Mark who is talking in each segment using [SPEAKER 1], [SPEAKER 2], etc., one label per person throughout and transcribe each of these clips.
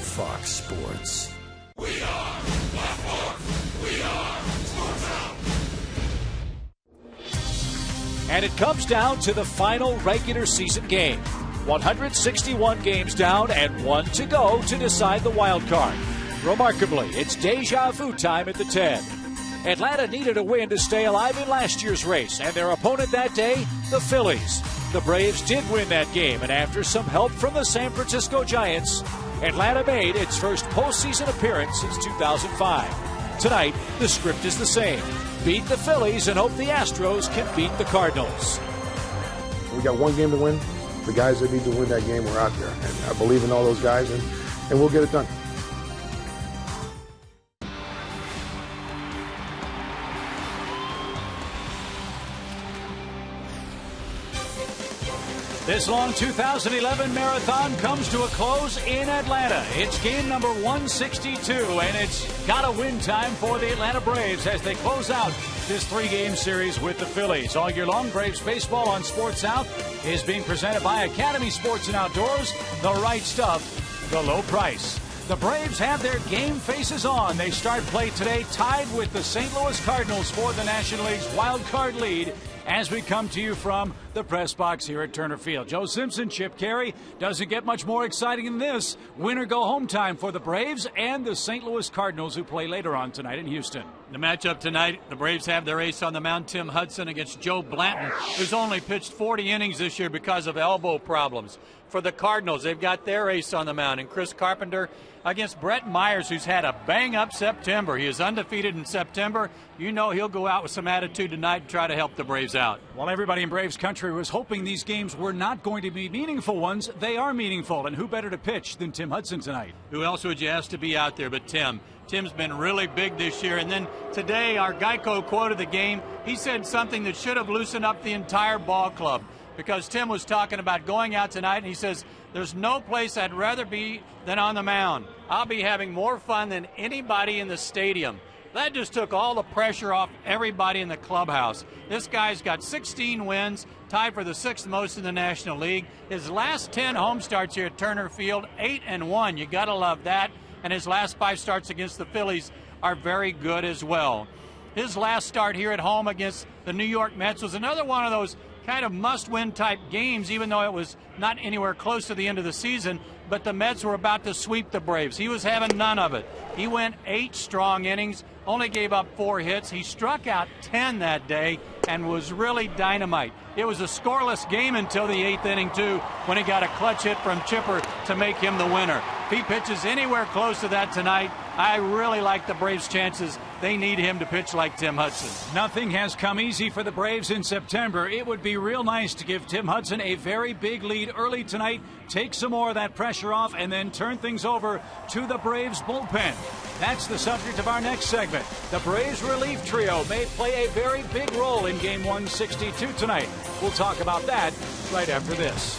[SPEAKER 1] Fox Sports.
[SPEAKER 2] We are Fox. We are Sports Out.
[SPEAKER 3] And it comes down to the final regular season game. 161 games down and 1 to go to decide the wild card. Remarkably, it's deja vu time at the 10. Atlanta needed a win to stay alive in last year's race, and their opponent that day, the Phillies. The Braves did win that game, and after some help from the San Francisco Giants, Atlanta made its first postseason appearance since 2005. Tonight, the script is the same. Beat the Phillies and hope the Astros can beat the Cardinals.
[SPEAKER 4] We got one game to win. The guys that need to win that game were out there, and I believe in all those guys, and we'll get it done.
[SPEAKER 3] This long 2011 marathon comes to a close in Atlanta. It's game number 162, and it's got a win time for the Atlanta Braves as they close out this 3-game series with the Phillies. All year long, Braves baseball on Sports Out is being presented by Academy Sports and Outdoors. The right stuff, the low price. The Braves have their game faces on. They start play today tied with the St. Louis Cardinals for the National League's wild card lead as we come to you from the press box here at Turner Field. Joe Simpson, Chip Carey. Doesn't get much more exciting than this. Win or go home time for the Braves and the St. Louis Cardinals, who play later on tonight in Houston.
[SPEAKER 5] The matchup tonight, the Braves have their ace on the mound, Tim Hudson, against Joe Blanton, who's only pitched 40 innings this year because of elbow problems. For the Cardinals, they've got their ace on the mound, and Chris Carpenter against Brett Myers, who's had a bang-up September. He is undefeated in September. You know he'll go out with some attitude tonight and try to help the Braves out.
[SPEAKER 3] While everybody in Braves country was hoping these games were not going to be meaningful ones, they are meaningful, and who better to pitch than Tim Hudson tonight?
[SPEAKER 5] Who else would you ask to be out there but Tim? Tim's been really big this year. And then today, our Geico quote of the game, he said something that should have loosened up the entire ball club, because Tim was talking about going out tonight, and he says, there's no place I'd rather be than on the mound. I'll be having more fun than anybody in the stadium. That just took all the pressure off everybody in the clubhouse. This guy's got 16 wins, tied for the 6th most in the National League. His last 10 home starts here at Turner Field, 8-1. You got to love that. And his last 5 starts against the Phillies are very good as well. His last start here at home against the New York Mets was another one of those kind of must-win type games, even though it was not anywhere close to the end of the season, but the Mets were about to sweep the Braves. He was having none of it. He went 8 strong innings, only gave up 4 hits. He struck out 10 that day and was really dynamite. It was a scoreless game until the 8th inning, too, when he got a clutch hit from Chipper to make him the winner. If he pitches anywhere close to that tonight, I really like the Braves' chances. They need him to pitch like Tim Hudson.
[SPEAKER 3] Nothing has come easy for the Braves in September. It would be real nice to give Tim Hudson a very big lead early tonight, take some more of that pressure off, and then turn things over to the Braves bullpen. That's the subject of our next segment. The Braves relief trio may play a very big role in Game 162 tonight. We'll talk about that right after this.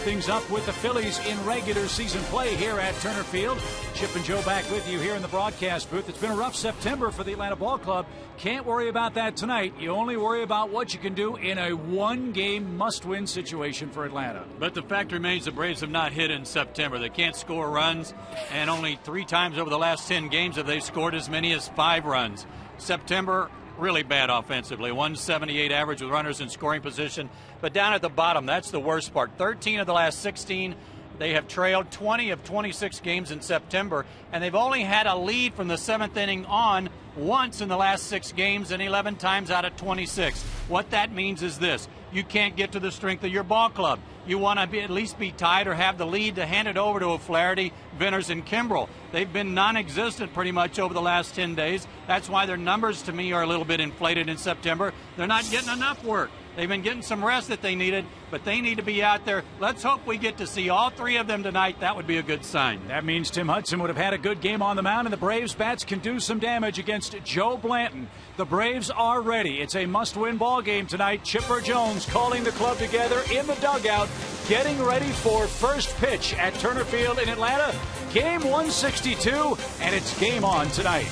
[SPEAKER 3] things up with the Phillies in regular season play here at Turner Field. Chip and Joe back with you here in the broadcast booth. It's been a rough September for the Atlanta Ball Club. Can't worry about that tonight. You only worry about what you can do in a one-game must-win situation for Atlanta.
[SPEAKER 5] But the fact remains the Braves have not hit in September. They can't score runs, and only 3 times over the last 10 games have they scored as many as 5 runs. September, really bad offensively. 178 average with runners in scoring position. But down at the bottom, that's the worst part. 13 of the last 16, they have trailed 20 of 26 games in September, and they've only had a lead from the 7th inning on once in the last 6 games and 11 times out of 26. What that means is this: you can't get to the strength of your ball club. You want to at least be tied or have the lead to hand it over to O'Flaherty, Venters, and Kimbrel. They've been non-existent pretty much over the last 10 days. That's why their numbers, to me, are a little bit inflated in September. They're not getting enough work. They've been getting some rest that they needed, but they need to be out there. Let's hope we get to see all 3 of them tonight. That would be a good sign.
[SPEAKER 3] That means Tim Hudson would have had a good game on the mound, and the Braves bats can do some damage against Joe Blanton. The Braves are ready. It's a must-win ball game tonight. Chipper Jones calling the club together in the dugout, getting ready for first pitch at Turner Field in Atlanta. Game 162, and it's game on tonight.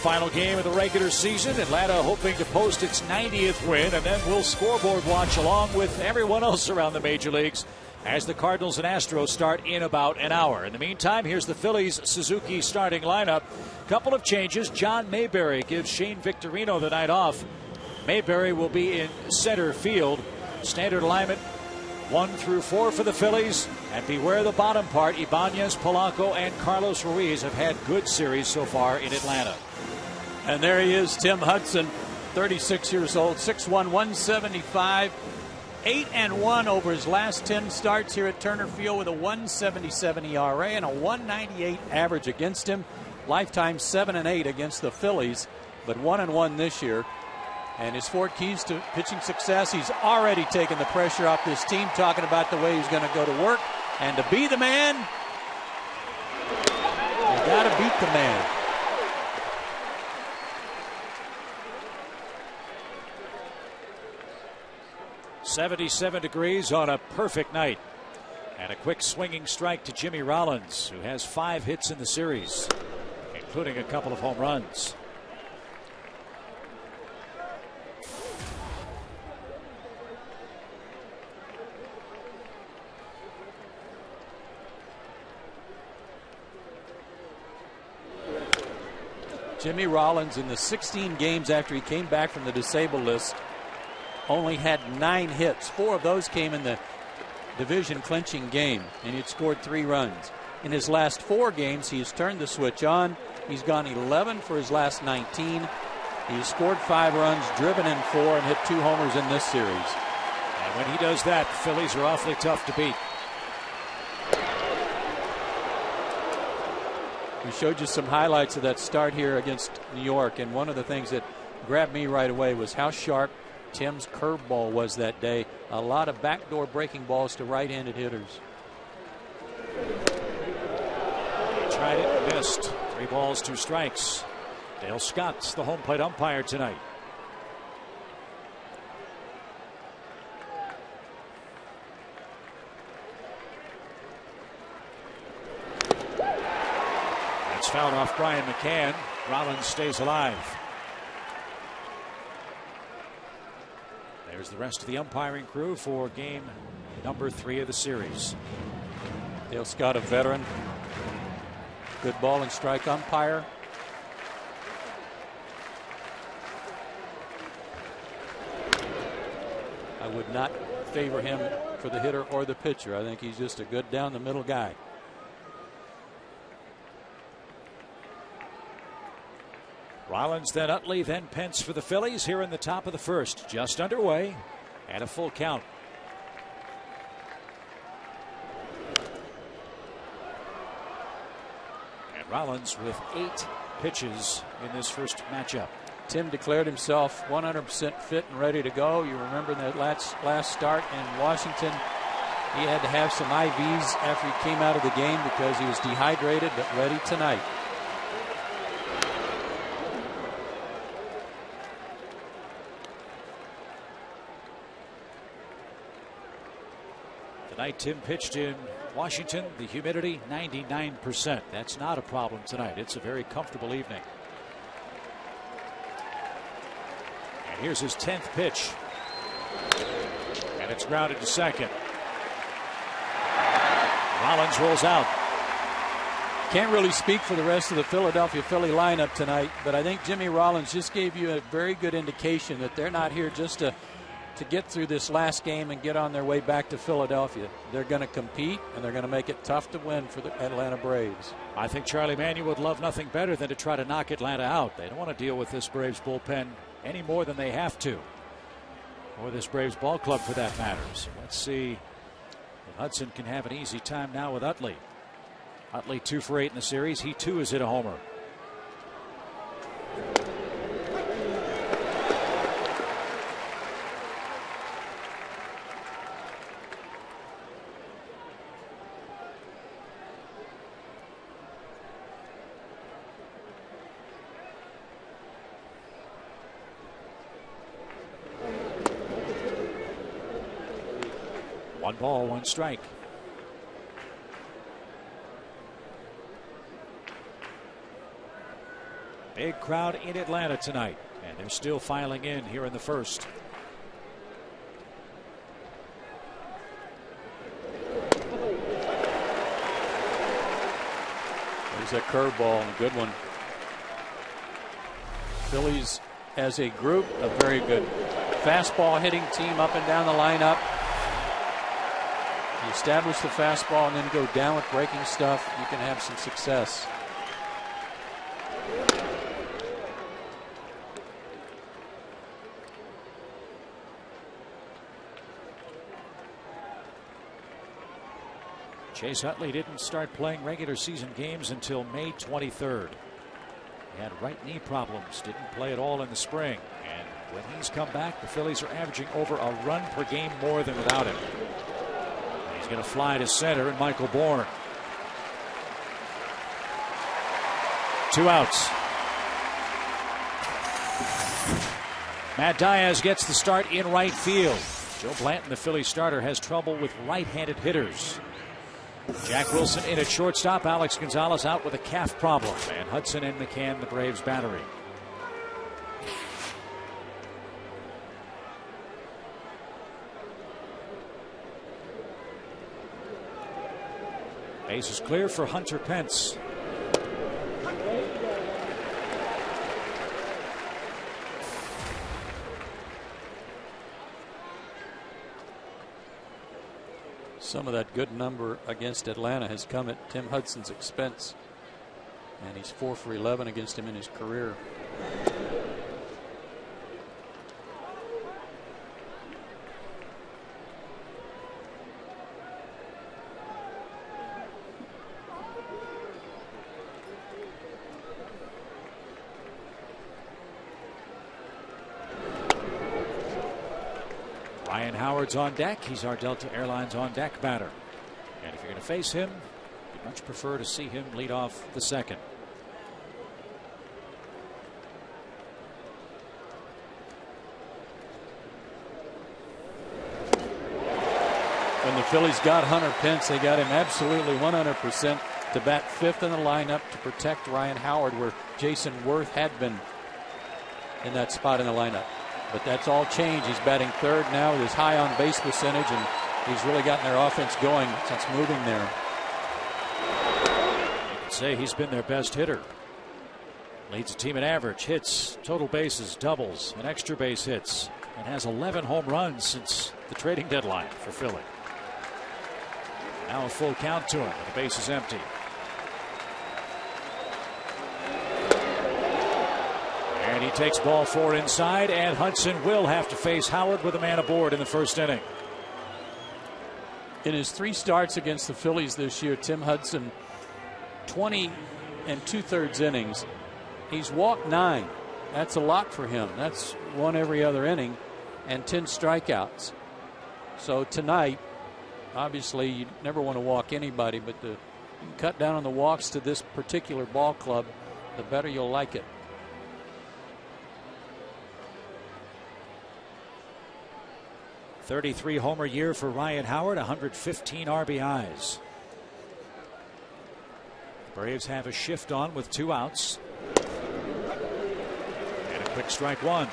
[SPEAKER 3] Final game of the regular season. Atlanta hoping to post its 90th win, and then we'll scoreboard watch along with everyone else around the major leagues as the Cardinals and Astros start in about an hour. In the meantime, here's the Phillies Suzuki starting lineup. Couple of changes. John Mayberry gives Shane Victorino the night off. Mayberry will be in center field. Standard alignment 1 through 4 for the Phillies. And beware the bottom part. Ibanez, Polanco, and Carlos Ruiz have had good series so far in Atlanta.
[SPEAKER 5] And there he is, Tim Hudson, 36 years old, 6'1", 175, 8-1 over his last 10 starts here at Turner Field with a 1.77 ERA and a 1.98 average against him. Lifetime 7-8 against the Phillies, but 1-1 this year. And his 4 keys to pitching success, he's already taken the pressure off this team, talking about the way he's going to go to work. And to be the man, you got to beat the man.
[SPEAKER 3] .77 degrees on a perfect night. And a quick swinging strike to Jimmy Rollins, who has 5 hits in the series, including a couple of home runs.
[SPEAKER 1] Jimmy Rollins, in the 16 games after he came back from the disabled list, only had 9 hits. 4 of those came in the division clinching game, and he'd scored 3 runs. In his last 4 games, he has turned the switch on. He's gone 11 for his last 19. He's scored 5 runs, driven in 4, and hit 2 homers in this series.
[SPEAKER 3] And when he does that, the Phillies are awfully tough to beat.
[SPEAKER 1] We showed you some highlights of that start here against New York, and one of the things that grabbed me right away was how sharp Tim's curveball was that day. A lot of backdoor breaking balls to right-handed hitters.
[SPEAKER 3] He tried it and missed. 3 balls, 2 strikes. Dale Scott's the home plate umpire tonight. That's fouled off Brian McCann. Rollins stays alive. There's the rest of the umpiring crew for game number 3 of the series.
[SPEAKER 1] Dale Scott, a veteran. Good ball and strike umpire. I would not favor him for the hitter or the pitcher. I think he's just a good down the middle guy.
[SPEAKER 3] Rollins, then Utley, then Pence for the Phillies here in the top of the first. Just underway and a full count. And Rollins with 8 pitches in this first matchup.
[SPEAKER 1] Tim declared himself 100% fit and ready to go. You remember that last start in Washington, he had to have some IVs after he came out of the game because he was dehydrated, but ready tonight.
[SPEAKER 3] Tonight, Tim pitched in Washington. The humidity, 99%. That's not a problem tonight. It's a very comfortable evening. And here's his 10th pitch. And it's grounded to second. Rollins rolls out.
[SPEAKER 1] Can't really speak for the rest of the Philadelphia Philly lineup tonight, but I think Jimmy Rollins just gave you a very good indication that they're not here just to get through this last game and get on their way back to Philadelphia. They're going to compete, and they're going to make it tough to win for the Atlanta Braves.
[SPEAKER 3] I think Charlie Manuel would love nothing better than to try to knock Atlanta out. They don't want to deal with this Braves bullpen any more than they have to, or this Braves ball club for that matter. So let's see if Hudson can have an easy time now with Utley. Utley 2 for 8 in the series. He too has hit a homer. One ball, 1 strike. Big crowd in Atlanta tonight, and they're still filing in here in the first.
[SPEAKER 1] There's a curveball, and a good one. Phillies, as a group, a very good fastball hitting team up and down the lineup. You establish the fastball and then go down with breaking stuff, you can have some success.
[SPEAKER 3] Chase Utley didn't start playing regular season games until May 23rd. He had right knee problems, didn't play at all in the spring. And when he's come back, the Phillies are averaging over a run per game more than without him. And he's going to fly to center, and Michael Bourne. 2 outs. Matt Diaz gets the start in right field. Joe Blanton, the Phillies starter, has trouble with right-handed hitters. Jack Wilson in at shortstop. Alex Gonzalez out with a calf problem. And Hudson and McCann, the Braves battery. Base is clear for Hunter Pence.
[SPEAKER 1] Some of that good number against Atlanta has come at Tim Hudson's expense. And he's 4 for 11 against him in his career.
[SPEAKER 3] Ryan Howard's on deck. He's our Delta Airlines on deck batter. And if you're going to face him, you'd much prefer to see him lead off the second.
[SPEAKER 1] When the Phillies got Hunter Pence, they got him absolutely 100% to bat 5th in the lineup to protect Ryan Howard, where Jason Worth had been in that spot in the lineup. But that's all changed. He's batting 3rd now with his high on base percentage, and he's really gotten their offense going since moving there.
[SPEAKER 3] You could say he's been their best hitter. Leads the team in average, hits, total bases, doubles, and extra base hits, and has 11 home runs since the trading deadline for Philly. Now a full count to him, and the base is empty. And he takes ball 4 inside, and Hudson will have to face Howard with a man aboard in the first inning.
[SPEAKER 1] In his 3 starts against the Phillies this year, Tim Hudson, 20 2/3 innings. He's walked 9. That's a lot for him. That's 1 every other inning, and 10 strikeouts. So tonight, obviously, you never want to walk anybody, but you can cut down on the walks to this particular ball club, the better you'll like it.
[SPEAKER 3] 33 homer year for Ryan Howard, 115 RBIs. Braves have a shift on with 2 outs. And a quick strike 1.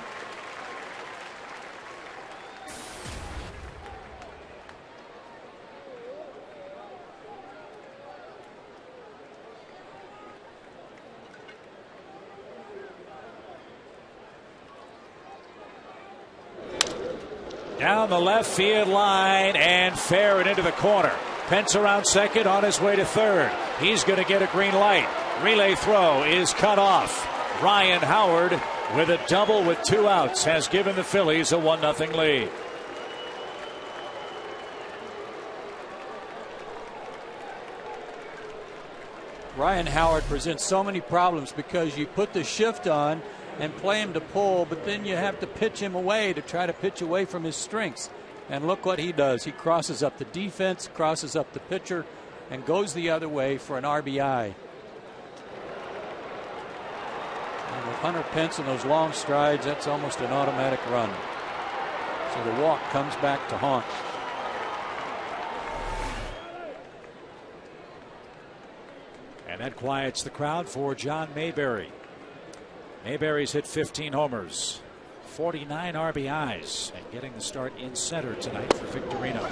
[SPEAKER 3] Down the left field line and fair and into the corner. Pence around second, on his way to third. He's going to get a green light. Relay throw is cut off. Ryan Howard, with a double with 2 outs, has given the Phillies a 1-0 lead.
[SPEAKER 1] Ryan Howard presents so many problems because you put the shift on and play him to pull, but then you have to pitch him away to try to pitch away from his strengths. And look what he does. He crosses up the defense, crosses up the pitcher, and goes the other way for an RBI. And with Hunter Pence and those long strides, that's almost an automatic run. So the walk comes back to haunt.
[SPEAKER 3] And that quiets the crowd for John Mayberry. Mayberry's hit 15 homers, 49 RBIs, and getting the start in center tonight for Victorino.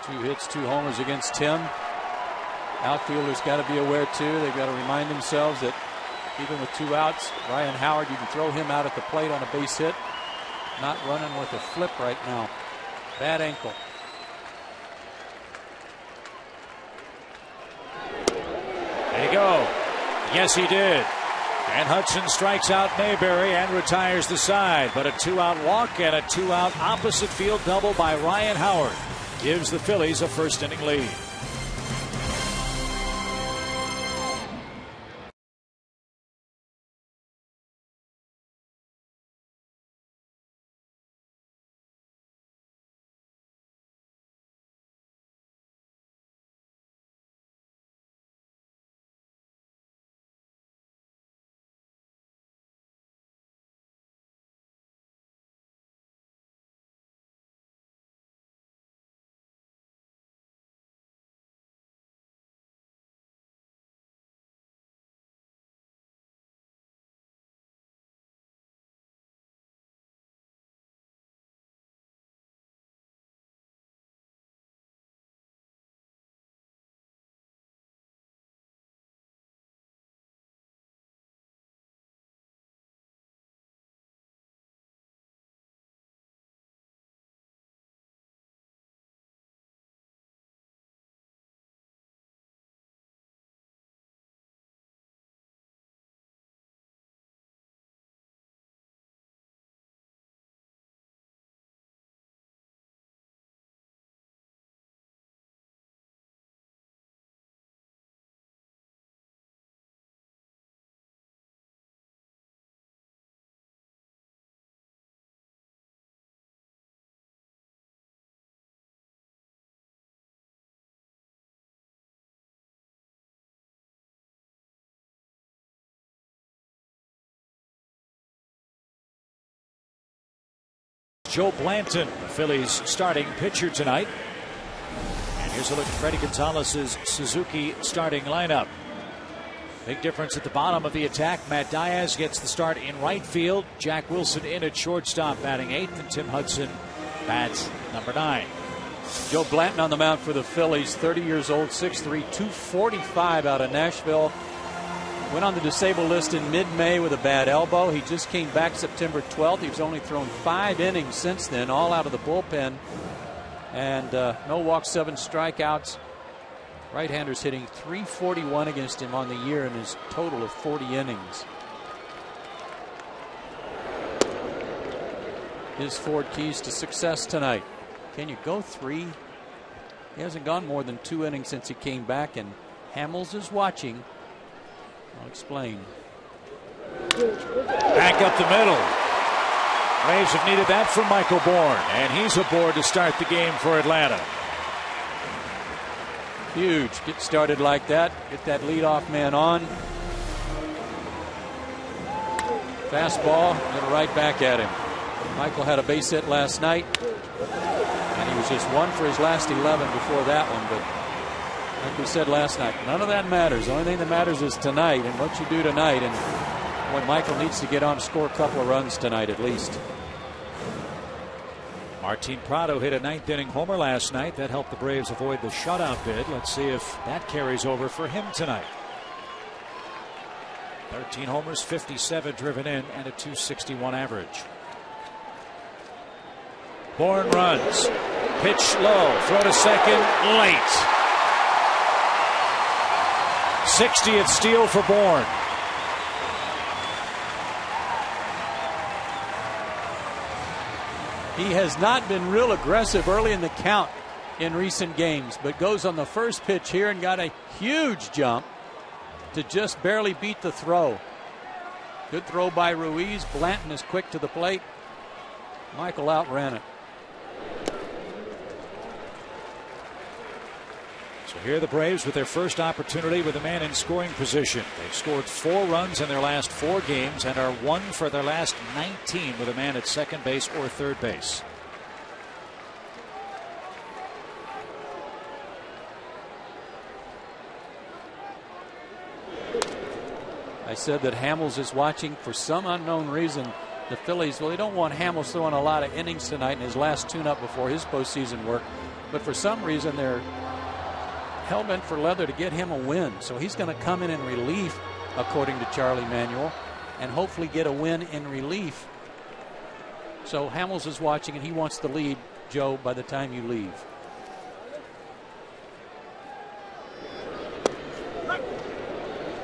[SPEAKER 1] Two hits, 2 homers against Tim. Outfielders got to be aware too. They've got to remind themselves that even with 2 outs, Ryan Howard, you can throw him out at the plate on a base hit. Not running with a flip right now. Bad ankle.
[SPEAKER 3] There you go. Yes, he did. And Hudson strikes out Mayberry and retires the side. But a 2-out walk and a 2-out opposite field double by Ryan Howard gives the Phillies a first inning lead. Joe Blanton, the Phillies' starting pitcher tonight. And here's a look at Freddie Gonzalez's Suzuki starting lineup. Big difference at the bottom of the attack. Matt Diaz gets the start in right field. Jack Wilson in at shortstop, batting 8th, and Tim Hudson bats number 9.
[SPEAKER 1] Joe Blanton on the mound for the Phillies, 30 years old, 6'3", 245 out of Nashville. Went on the disabled list in mid-May with a bad elbow. He just came back September 12th. He's only thrown 5 innings since then, all out of the bullpen. And no walks, 7 strikeouts. Right-handers hitting .341 against him on the year in his total of 40 innings. His 4 keys to success tonight. Can you go 3? He hasn't gone more than 2 innings since he came back, and Hamels is watching. I'll explain.
[SPEAKER 3] Back up the middle. Braves have needed that from Michael Bourne, and he's aboard to start the game for Atlanta.
[SPEAKER 1] Huge. Get started like that. Get that leadoff man on. Fastball. Get right back at him. Michael had a base hit last night, and he was just 1 for his last 11 before that one. But like we said last night, none of that matters. The only thing that matters is tonight and what you do tonight. And when Michael needs to get on, score a couple of runs tonight at least.
[SPEAKER 3] Martin Prado hit a 9th inning homer last night. That helped the Braves avoid the shutout bid. Let's see if that carries over for him tonight. 13 homers, 57 driven in, and a .261 average. Bourne runs. Pitch low. Throw to second. Late. 60th steal for Bourne.
[SPEAKER 1] He has not been real aggressive early in the count in recent games, but goes on the first pitch here and got a huge jump to just barely beat the throw. Good throw by Ruiz. Blanton is quick to the plate. Michael outran it.
[SPEAKER 3] So here are the Braves with their first opportunity with a man in scoring position. They've scored 4 runs in their last 4 games and are 1 for their last 19 with a man at second base or third base.
[SPEAKER 1] I said that Hamels is watching for some unknown reason. The Phillies, well, they don't want Hamels throwing a lot of innings tonight in his last tune-up before his postseason work. But for some reason, they're hell-bent for leather to get him a win. So he's going to come in relief, according to Charlie Manuel, and hopefully get a win in relief. So Hamels is watching, and he wants the lead, Joe, by the time you leave.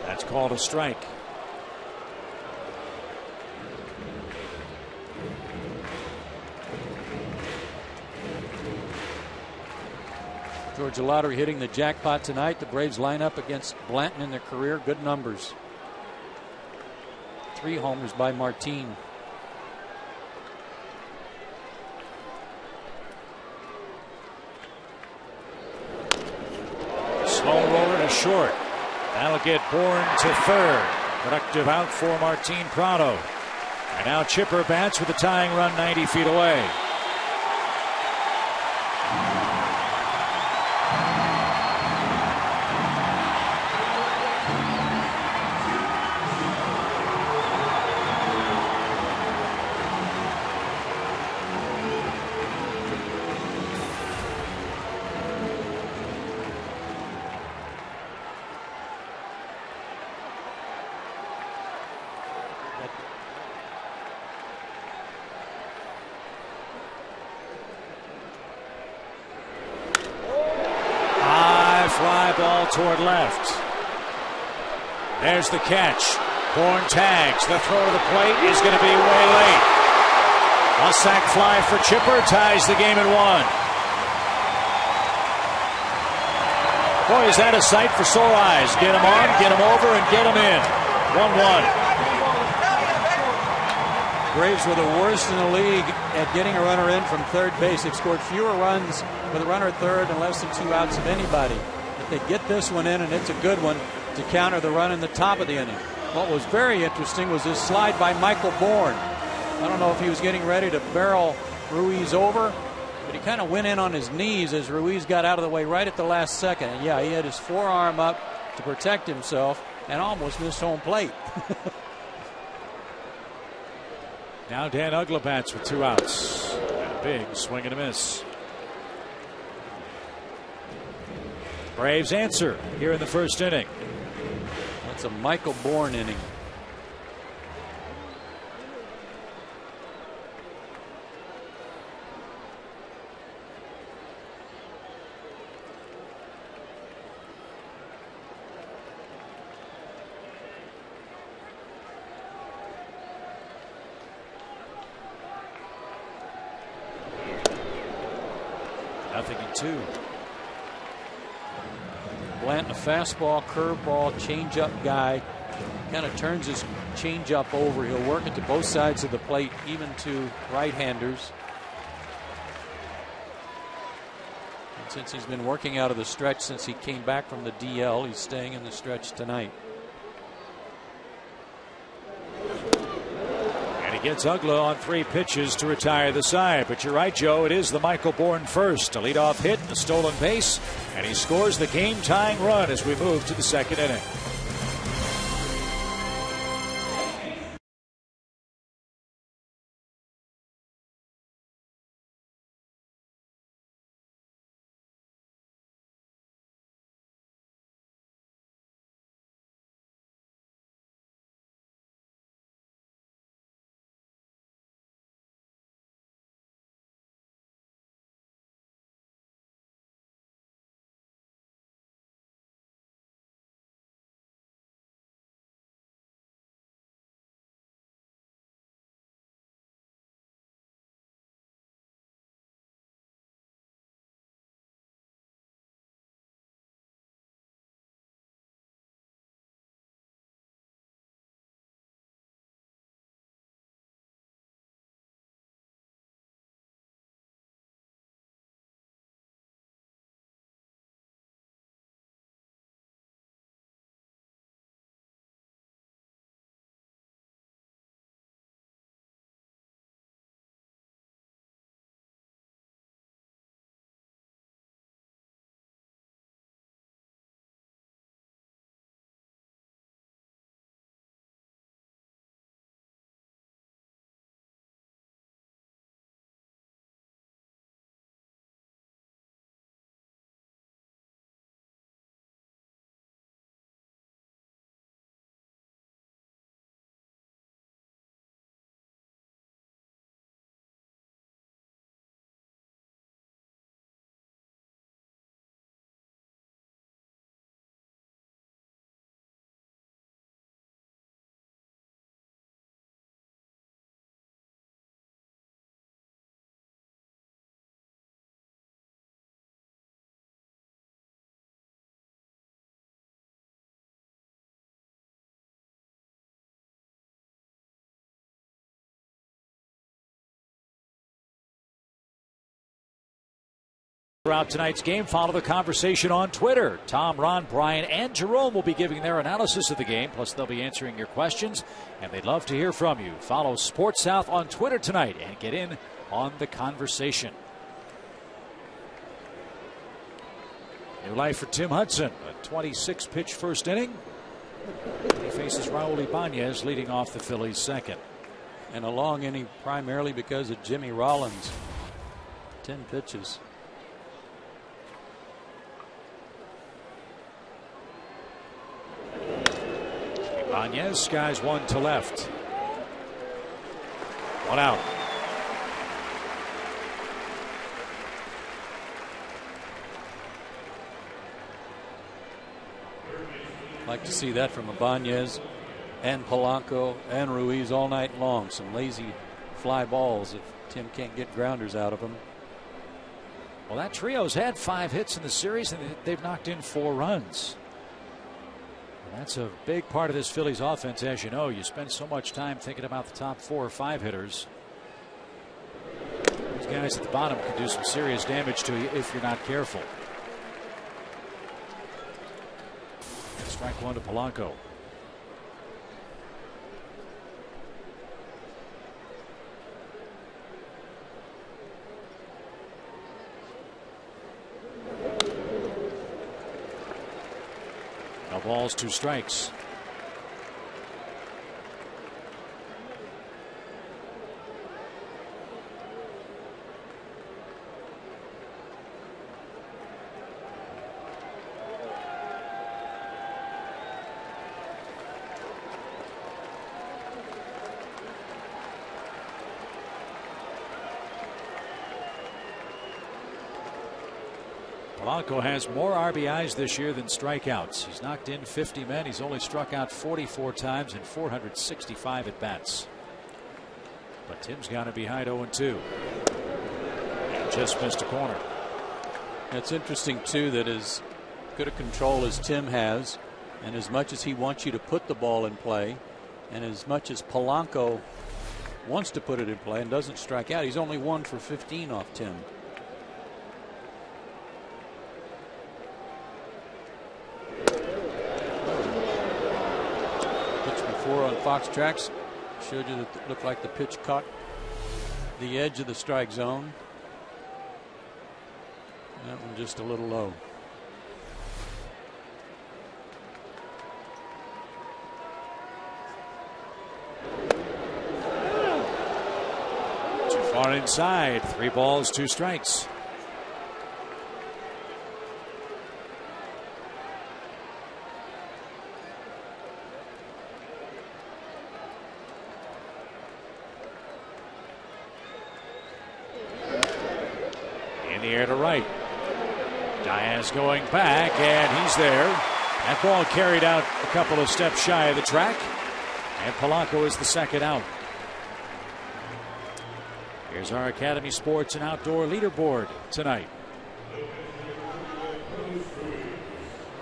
[SPEAKER 3] That's called a strike.
[SPEAKER 1] Georgia Lottery hitting the jackpot tonight. The Braves line up against Blanton in their career. Good numbers. 3 homers by Martin.
[SPEAKER 3] Slow roller to short. That'll get Bourne to third. Productive out for Martin Prado. And now Chipper bats with a tying run 90 feet away. Toward left. There's the catch. Bourne tags. The throw to the plate is going to be way late. A sac fly for Chipper ties the game at 1. Boy, is that a sight for sore eyes. Get him on, get him over, and get him in. 1-1.
[SPEAKER 1] Braves were the worst in the league at getting a runner in from third base. They've scored fewer runs with a runner at third and less than 2 outs of anybody. They get this one in, and it's a good one to counter the run in the top of the inning. What was very interesting was this slide by Michael Bourne. I don't know if he was getting ready to barrel Ruiz over, but he kind of went in on his knees as Ruiz got out of the way right at the last second. And yeah, he had his forearm up to protect himself and almost missed home plate.
[SPEAKER 3] Now Dan Uggla bats with 2 outs. And a big swing and a miss. Braves answer here in the first inning.
[SPEAKER 1] That's a Michael Bourne inning.
[SPEAKER 3] Nothing in 2.
[SPEAKER 1] Blanton, a fastball, curveball, changeup guy. Kind of turns his changeup over. He'll work it to both sides of the plate, even to right-handers. And since he's been working out of the stretch since he came back from the DL, he's staying in the stretch tonight.
[SPEAKER 3] He gets Uggla on 3 pitches to retire the side. But you're right, Joe. It is the Michael Bourne first. A leadoff hit, a stolen base, and he scores the game-tying run as we move to the second inning. Throughout tonight's game, follow the conversation on Twitter. Tom, Ron, Brian, and Jerome will be giving their analysis of the game. Plus, they'll be answering your questions, and they'd love to hear from you. Follow Sports South on Twitter tonight and get in on the conversation. New life for Tim Hudson, a 26-pitch first inning. He faces Raul Ibanez leading off the Phillies' second.
[SPEAKER 1] And a long inning primarily because of Jimmy Rollins. 10 pitches.
[SPEAKER 3] Ibanez skies one to left. 1 out.
[SPEAKER 1] Like to see that from Ibanez and Polanco and Ruiz all night long. Some lazy fly balls if Tim can't get grounders out of them.
[SPEAKER 3] Well, that trio's had 5 hits in the series, and they've knocked in 4 runs. And that's a big part of this Phillies offense. As you know, you spend so much time thinking about the top 4 or 5 hitters. These guys at the bottom can do some serious damage to you if you're not careful. Strike one to Polanco. No balls, 2 strikes. Polanco has more RBIs this year than strikeouts. He's knocked in 50 men. He's only struck out 44 times in 465 at bats. But Tim's got him behind 0-2. Just missed a corner.
[SPEAKER 1] It's interesting too that as good a control as Tim has, and as much as he wants you to put the ball in play, and as much as Polanco wants to put it in play and doesn't strike out, he's only 1 for 15 off Tim. On Fox Tracks showed you that it looked like the pitch caught the edge of the strike zone. That one just a little low.
[SPEAKER 3] Too far inside. 3 balls, 2 strikes. In the air to right. Diaz going back, and he's there. That ball carried out a couple of steps shy of the track, and Polanco is the second out. Here's our Academy Sports and Outdoor leaderboard tonight.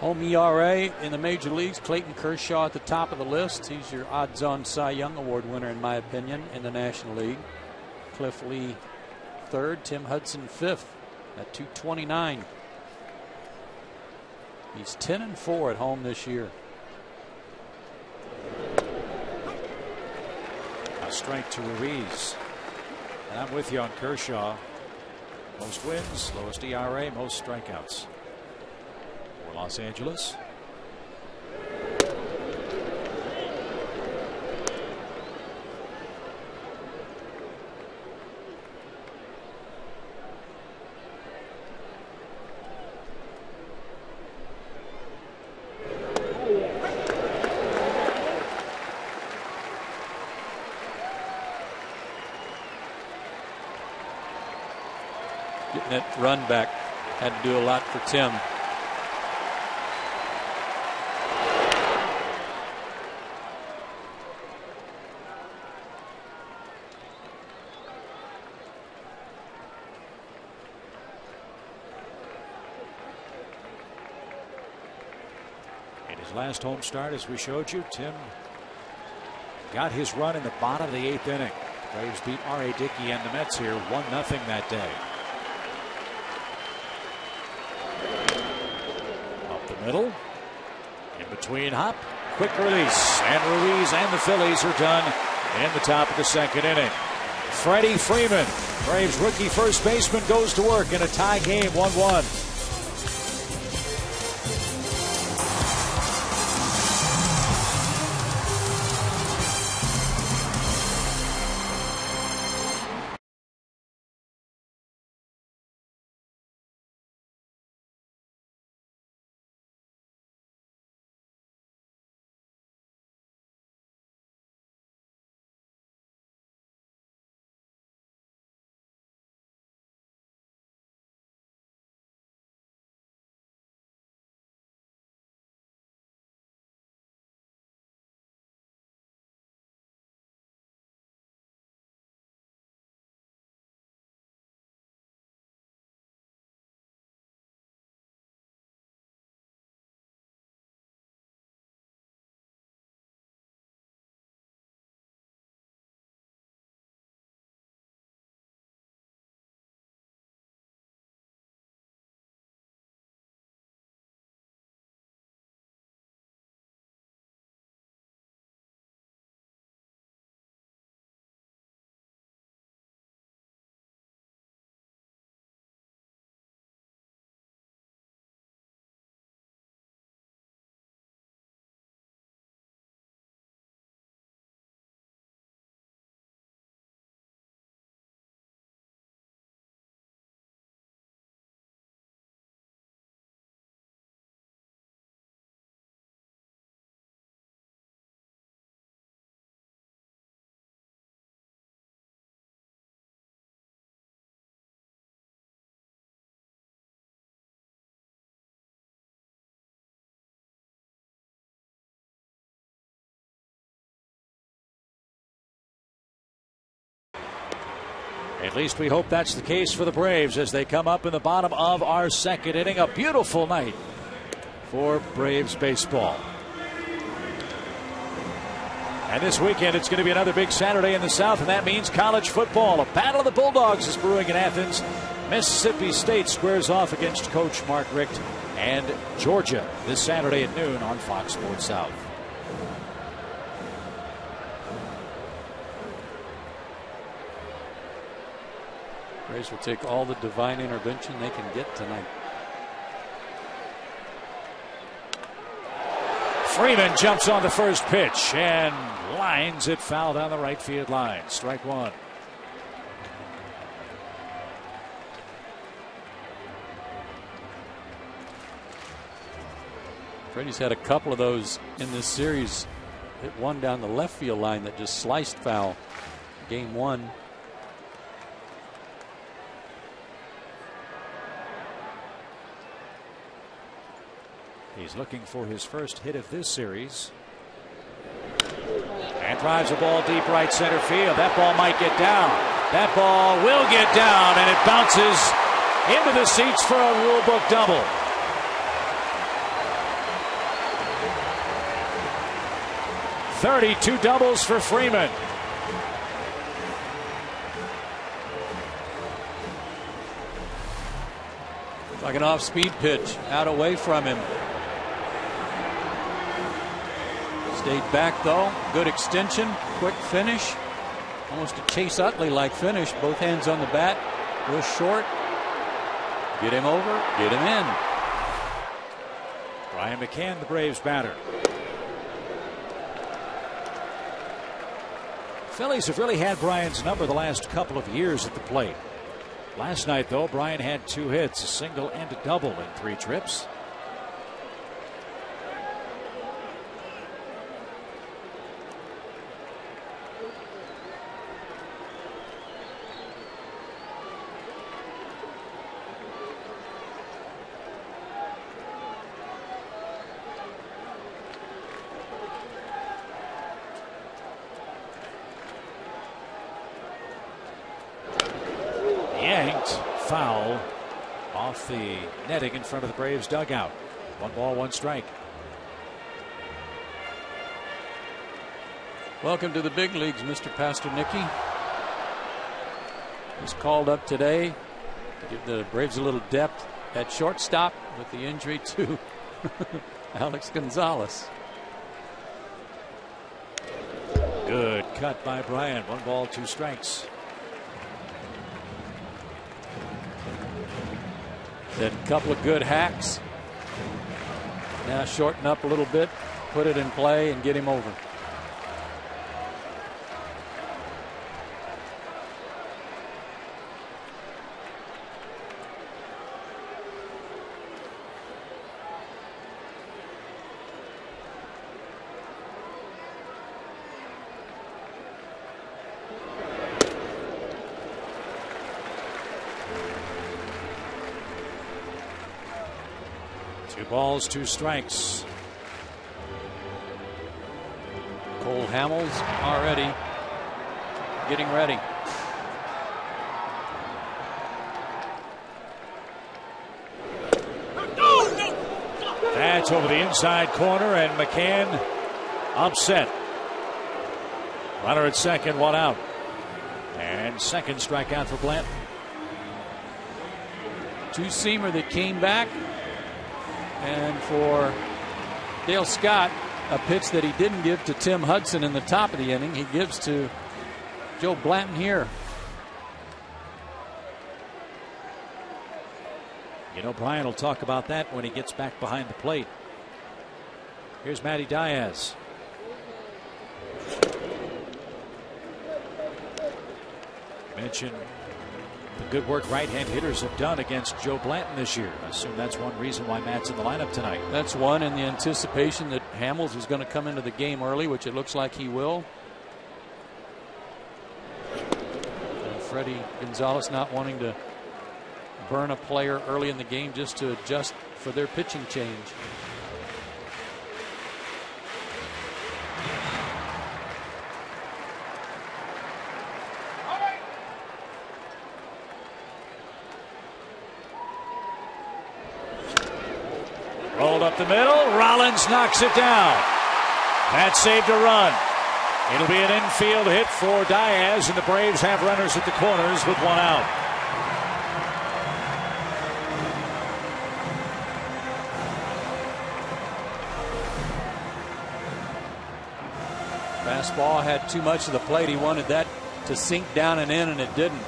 [SPEAKER 1] Home ERA in the major leagues, Clayton Kershaw at the top of the list. He's your odds-on Cy Young Award winner, in my opinion, in the National League. Cliff Lee third, Tim Hudson fifth at 229. He's 10-4 at home this year.
[SPEAKER 3] A strike to Ruiz. And I'm with you on Kershaw. Most wins, lowest ERA, most strikeouts for Los Angeles.
[SPEAKER 1] Getting that run back had to do a lot for Tim.
[SPEAKER 3] In his last home start, as we showed you, Tim got his run in the bottom of the 8th inning. Braves beat R.A. Dickey and the Mets here 1-0 that day. Up the middle, in between hop, quick release, and Ruiz and the Phillies are done in the top of the 2nd inning. Freddie Freeman, Braves rookie first baseman, goes to work in a tie game, 1-1. At least we hope that's the case for the Braves as they come up in the bottom of our second inning. A beautiful night for Braves baseball. And this weekend it's going to be another big Saturday in the South, and that means college football. A battle of the Bulldogs is brewing in Athens. Mississippi State squares off against Coach Mark Richt and Georgia this Saturday at noon on Fox Sports South.
[SPEAKER 1] Braves will take all the divine intervention they can get tonight.
[SPEAKER 3] Freeman jumps on the first pitch and lines it foul down the right field line. Strike one.
[SPEAKER 1] Freddie's had a couple of those in this series. Hit one down the left field line that just sliced foul. Game one.
[SPEAKER 3] He's looking for his first hit of this series. And drives a ball deep right center field. That ball might get down. That ball will get down, and it bounces into the seats for a rule book double. .32 doubles for Freeman.
[SPEAKER 1] Like an off-speed pitch, out away from him. Stayed back though. Good extension, quick finish. Almost a Chase Utley-like finish. Both hands on the bat. Was short. Get him over, get him in.
[SPEAKER 3] Brian McCann, the Braves batter. Phillies have really had Brian's number the last couple of years at the plate. Last night, though, Brian had 2 hits, a single and a double in 3 trips. Yanked foul off the netting in front of the Braves dugout. 1 ball, 1 strike.
[SPEAKER 1] Welcome to the big leagues, Mr. Pastornicki. He's called up today to give the Braves a little depth at shortstop with the injury to Alex Gonzalez.
[SPEAKER 3] Good cut by Brian. 1 ball, 2 strikes.
[SPEAKER 1] Then a couple of good hacks. Now shorten up a little bit, put it in play, and get him over.
[SPEAKER 3] Two balls, 2 strikes.
[SPEAKER 1] Cole Hamels already getting ready.
[SPEAKER 3] That's over the inside corner, and McCann upset. Runner at second, 1 out. And second strikeout for Blanton.
[SPEAKER 1] Two-seamer that came back. And for Dale Scott, a pitch that he didn't give to Tim Hudson in the top of the inning, he gives to Joe Blanton here.
[SPEAKER 3] You know, Brian will talk about that when he gets back behind the plate. Here's Matty Diaz. Mention the good work right-hand hitters have done against Joe Blanton this year. I assume that's one reason why Matt's in the lineup tonight.
[SPEAKER 1] That's one, and the anticipation that Hamels was going to come into the game early, which it looks like he will. And Freddie Gonzalez not wanting to burn a player early in the game just to adjust for their pitching change.
[SPEAKER 3] Rolled up the middle. Rollins knocks it down. That saved a run. It'll be an infield hit for Diaz, and the Braves have runners at the corners with one out.
[SPEAKER 1] Fastball had too much of the plate. He wanted that to sink down and in, and it didn't.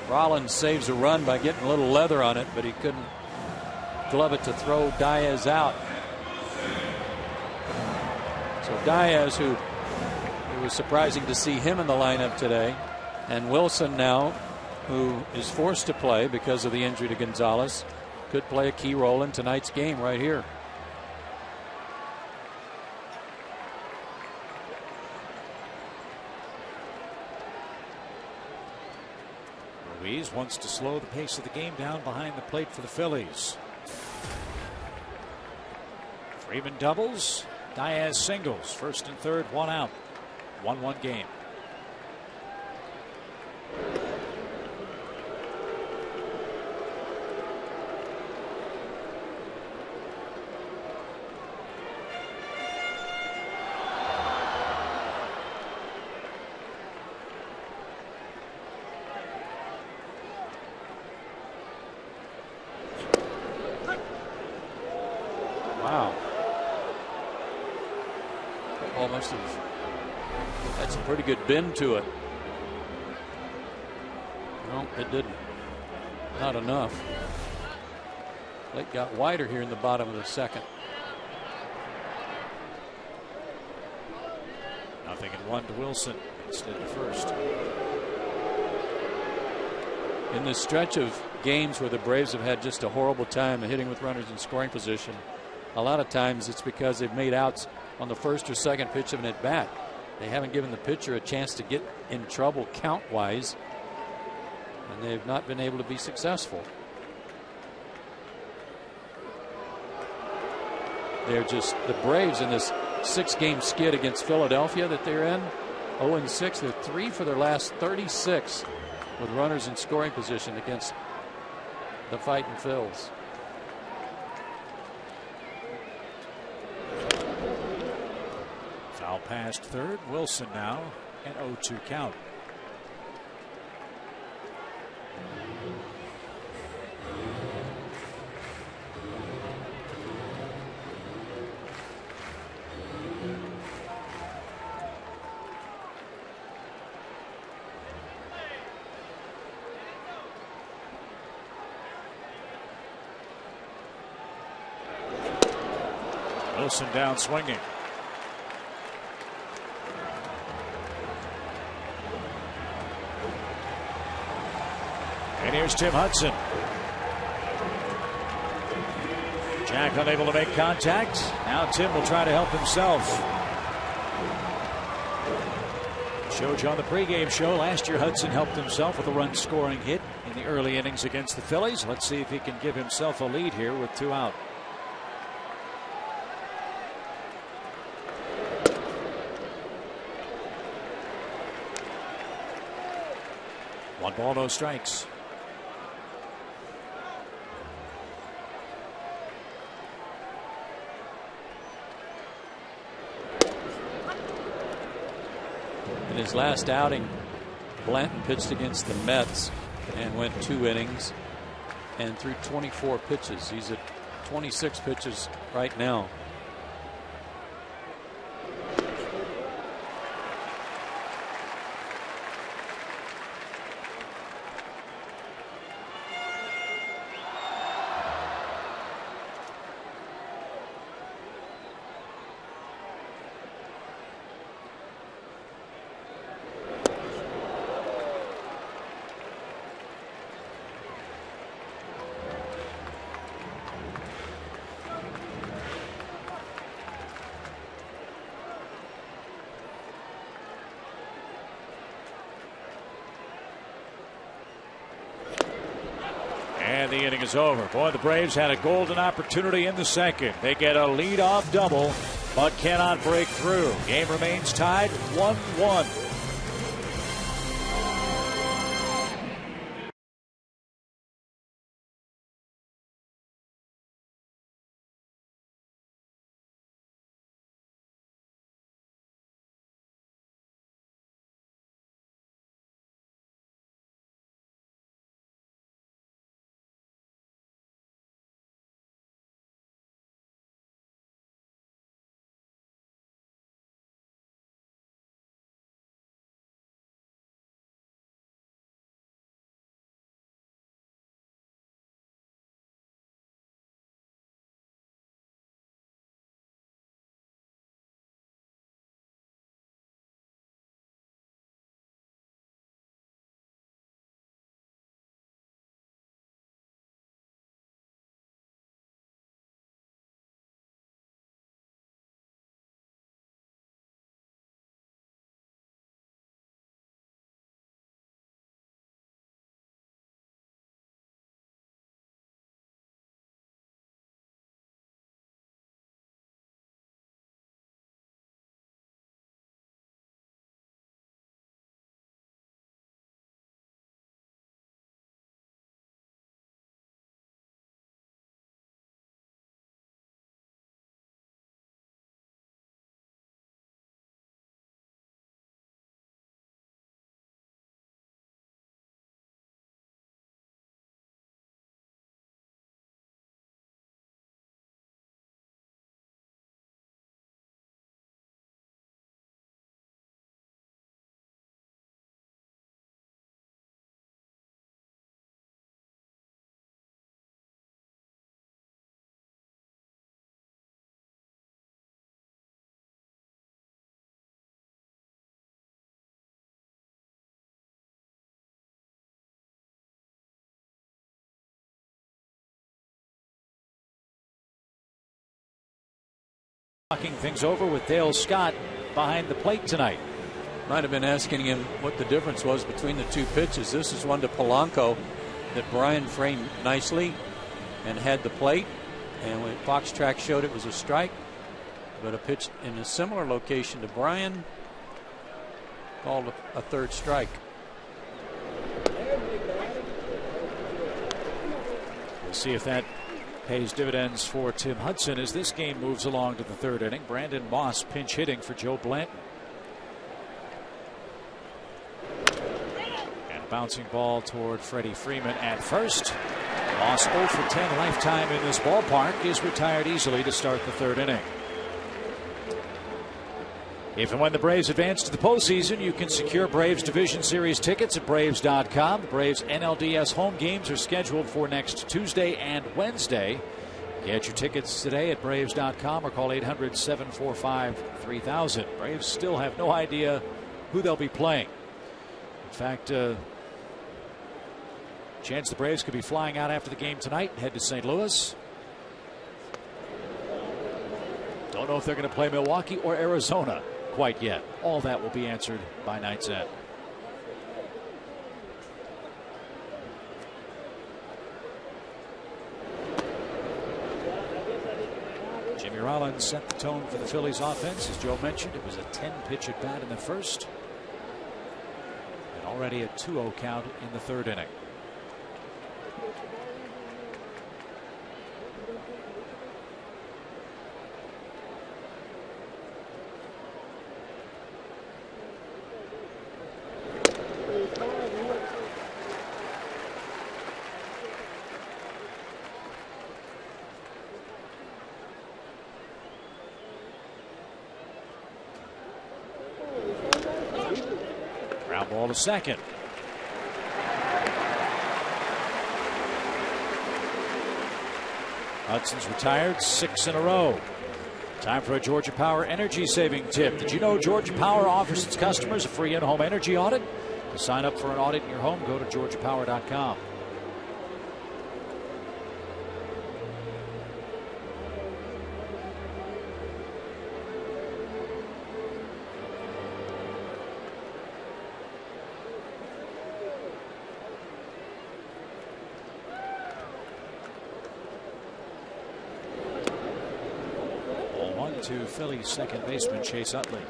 [SPEAKER 1] Rollins saves a run by getting a little leather on it, but he couldn't glove it to throw Diaz out. So Diaz, who it was surprising to see him in the lineup today, and Wilson now, who is forced to play because of the injury to Gonzalez, could play a key role in tonight's game right here.
[SPEAKER 3] Ruiz wants to slow the pace of the game down behind the plate for the Phillies. Freeman doubles. Diaz singles. First and third, one out. 1-1 game.
[SPEAKER 1] Wow. Almost had some pretty good bend to it. No, it didn't. Not enough. Plate got wider here in the bottom of the second.
[SPEAKER 3] 0-1 to Wilson. Instead of first.
[SPEAKER 1] In this stretch of games where the Braves have had just a horrible time hitting with runners in scoring position, a lot of times it's because they've made outs on the first or second pitch of an at-bat. They haven't given the pitcher a chance to get in trouble count-wise, and they've not been able to be successful. They're just the Braves in this 6-game skid against Philadelphia that they're in. 0-6. They're 3 for their last 36 with runners in scoring position against the Fighting Phils.
[SPEAKER 3] Foul past third. Wilson now an 0-2 count. Wilson down swinging. And here's Tim Hudson. Jack unable to make contact. Now Tim will try to help himself. Showed you on the pregame show last year, Hudson helped himself with a run scoring hit in the early innings against the Phillies. Let's see if he can give himself a lead here with 2 out. One ball, no strikes.
[SPEAKER 1] In his last outing, Blanton pitched against the Mets and went 2 innings and threw 24 pitches. He's at 26 pitches right now.
[SPEAKER 3] And the inning is over. Boy, the Braves had a golden opportunity in the second. They get a lead-off double, but cannot break through. Game remains tied 1-1. Talking things over with Dale Scott behind the plate tonight.
[SPEAKER 1] Might have been asking him what the difference was between the two pitches. This is one to Polanco that Brian framed nicely and had the plate. And when Fox Track showed it was a strike, but a pitch in a similar location to Brian called a third strike.
[SPEAKER 3] We'll see if that pays dividends for Tim Hudson as this game moves along to the third inning. Brandon Moss pinch hitting for Joe Blanton. And a bouncing ball toward Freddie Freeman at first. Moss 0 for 10 lifetime in this ballpark is retired easily to start the third inning. If and when the Braves advance to the postseason, you can secure Braves Division Series tickets at Braves.com. The Braves NLDS home games are scheduled for next Tuesday and Wednesday. Get your tickets today at Braves.com or call 800-745-3000. Braves still have no idea who they'll be playing. In fact, chance the Braves could be flying out after the game tonight and head to St. Louis. Don't know if they're going to play Milwaukee or Arizona quite yet. All that will be answered by night's end. Jimmy Rollins set the tone for the Phillies offense. As Joe mentioned, it was a 10-pitch at bat in the first. And already a 2-0 count in the third inning. Ground ball to second. Hudson's retired 6 in a row. Time for a Georgia Power energy saving tip. Did you know Georgia Power offers its customers a free in-home energy audit? To sign up for an audit in your home, go to georgiapower.com. To Phillies second baseman Chase Utley.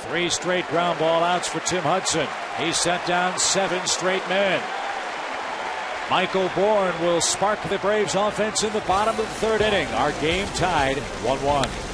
[SPEAKER 3] Three straight ground ball outs for Tim Hudson. He sent down 7 straight men. Michael Bourne will spark the Braves offense in the bottom of the third inning. Our game tied 1-1.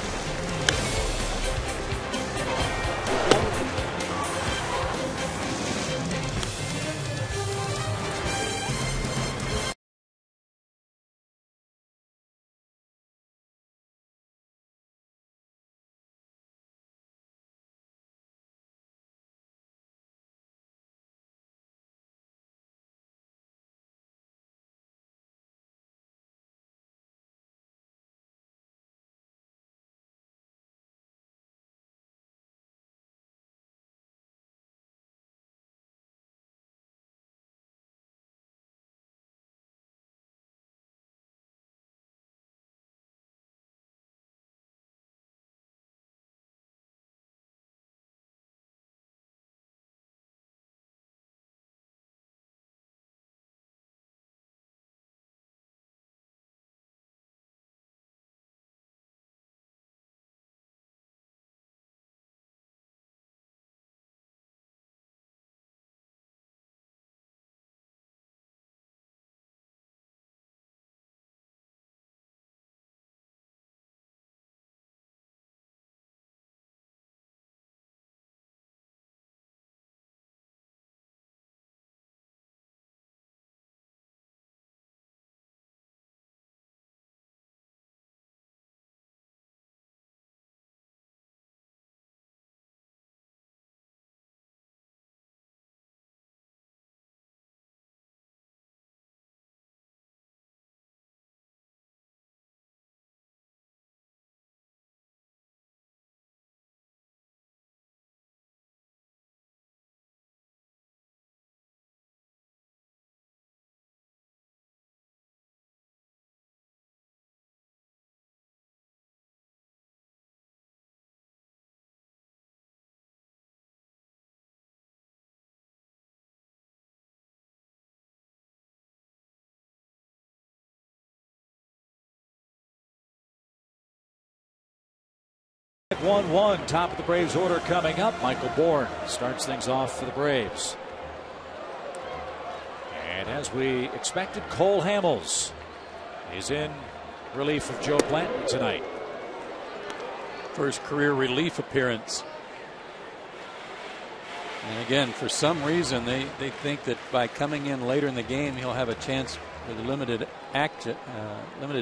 [SPEAKER 3] 1-1, top of the Braves order coming up. Michael Bourne starts things off for the Braves. And as we expected, Cole Hamels is in relief of Joe Blanton tonight.
[SPEAKER 1] First career relief appearance. And again, for some reason, they think that by coming in later in the game, he'll have a chance with limited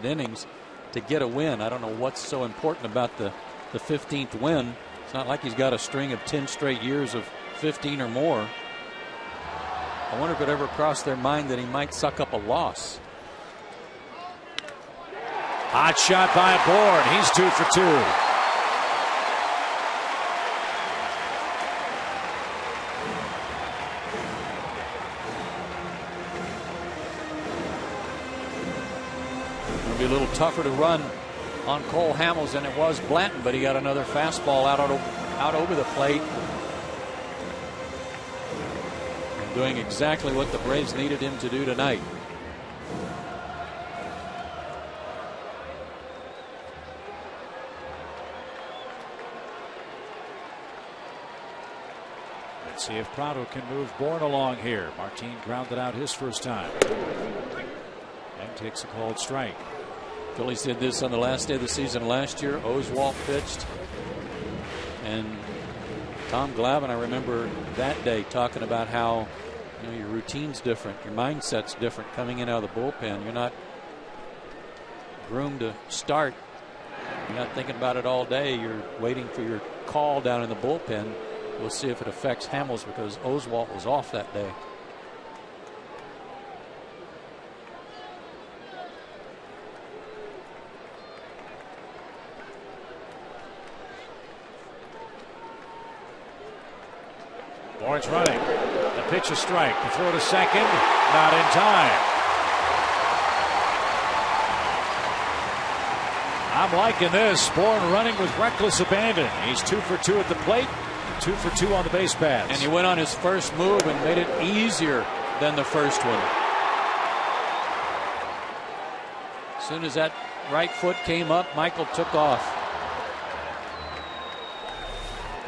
[SPEAKER 1] innings to get a win. I don't know what's so important about the 15th win. It's not like he's got a string of 10 straight years of 15 or more. I wonder if it ever crossed their mind that he might suck up a loss.
[SPEAKER 3] Hot shot by Bourne. He's 2 for 2.
[SPEAKER 1] It'll be a little tougher to run on Cole Hamels than it was Blanton, but he got another fastball out over the plate. And doing exactly what the Braves needed him to do tonight.
[SPEAKER 3] Let's see if Prado can move Bourne along here. Martin grounded out his first time and takes a called strike.
[SPEAKER 1] Phillies did this on the last day of the season last year. Oswalt pitched, and Tom Glavine, I remember that day talking about how your routine's different, your mindset's different coming in out of the bullpen. You're not groomed to start. You're not thinking about it all day. You're waiting for your call down in the bullpen. We'll see if it affects Hamels because Oswalt was off that day.
[SPEAKER 3] Bourne's running. The pitch, a strike. The throw to second. Not in time. I'm liking this. Bourne running with reckless abandon. He's 2 for 2 at the plate. 2 for 2 on the base paths.
[SPEAKER 1] And he went on his first move and made it easier than the first one. As soon as that right foot came up, Michael took off.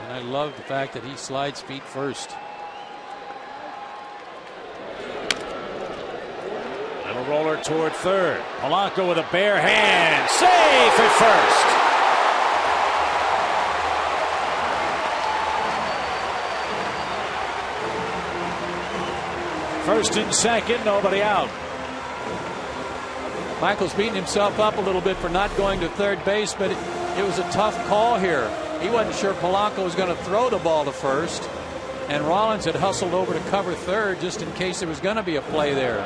[SPEAKER 1] And I love the fact that he slides feet first.
[SPEAKER 3] Little roller toward third. Polanco with a bare hand. Safe at first. First and second, nobody out.
[SPEAKER 1] Michael's beating himself up a little bit for not going to third base, but it was a tough call here. He wasn't sure Polanco was going to throw the ball to first, and Rollins had hustled over to cover third just in case there was going to be a play there.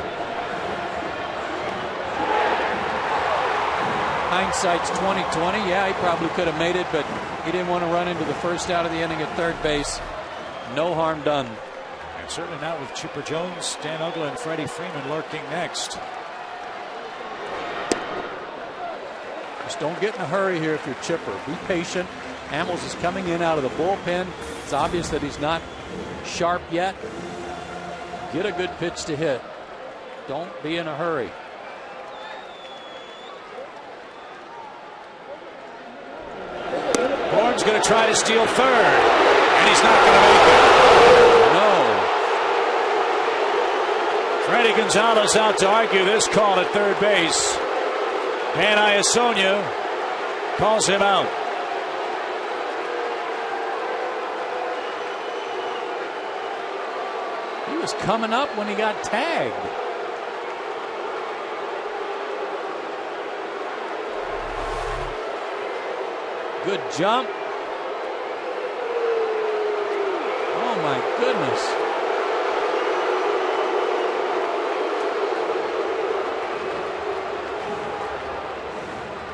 [SPEAKER 1] Hindsight's 20/20. Yeah, he probably could have made it, but he didn't want to run into the first out of the inning at third base. No harm done.
[SPEAKER 3] And certainly not with Chipper Jones, Dan Uggla, and Freddie Freeman lurking next.
[SPEAKER 1] Just don't get in a hurry here if you're Chipper. Be patient. Hamels is coming in out of the bullpen. It's obvious that he's not sharp yet. Get a good pitch to hit. Don't be in a hurry.
[SPEAKER 3] Bourne's going to try to steal third, and he's not going to make it.
[SPEAKER 1] No.
[SPEAKER 3] Freddie Gonzalez out to argue this call at third base. And Iasonia calls him out.
[SPEAKER 1] He was coming up when he got tagged. Good jump. Oh my goodness.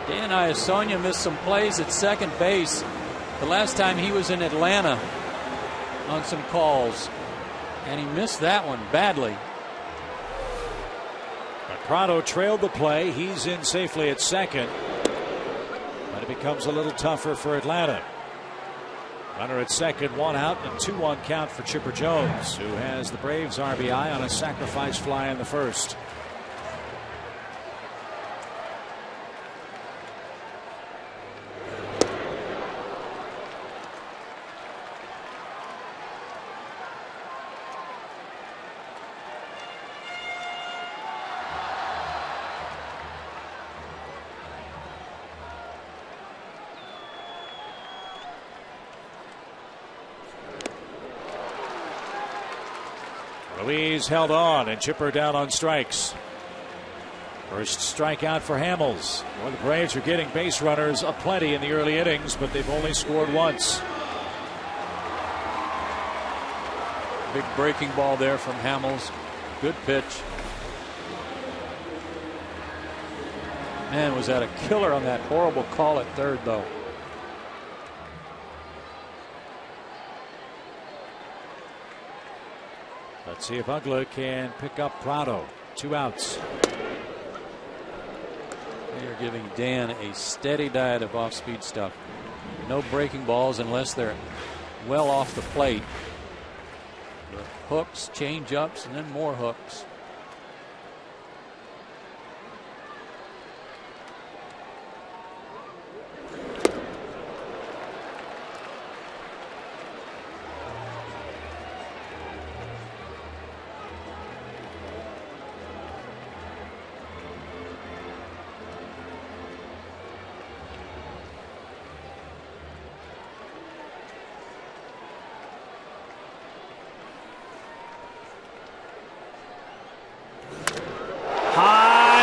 [SPEAKER 1] Dan Iasonia missed some plays at second base the last time he was in Atlanta on some calls, and he missed that one badly.
[SPEAKER 3] But Prado trailed the play. He's in safely at second, but it becomes a little tougher for Atlanta. Runner at second, 1 out, and a 2-1 count for Chipper Jones, who has the Braves RBI on a sacrifice fly in the first. Ruiz held on, and Chipper down on strikes. First strikeout for Hamels. Well, the Braves are getting base runners aplenty in the early innings, but they've only scored once.
[SPEAKER 1] Big breaking ball there from Hamels. Good pitch. Man, was that a killer on that horrible call at third, though.
[SPEAKER 3] Let's see if Ugla can pick up Prado. 2 outs.
[SPEAKER 1] They are giving Dan a steady diet of off-speed stuff. No breaking balls unless they're well off the plate. The hooks, change-ups, and then more hooks.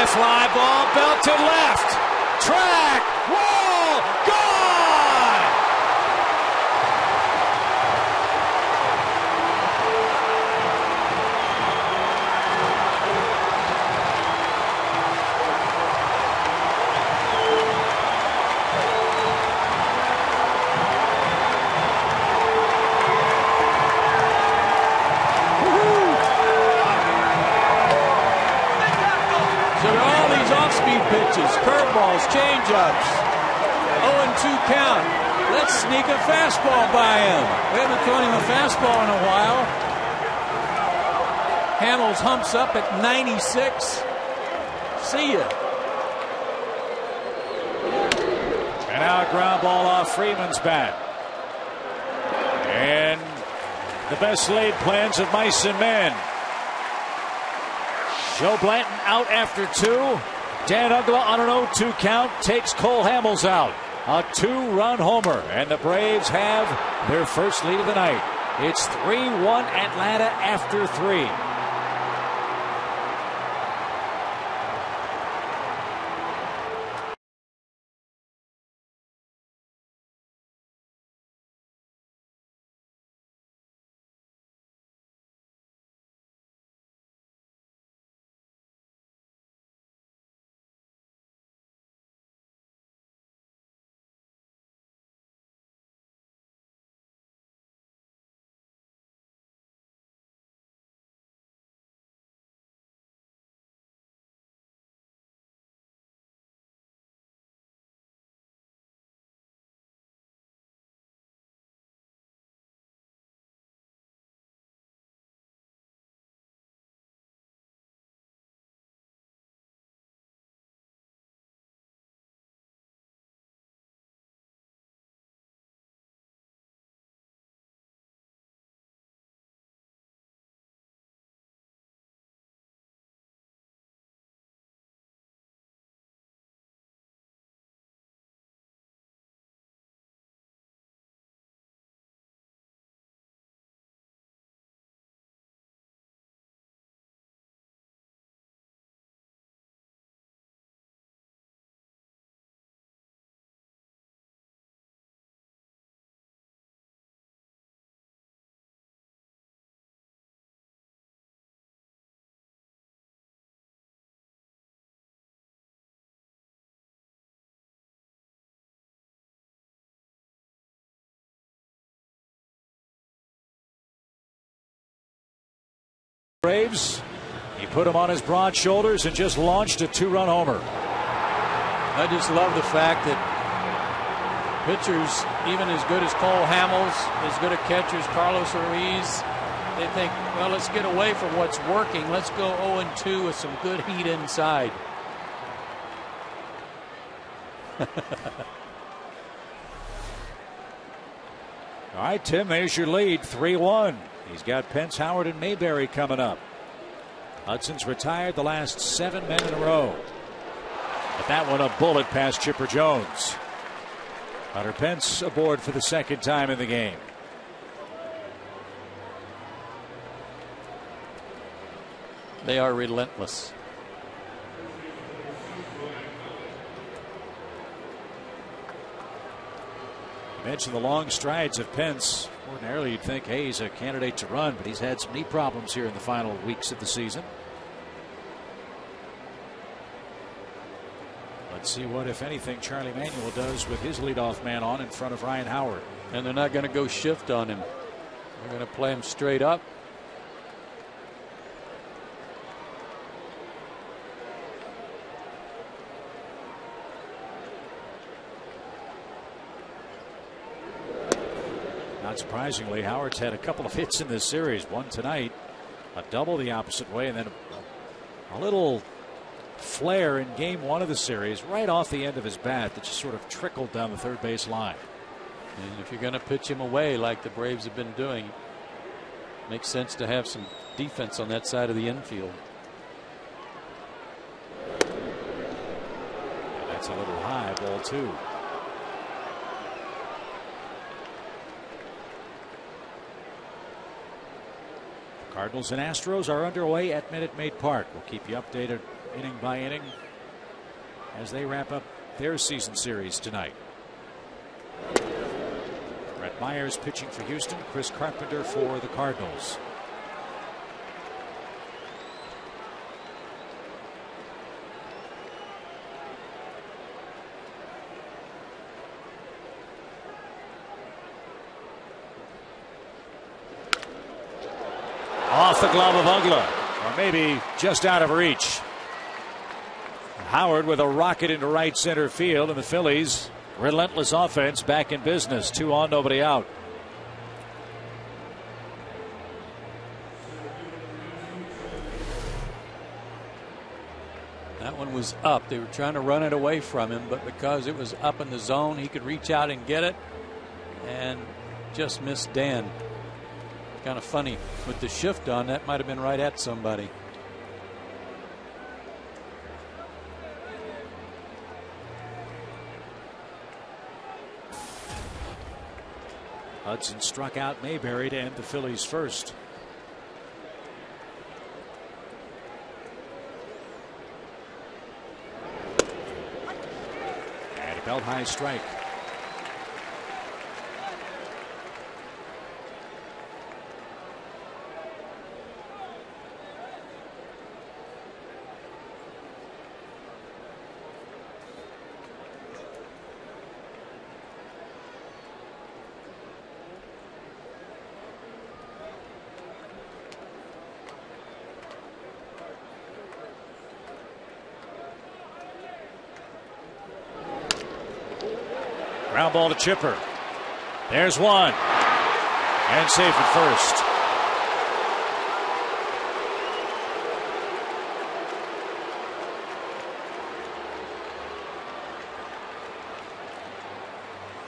[SPEAKER 3] Fly ball belted left. Track. Wall. Gone.
[SPEAKER 1] Pitches, curveballs, changeups. 0-2 count. Let's sneak a fastball by him. We haven't thrown him a fastball in a while. Hamels humps up at 96. See ya.
[SPEAKER 3] And now a ground ball off Freeman's bat. And the best laid plans of mice and men. Joe Blanton out after 2. Dan Ugla on an 0-2 count takes Cole Hamels out. A 2-run homer, and the Braves have their first lead of the night. It's 3-1 Atlanta after 3. Braves. He put him on his broad shoulders and just launched a 2-run homer.
[SPEAKER 1] I just love the fact that pitchers, even as good as Cole Hamels, as good a catchers Carlos Ruiz, they think, well, let's get away from what's working. Let's go 0-2 with some good heat inside.
[SPEAKER 3] All right, Tim, there's your lead, 3-1. He's got Pence, Howard, and Mayberry coming up. Hudson's retired the last 7 men in a row. But that one a bullet past Chipper Jones. Hunter Pence aboard for the second time in the game.
[SPEAKER 1] They are relentless.
[SPEAKER 3] You mentioned the long strides of Pence. Ordinarily, you'd think, hey, he's a candidate to run, but he's had some knee problems here in the final weeks of the season. Let's see what, if anything, Charlie Manuel does with his leadoff man on in front of Ryan Howard.
[SPEAKER 1] And they're not going to go shift on him. They're going to play him straight up.
[SPEAKER 3] Not surprisingly, Howard's had a couple of hits in this series. One tonight, a double the opposite way, and then a little flare in game one of the series right off the end of his bat that just sort of trickled down the third base line.
[SPEAKER 1] And if you're going to pitch him away like the Braves have been doing, makes sense to have some defense on that side of the infield.
[SPEAKER 3] And that's a little high, ball two. Cardinals and Astros are underway at Minute Maid Park. We'll keep you updated inning by inning as they wrap up their season series tonight. Brett Myers pitching for Houston, Chris Carpenter for the Cardinals. Off the glove of Uggla, or maybe just out of reach. Howard with a rocket into right center field, and the Phillies, relentless offense, back in business. 2 on, nobody out.
[SPEAKER 1] That one was up. They were trying to run it away from him, but because it was up in the zone, he could reach out and get it, and just missed Dan. Kind of funny with the shift on, that might have been right at somebody.
[SPEAKER 3] Hudson struck out Mayberry to end the Phillies' first. And a belt high strike. Ground ball to Chipper. There's one. And safe at first.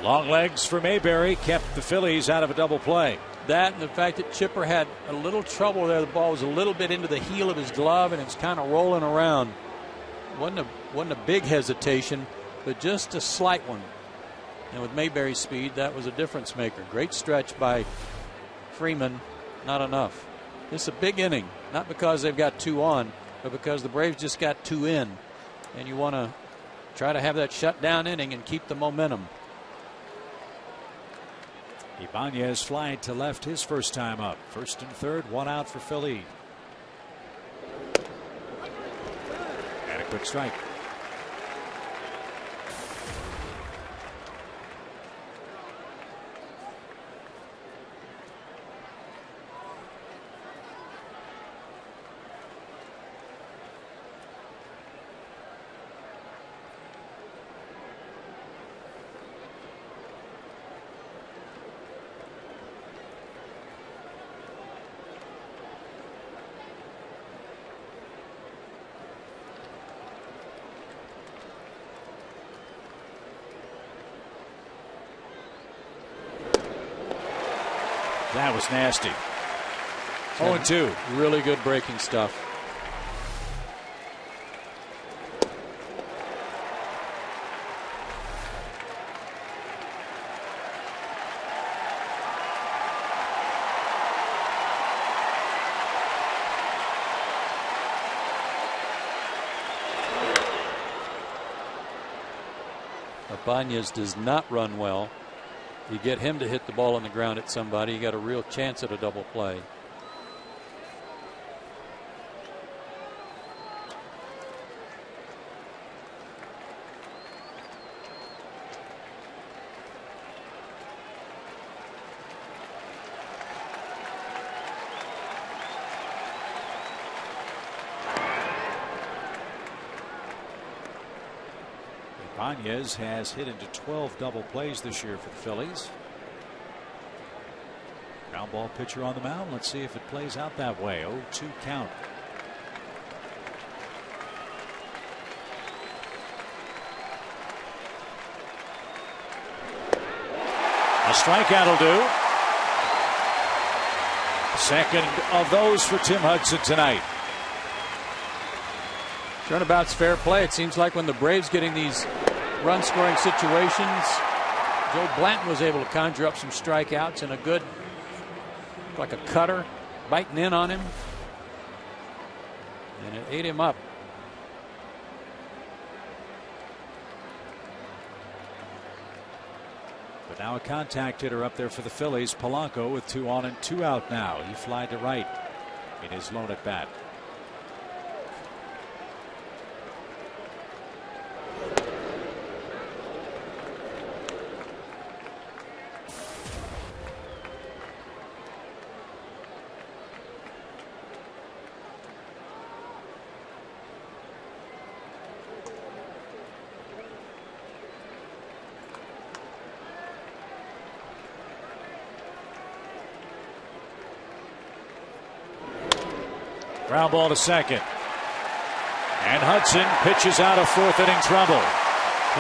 [SPEAKER 3] Long legs for Mayberry kept the Phillies out of a double play.
[SPEAKER 1] That and the fact that Chipper had a little trouble there. The ball was a little bit into the heel of his glove, and it's kind of rolling around. Wasn't a big hesitation, but just a slight one. And with Mayberry's speed, that was a difference maker. Great stretch by Freeman. Not enough. This is a big inning, not because they've got 2 on, but because the Braves just got 2 in. And you want to try to have that shutdown inning and keep the momentum.
[SPEAKER 3] Ibanez flying to left his first time up. First and third, 1 out for Philly. And a quick strike. That was nasty. 0-2.
[SPEAKER 1] Really good breaking stuff. Ibanez does not run well. You get him to hit the ball on the ground at somebody, you got a real chance at a double play.
[SPEAKER 3] Ibanez has hit into 12 double plays this year for the Phillies. Ground ball pitcher on the mound. Let's see if it plays out that way. 0-2 count. A strikeout will do. Second of those for Tim Hudson tonight.
[SPEAKER 1] Turnabout's fair play. It seems like when the Braves getting these run scoring situations, Joe Blanton was able to conjure up some strikeouts and a good, like a cutter, biting in on him. And it ate him up.
[SPEAKER 3] But now a contact hitter up there for the Phillies. Polanco with 2 on and 2 out now. He flied to right in his lone at bat. Ground ball to second. And Hudson pitches out a 4th inning trouble.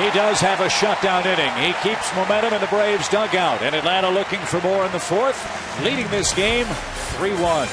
[SPEAKER 3] He does have a shutdown inning. He keeps momentum in the Braves dugout. And Atlanta looking for more in the 4th, leading this game 3-1.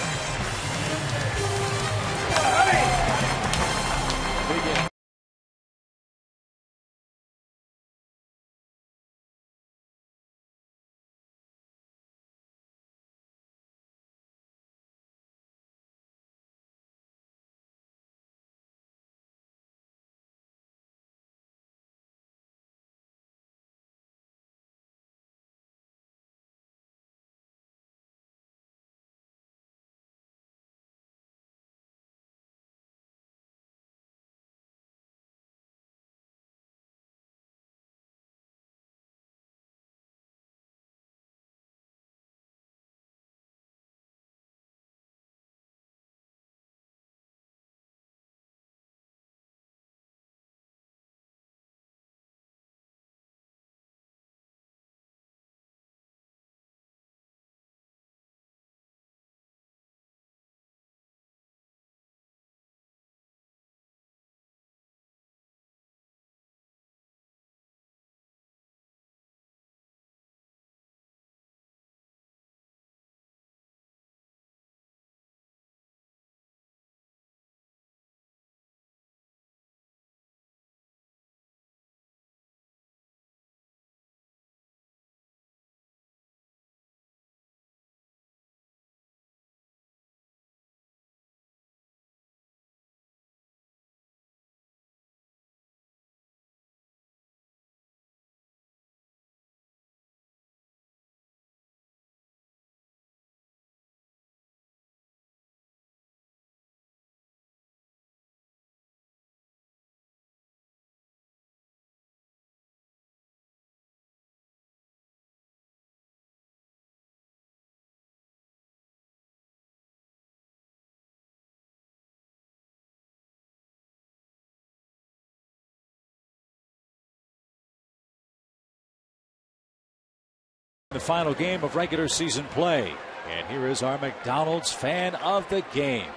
[SPEAKER 3] The final game of regular season play. And here is our McDonald's fan of the game.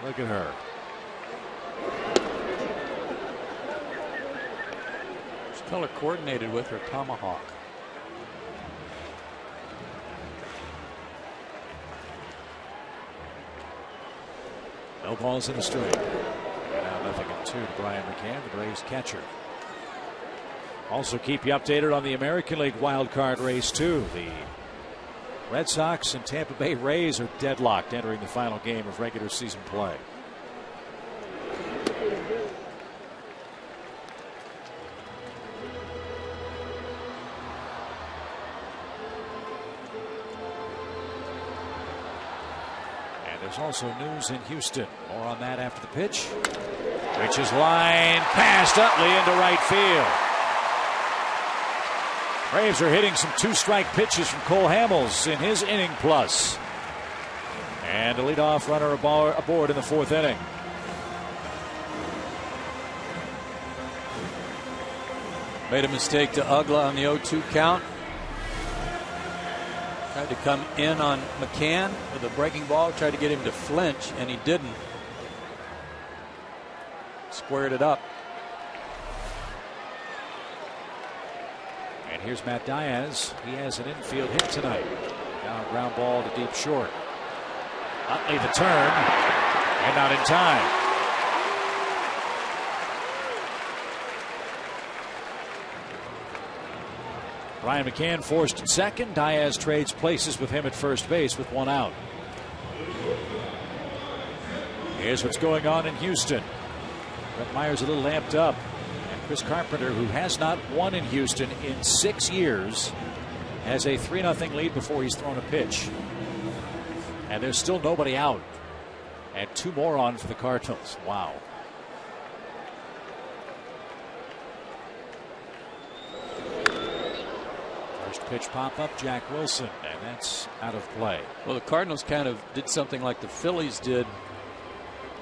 [SPEAKER 3] Look at her.
[SPEAKER 1] She's color coordinated with her tomahawk.
[SPEAKER 3] No balls in the strike. Now 0-2 to Brian McCann, the Braves catcher. Also keep you updated on the American League wild card race too. The Red Sox and Tampa Bay Rays are deadlocked entering the final game of regular season play. There's also news in Houston. More on that after the pitch. Which is line past Utley into right field. Braves are hitting some two-strike pitches from Cole Hamels in his inning plus. And a leadoff runner aboard in the fourth inning.
[SPEAKER 1] Made a mistake to Ugla on the 0-2 count. Tried to come in on McCann with a breaking ball. Tried to get him to flinch, and he didn't. Squared it up.
[SPEAKER 3] And here's Matt Diaz. He has an infield hit tonight. Down ground ball to deep short. Utley the turn, and not in time. Brian McCann forced at second. Diaz trades places with him at first base with one out. Here's what's going on in Houston. Brett Myers a little amped up. And Chris Carpenter, who has not won in Houston in 6 years, has a 3-0 lead before he's thrown a pitch. And there's still nobody out. And 2 more on for the Cardinals. Wow. First pitch pop up, Jack Wilson, and that's out of play.
[SPEAKER 1] Well, the Cardinals kind of did something like the Phillies did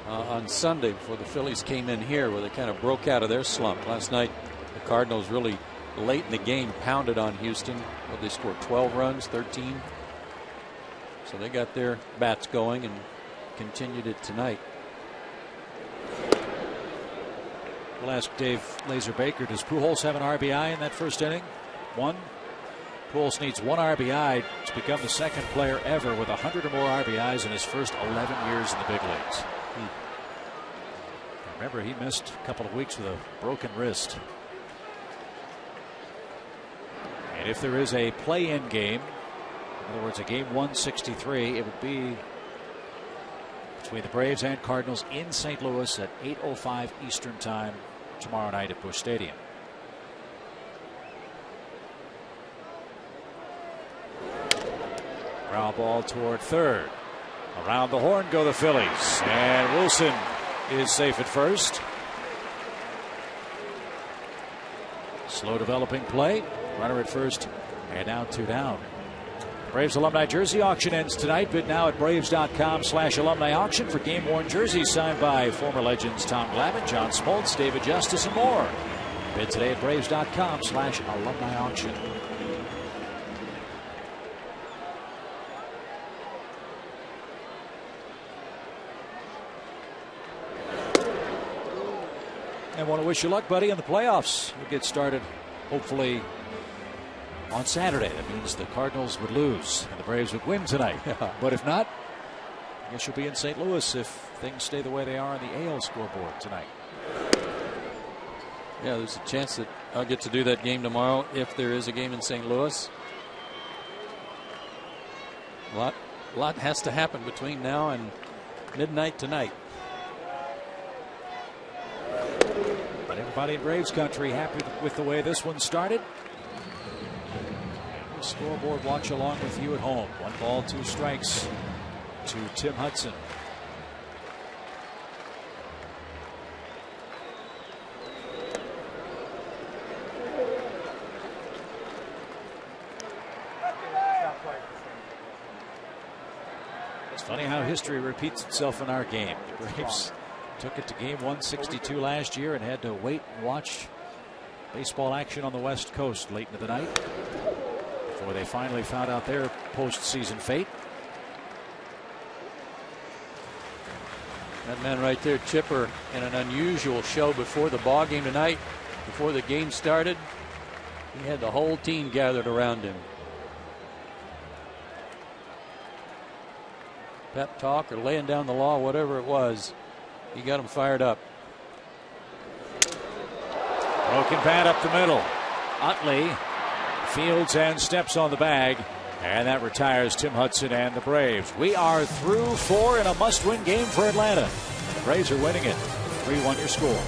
[SPEAKER 1] on Sunday before the Phillies came in here, where they kind of broke out of their slump. Last night, the Cardinals really late in the game pounded on Houston. Well, they scored 12 runs, 13. So they got their bats going and continued it tonight.
[SPEAKER 3] We'll ask Dave Laser-Baker, does Pujols have an RBI in that first inning? 1. Pujols needs 1 RBI to become the second player ever with 100 or more RBIs in his first 11 years in the big leagues. Remember, he missed a couple of weeks with a broken wrist. And if there is a play-in game, in other words, a game 163, it would be between the Braves and Cardinals in St. Louis at 8:05 Eastern Time tomorrow night at Busch Stadium. Ground ball toward third. Around the horn go the Phillies, and Wilson is safe at first. Slow developing play. Runner at first, and now 2 down. Braves alumni jersey auction ends tonight. Bid now at braves.com/alumni auction for game worn jerseys signed by former legends Tom Glavine, John Smoltz, David Justice, and more. Bid today at braves.com/alumni auction. I want to wish you luck, buddy, in the playoffs. We'll get started, hopefully, on Saturday. That means the Cardinals would lose and the Braves would win tonight. But if not, I guess you'll be in St. Louis if things stay the way they are on the AL scoreboard tonight.
[SPEAKER 1] Yeah, there's a chance that I'll get to do that game tomorrow if there is a game in St. Louis. A lot has to happen between now and midnight tonight.
[SPEAKER 3] But everybody in Braves country happy with the way this one started. And we'll scoreboard watch along with you at home. 1 ball, 2 strikes to Tim Hudson. It's funny how history repeats itself in our game. The Braves took it to game 162 last year and had to wait and watch baseball action on the West Coast late into the night before they finally found out their postseason fate.
[SPEAKER 1] That man right there, Chipper, in an unusual show before the ball game tonight. Before the game started, he had the whole team gathered around him. Pep talk or laying down the law, whatever it was, he got them fired up.
[SPEAKER 3] Broken bat up the middle. Utley fields and steps on the bag, and that retires Tim Hudson and the Braves. We are through 4 in a must-win game for Atlanta. The Braves are winning it. 3-1 your score.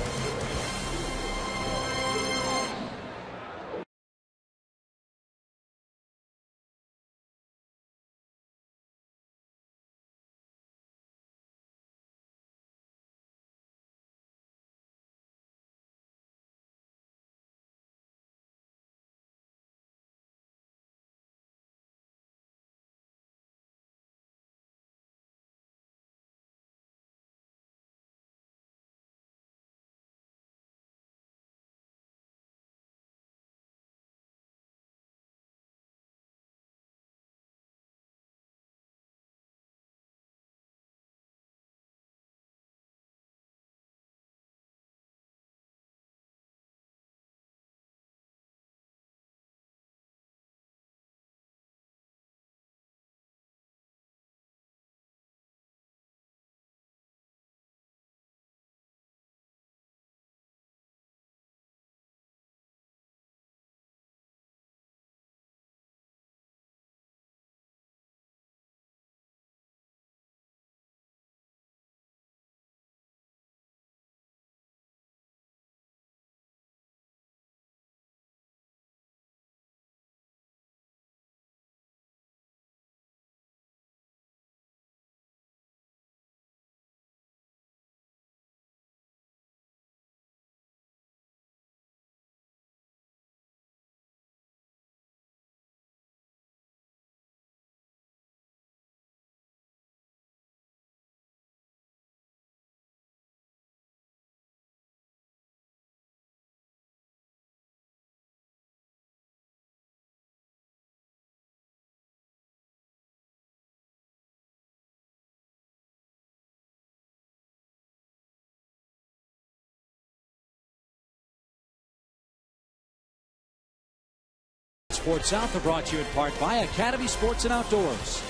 [SPEAKER 3] Sports South are brought to you in part by Academy Sports and Outdoors,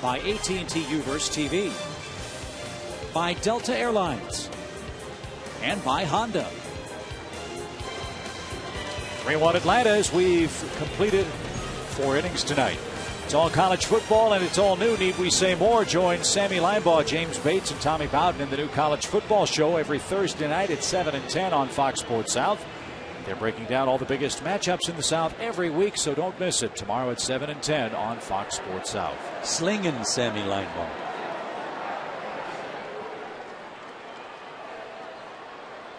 [SPEAKER 3] by AT&T Uverse TV, by Delta Airlines, and by Honda. 3-1 Atlanta as we've completed 4 innings tonight. It's all college football and it's all new. Need we say more? Join Sammy Linebaugh, James Bates, and Tommy Bowden in the new college football show every Thursday night at 7 and 10 on Fox Sports South. They're breaking down all the biggest matchups in the South every week, so don't miss it. Tomorrow at 7 and 10 on Fox Sports South.
[SPEAKER 1] Slinging Sammy Linebaugh.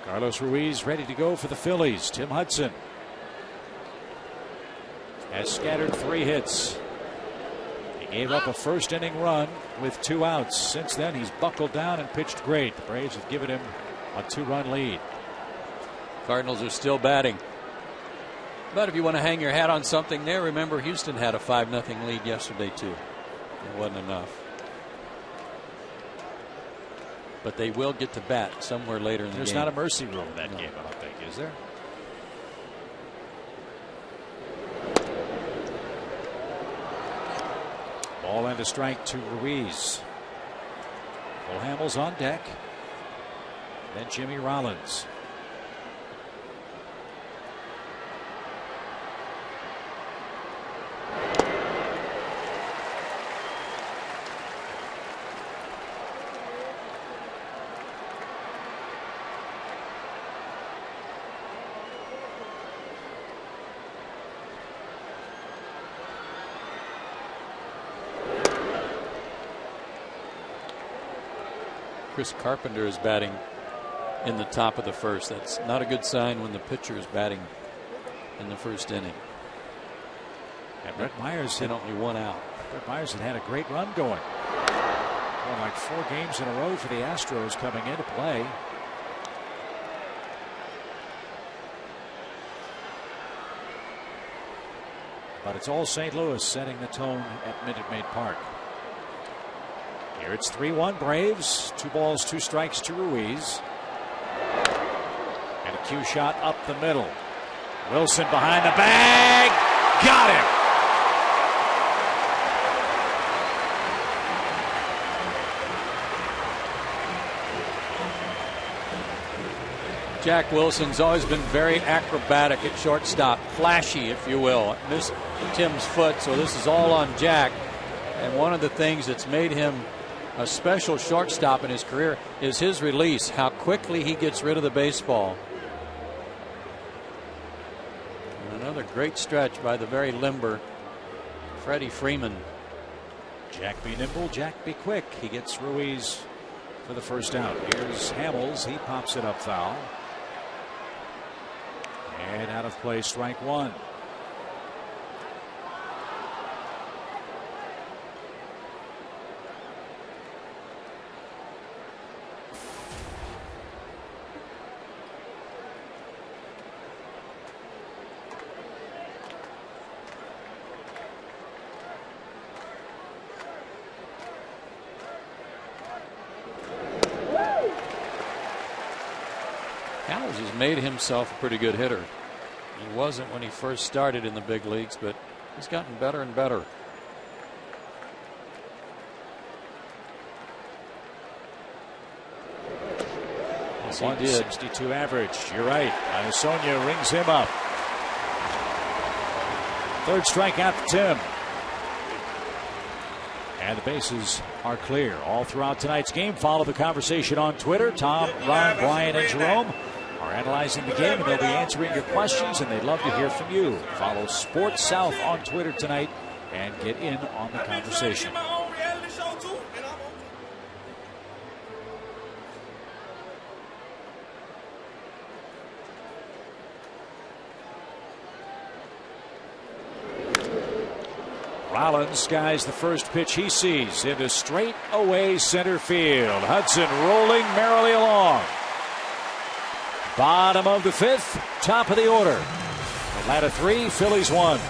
[SPEAKER 3] Carlos Ruiz ready to go for the Phillies. Tim Hudson has scattered 3 hits. He gave up a first inning run with 2 outs. Since then, he's buckled down and pitched great. The Braves have given him a 2-run lead.
[SPEAKER 1] Cardinals are still batting. But if you want to hang your hat on something there, remember Houston had a 5-0 lead yesterday, too. It wasn't enough. But they will get to bat somewhere later in the game.
[SPEAKER 3] There's not a mercy rule in that game, I don't think, is there? Ball and a strike to Ruiz. Cole Hamels on deck. Then Jimmy Rollins.
[SPEAKER 1] Chris Carpenter is batting in the top of the first. That's not a good sign when the pitcher is batting in the first inning.
[SPEAKER 3] And Brett Myers
[SPEAKER 1] had only 1 out.
[SPEAKER 3] Brett Myers had a great run going. Won like 4 games in a row for the Astros coming into play. But it's all St. Louis setting the tone at Minute Maid Park. Here it's 3-1 Braves. 2 balls, 2 strikes to Ruiz. And a cue shot up the middle. Wilson behind the bag. Got him.
[SPEAKER 1] Jack Wilson's always been very acrobatic at shortstop. Flashy, if you will. Missed Tim's foot, so this is all on Jack. And one of the things that's made him a special shortstop in his career is his release, how quickly he gets rid of the baseball. And another great stretch by the very limber Freddie Freeman.
[SPEAKER 3] Jack be nimble, Jack be quick. He gets Ruiz for the first out. Here's Hamels. He pops it up foul. And out of play, strike 1.
[SPEAKER 1] Hamels has made himself a pretty good hitter. He wasn't when he first started in the big leagues, but he's gotten better and better.
[SPEAKER 3] Yes, he did. 62 average. You're right. Sonia rings him up. 3rd strikeout to Tim. And the bases are clear all throughout tonight's game. Follow the conversation on Twitter. Tom, Ron, Brian, and Jerome are analyzing the game, and they'll be answering your questions, and they'd love to hear from you. Follow Sports South on Twitter tonight and get in on the conversation. Rollins skies the first pitch he sees into straight away center field. Hudson rolling merrily along. Bottom of the 5th, top of the order. Atlanta 3, Phillies 1.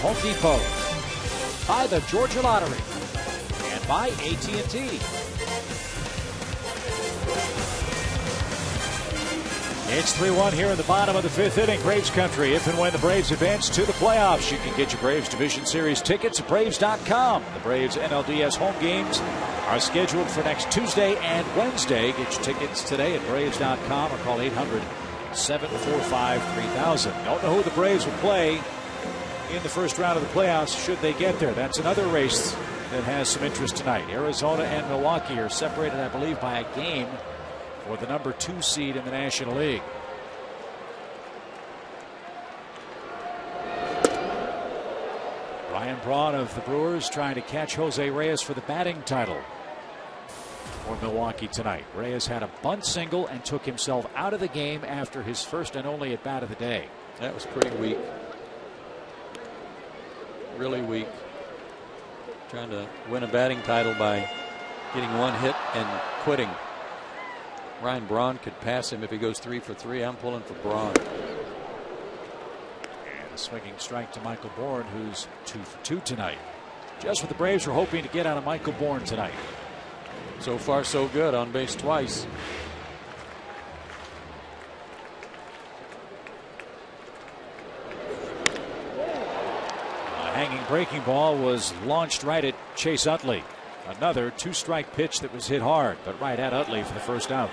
[SPEAKER 3] Home Depot, by the Georgia Lottery, and by AT&T. It's 3-1 here in the bottom of the fifth inning. Braves country. If and when the Braves advance to the playoffs, you can get your Braves Division Series tickets at Braves.com. The Braves NLDS home games are scheduled for next Tuesday and Wednesday. Get your tickets today at Braves.com or call 800-745-3000. Don't know who the Braves will play in the first round of the playoffs should they get there. That's another race that has some interest tonight. Arizona and Milwaukee are separated, I believe, by a game for the number 2 seed in the National League. Ryan Braun of the Brewers trying to catch Jose Reyes for the batting title for Milwaukee tonight. Reyes had a bunt single and took himself out of the game after his first and only at bat of the day.
[SPEAKER 1] That was pretty weak. Really weak. Trying to win a batting title by getting one hit and quitting. Ryan Braun could pass him if he goes 3 for 3. I'm pulling for Braun.
[SPEAKER 3] And a swinging strike to Michael Bourne, who's 2 for 2 tonight. Just what the Braves were hoping to get out of Michael Bourne tonight.
[SPEAKER 1] So far, so good. On base twice.
[SPEAKER 3] A hanging breaking ball was launched right at Chase Utley. Another 2-strike pitch that was hit hard, but right at Utley for the first out.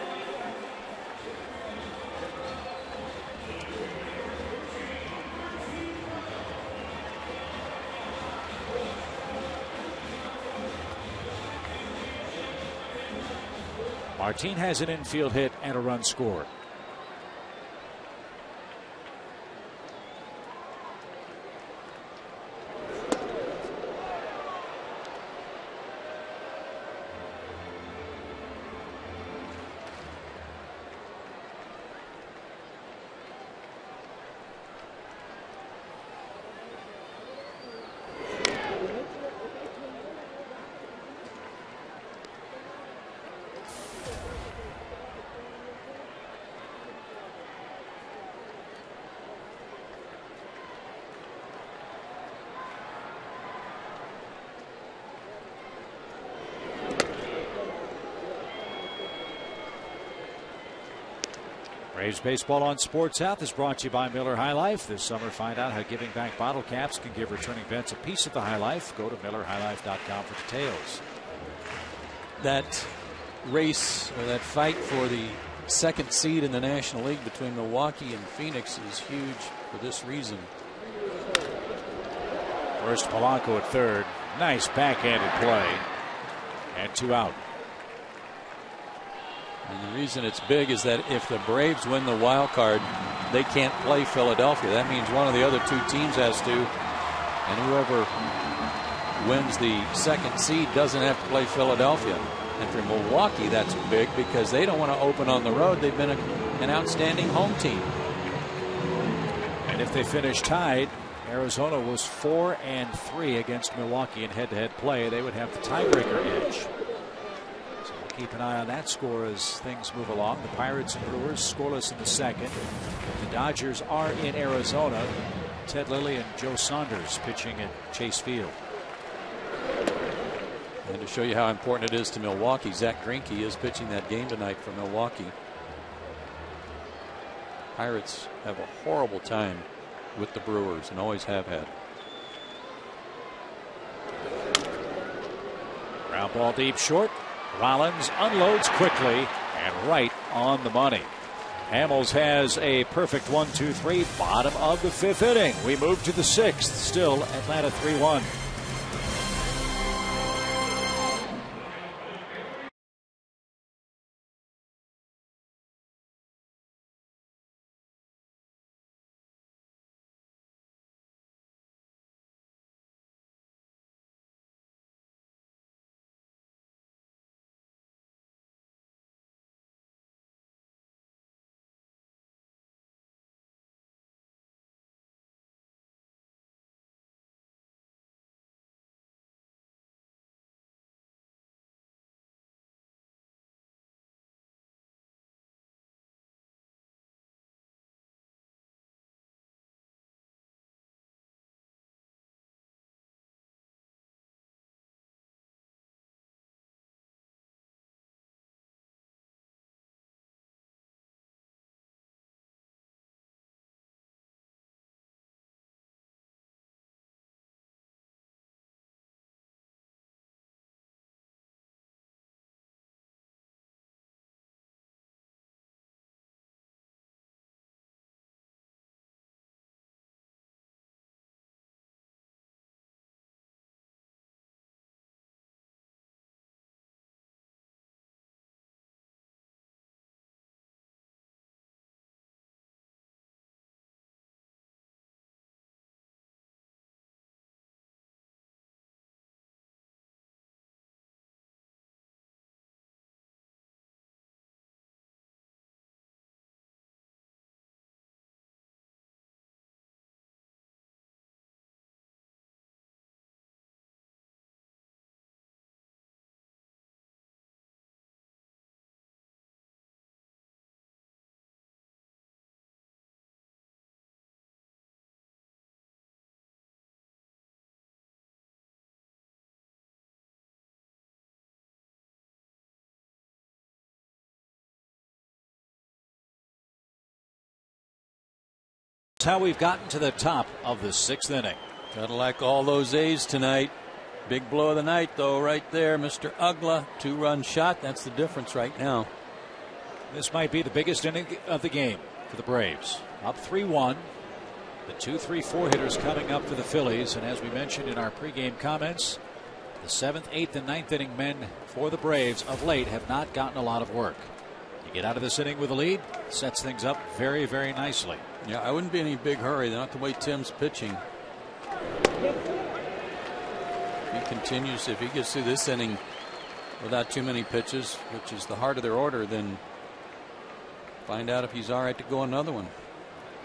[SPEAKER 3] Martin has an infield hit and a run scored. Braves Baseball on Sports South is brought to you by Miller High Life. This summer, find out how giving back bottle caps can give returning vets a piece of the High Life. Go to MillerHighLife.com for details.
[SPEAKER 1] That race, or that fight for the second seed in the National League between Milwaukee and Phoenix is huge for this reason.
[SPEAKER 3] First, Polanco at third. Nice backhanded play. And 2 out.
[SPEAKER 1] And the reason it's big is that if the Braves win the wild card, they can't play Philadelphia. That means one of the other 2 teams has to, and whoever wins the second seed doesn't have to play Philadelphia. And for Milwaukee, that's big because they don't want to open on the road. They've been an outstanding home team.
[SPEAKER 3] And if they finish tied, Arizona was 4-3 against Milwaukee in head-to-head play. They would have the tiebreaker edge. Keep an eye on that score as things move along. The Pirates and Brewers scoreless in the second. The Dodgers are in Arizona. Ted Lilly and Joe Saunders pitching at Chase Field.
[SPEAKER 1] And to show you how important it is to Milwaukee, Zach Greinke is pitching that game tonight for Milwaukee. Pirates have a horrible time with the Brewers and always have had.
[SPEAKER 3] Ground ball deep short. Rollins unloads quickly and right on the money. Hamels has a perfect 1-2-3, bottom of the fifth inning. We move to the sixth. Still Atlanta 3-1. how we've gotten to the top of the 6th inning.
[SPEAKER 1] Gotta like all those A's tonight. Big blow of the night, though, right there. Mr. Ugla, 2-run shot. That's the difference right now.
[SPEAKER 3] This might be the biggest inning of the game for the Braves. Up 3-1. The 2, 3, 4 hitters coming up for the Phillies. And as we mentioned in our pregame comments, the 7th, 8th, and 9th inning men for the Braves of late have not gotten a lot of work. You get out of this inning with a lead, sets things up very, very nicely.
[SPEAKER 1] Yeah, I wouldn't be in any big hurry. Not the way Tim's pitching. He continues, if he gets through this inning without too many pitches, which is the heart of their order, then find out if he's all right to go another one.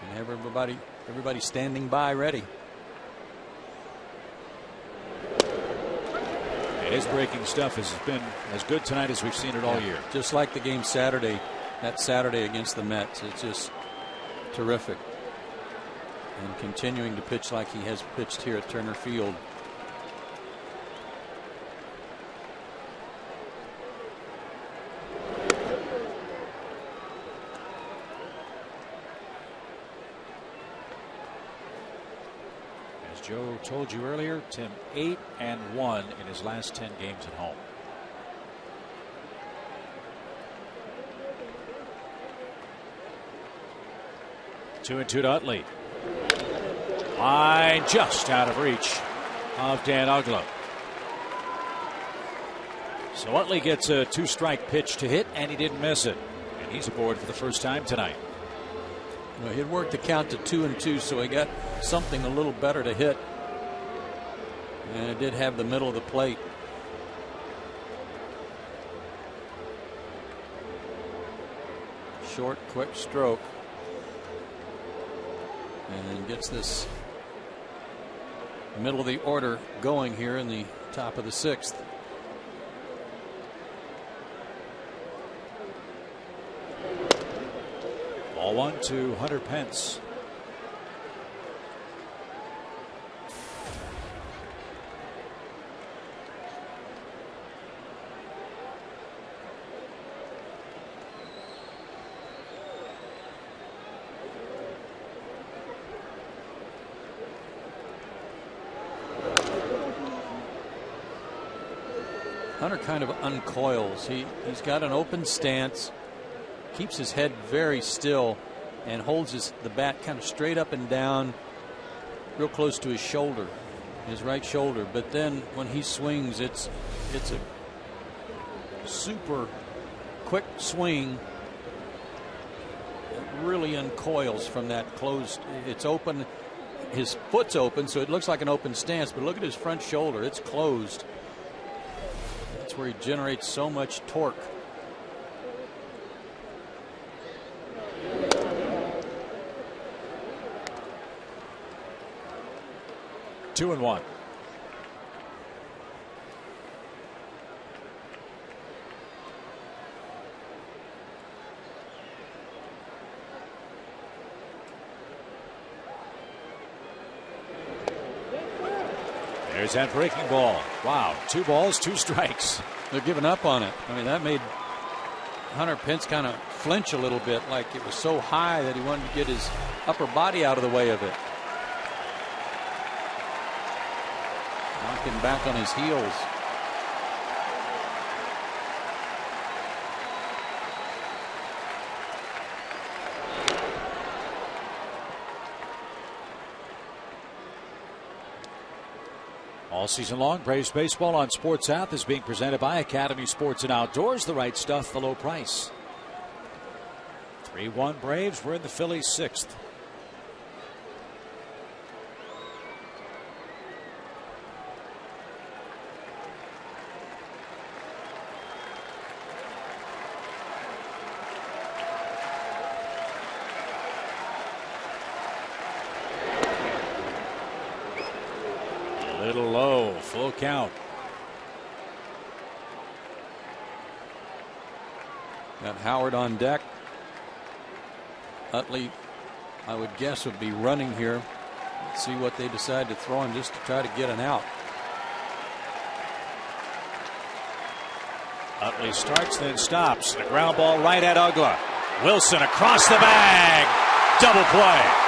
[SPEAKER 1] And have everybody standing by ready.
[SPEAKER 3] His breaking stuff has been as good tonight as we've seen it all year.
[SPEAKER 1] Just like the game Saturday, that Saturday against the Mets. It's just terrific. And continuing to pitch like he has pitched here at Turner Field.
[SPEAKER 3] Joe told you earlier, Tim 8-1 in his last 10 games at home. Two and two to Utley. Line just out of reach of Dan Ugla. So Utley gets a 2-strike pitch to hit, and he didn't miss it. And he's aboard for the first time tonight.
[SPEAKER 1] Well, he'd worked the count to 2-2, so he got something a little better to hit. And it did have the middle of the plate. Short, quick stroke. And then gets this middle of the order going here in the top of the 6th.
[SPEAKER 3] Ball 1 to Hunter Pence.
[SPEAKER 1] Hunter kind of uncoils. He's got an open stance, keeps his head very still, and holds the bat kind of straight up and down, real close to his shoulder, his right shoulder. But then when he swings, it's a super quick swing. It really uncoils from that closed. It's open. His foot's open, so it looks like an open stance. But look at his front shoulder; it's closed. That's where he generates so much torque.
[SPEAKER 3] Two and one. There's that breaking ball. Wow, 2 balls, 2 strikes.
[SPEAKER 1] They're giving up on it. I mean, that made Hunter Pence kind of flinch a little bit, like it was so high that he wanted to get his upper body out of the way of it. Knocking back on his heels.
[SPEAKER 3] All season long, Braves baseball on Sports South is being presented by Academy Sports and Outdoors. The right stuff, the low price. 3-1 Braves. We're in the Phillies' 6th. Little low, full count.
[SPEAKER 1] Got Howard on deck. Utley, I would guess, would be running here. Let's see what they decide to throw him just to try to get an out.
[SPEAKER 3] Utley starts, then stops. The ground ball right at Ugla. Wilson across the bag. Double play.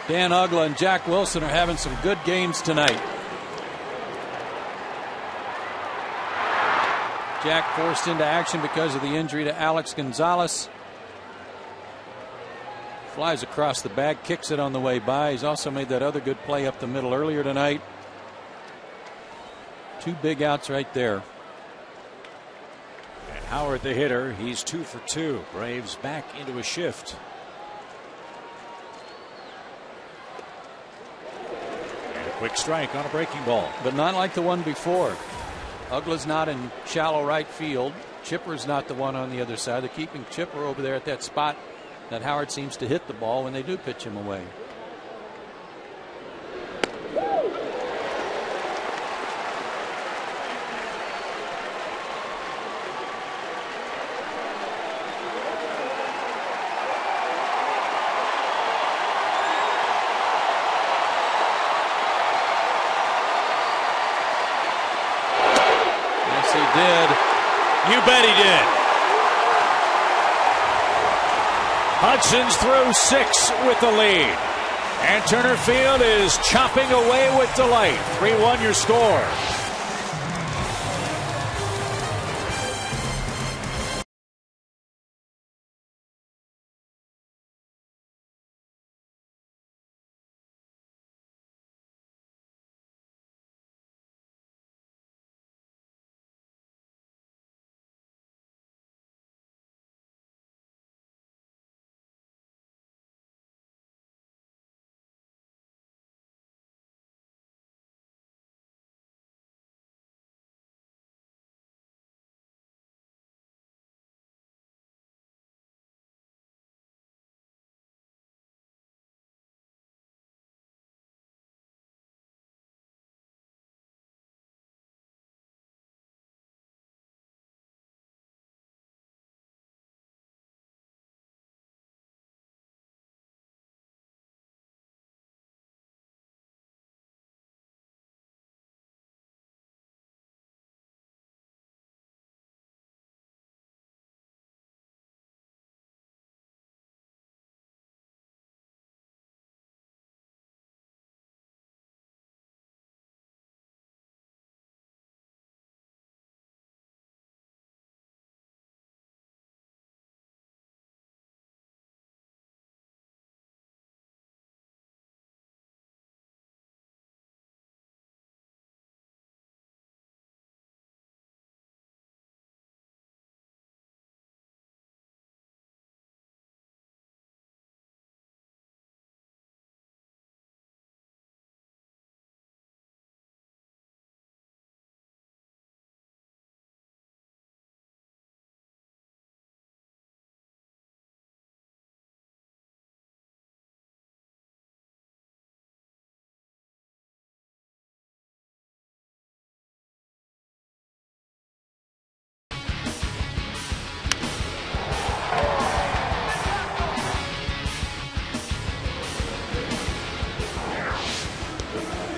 [SPEAKER 1] Dan Ugla and Jack Wilson are having some good games tonight. Jack forced into action because of the injury to Alex Gonzalez. Flies across the bag, kicks it on the way by. He's also made that other good play up the middle earlier tonight. 2 big outs right there.
[SPEAKER 3] And Howard, the hitter, he's 2 for 2. Braves back into a shift. And a quick strike on a breaking ball.
[SPEAKER 1] But not like the one before. Ugla's not in shallow right field. Chipper's not the one on the other side. They're keeping Chipper over there at that spot that Howard seems to hit the ball when they do pitch him away. Yes, he did.
[SPEAKER 3] You bet he did. Hudson's through 6 with the lead. And Turner Field is chopping away with delight. 3-1 your score.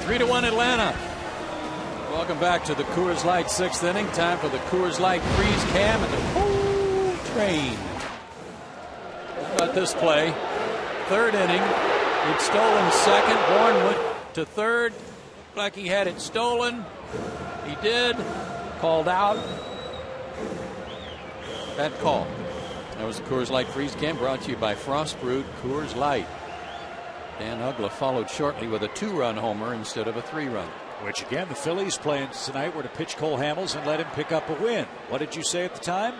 [SPEAKER 1] Three to 1 Atlanta. Welcome back to the Coors Light 6th inning. Time for the Coors Light freeze cam and the cool train. How about this play? 3rd inning. It's stolen second. Bourne went to 3rd. Like he had it stolen. He did. Called out. Bad call. That was the Coors Light freeze cam, brought to you by Frost Brewed Coors Light. Dan Ugla followed shortly with a 2-run homer instead of a 3-run.
[SPEAKER 3] Which again, the Phillies plans tonight were to pitch Cole Hamels and let him pick up a win. What did you say at the time?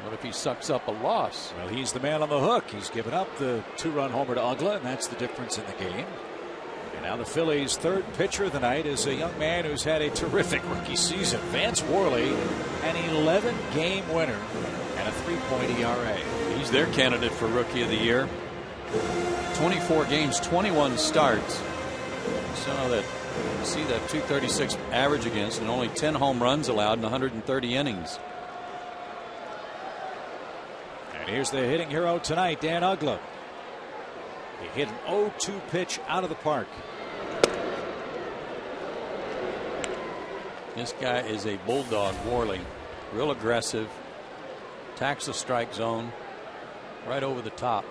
[SPEAKER 1] What if he sucks up a loss?
[SPEAKER 3] Well, he's the man on the hook. He's given up the 2-run homer to Ugla, and that's the difference in the game. And now the Phillies' 3rd pitcher of the night is a young man who's had a terrific rookie season. Vance Worley, an 11-game winner and a 3.0 ERA.
[SPEAKER 1] He's their candidate for Rookie of the Year. 24 games, 21 starts. So that see that 236 average against and only 10 home runs allowed in 130 innings.
[SPEAKER 3] And here's the hitting hero tonight, Dan Ugla. He hit an 0-2 pitch out of the park.
[SPEAKER 1] This guy is a bulldog, Worley. Real aggressive. Attacks the strike zone right over the top.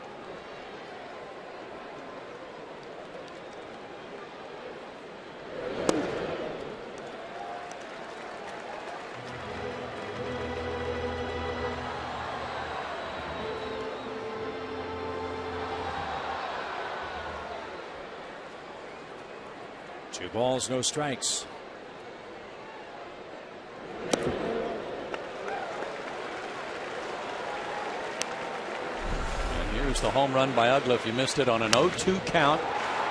[SPEAKER 3] 2 balls, no strikes.
[SPEAKER 1] And here's the home run by Uggla. If you missed it, on an 0-2 count.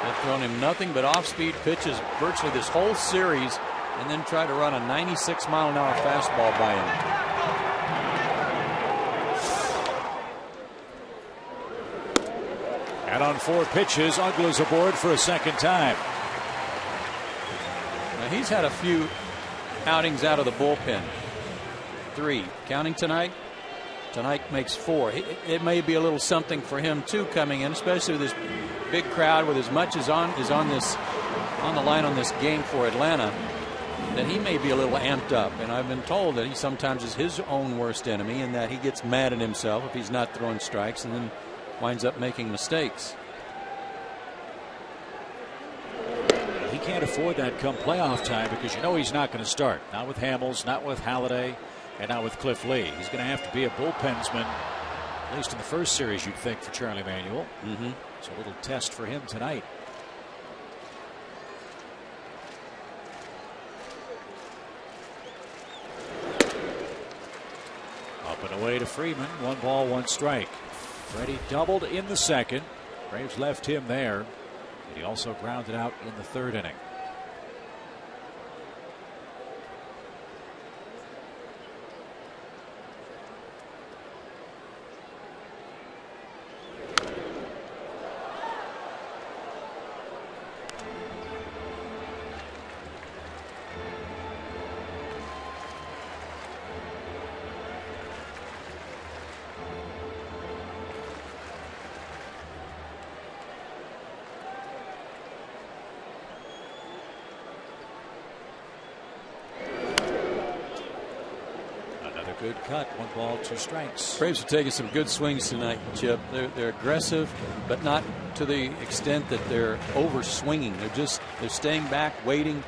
[SPEAKER 1] They've thrown him nothing but off-speed pitches virtually this whole series, and then try to run a 96-mile-an-hour fastball by him.
[SPEAKER 3] And on 4 pitches, Uggla's aboard for a second time.
[SPEAKER 1] Now he's had a few outings out of the bullpen. 3. Counting tonight? Tonight makes 4. It may be a little something for him too coming in, especially with this big crowd, with as much as on the line on this game for Atlanta, that he may be a little amped up. And I've been told that he sometimes is his own worst enemy, and that he gets mad at himself if he's not throwing strikes and then winds up making mistakes.
[SPEAKER 3] He can't afford that come playoff time, because you know he's not going to start. Not with Hamels, not with Halladay, and not with Cliff Lee. He's going to have to be a bullpensman, at least in the first series, you'd think, for Charlie Manuel. It's a little test for him tonight. Up and away to Freeman. 1 ball, 1 strike. Freddie doubled in the second. Braves left him there. And he also grounded out in the 3rd inning. Good cut. 1 ball, 2 strikes.
[SPEAKER 1] Braves are taking some good swings tonight, Chip. They're aggressive, but not to the extent that they're over swinging. They're staying back, waiting.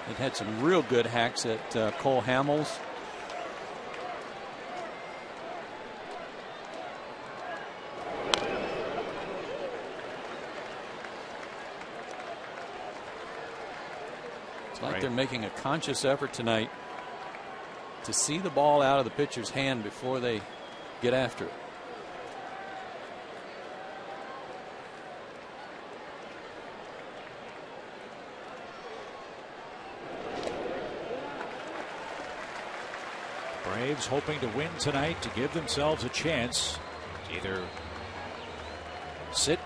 [SPEAKER 1] They've had some real good hacks at Cole Hamels. It's like they're making a conscious effort tonight to see the ball out of the pitcher's hand before they get after it.
[SPEAKER 3] Braves hoping to win tonight to give themselves a chance to either sit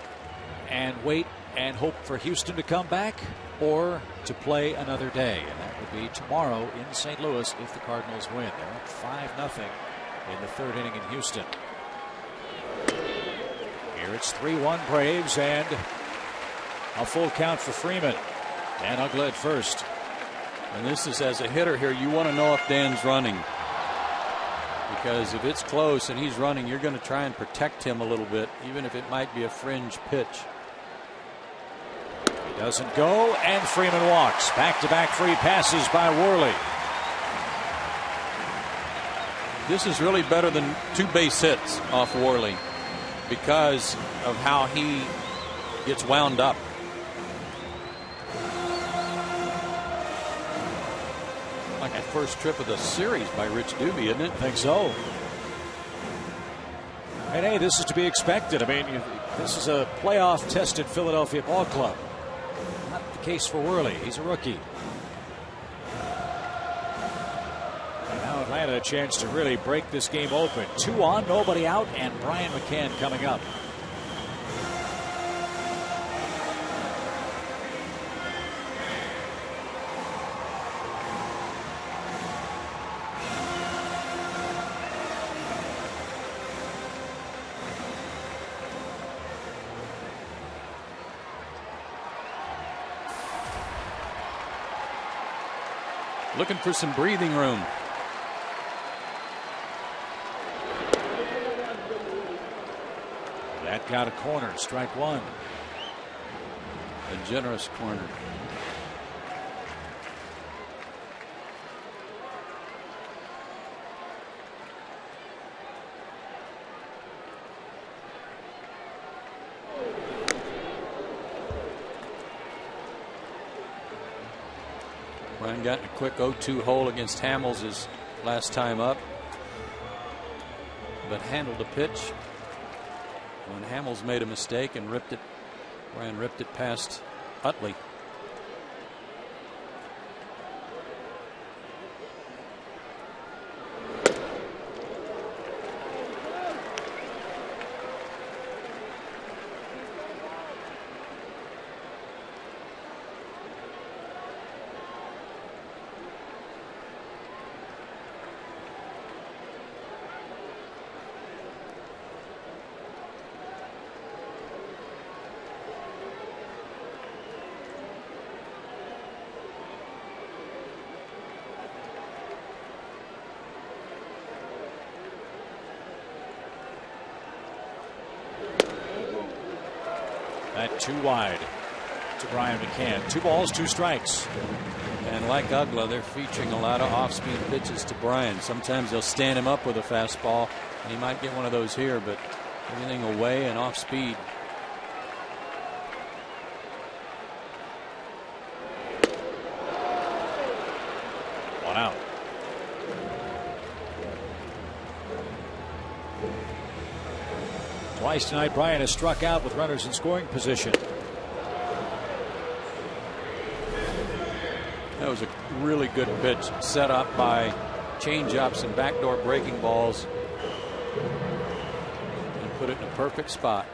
[SPEAKER 3] and wait and hope for Houston to come back, or to play another day, and that would be tomorrow in St. Louis if the Cardinals win. They're up 5-0 in the 3rd inning in Houston. Here it's 3-1 Braves, and a full count for Freeman. Dan Uggla at first.
[SPEAKER 1] And this is, as a hitter here, you want to know if Dan's running, because if it's close and he's running, you're going to try and protect him a little bit, even if it might be a fringe pitch.
[SPEAKER 3] Doesn't go, and Freeman walks. Back-to-back free passes by Worley.
[SPEAKER 1] This is really better than 2 base hits off Worley because of how he gets wound up. Like a first trip of the series by Rich Doobie, isn't it?
[SPEAKER 3] I think so. And hey, this is to be expected. I mean, this is a playoff tested Philadelphia ball club. Not the case for Worley. He's a rookie. And now Atlanta a chance to really break this game open. 2 on, nobody out, and Brian McCann coming up.
[SPEAKER 1] Looking for some breathing room.
[SPEAKER 3] That got a corner. Strike 1.
[SPEAKER 1] A generous corner. Brian got in a quick 0-2 hole against Hamels his last time up, but handled the pitch when Hamels made a mistake and ripped it. Brian ripped it past Utley.
[SPEAKER 3] That 2 wide to Brian McCann. 2 balls, 2 strikes.
[SPEAKER 1] And like Uggla, they're featuring a lot of off-speed pitches to Brian. Sometimes they'll stand him up with a fastball, and he might get one of those here, but everything away and off-speed.
[SPEAKER 3] One out. Twice tonight, Brian has struck out with runners in scoring position.
[SPEAKER 1] That was a really good pitch, set up by change-ups and backdoor breaking balls, and put it in a perfect spot.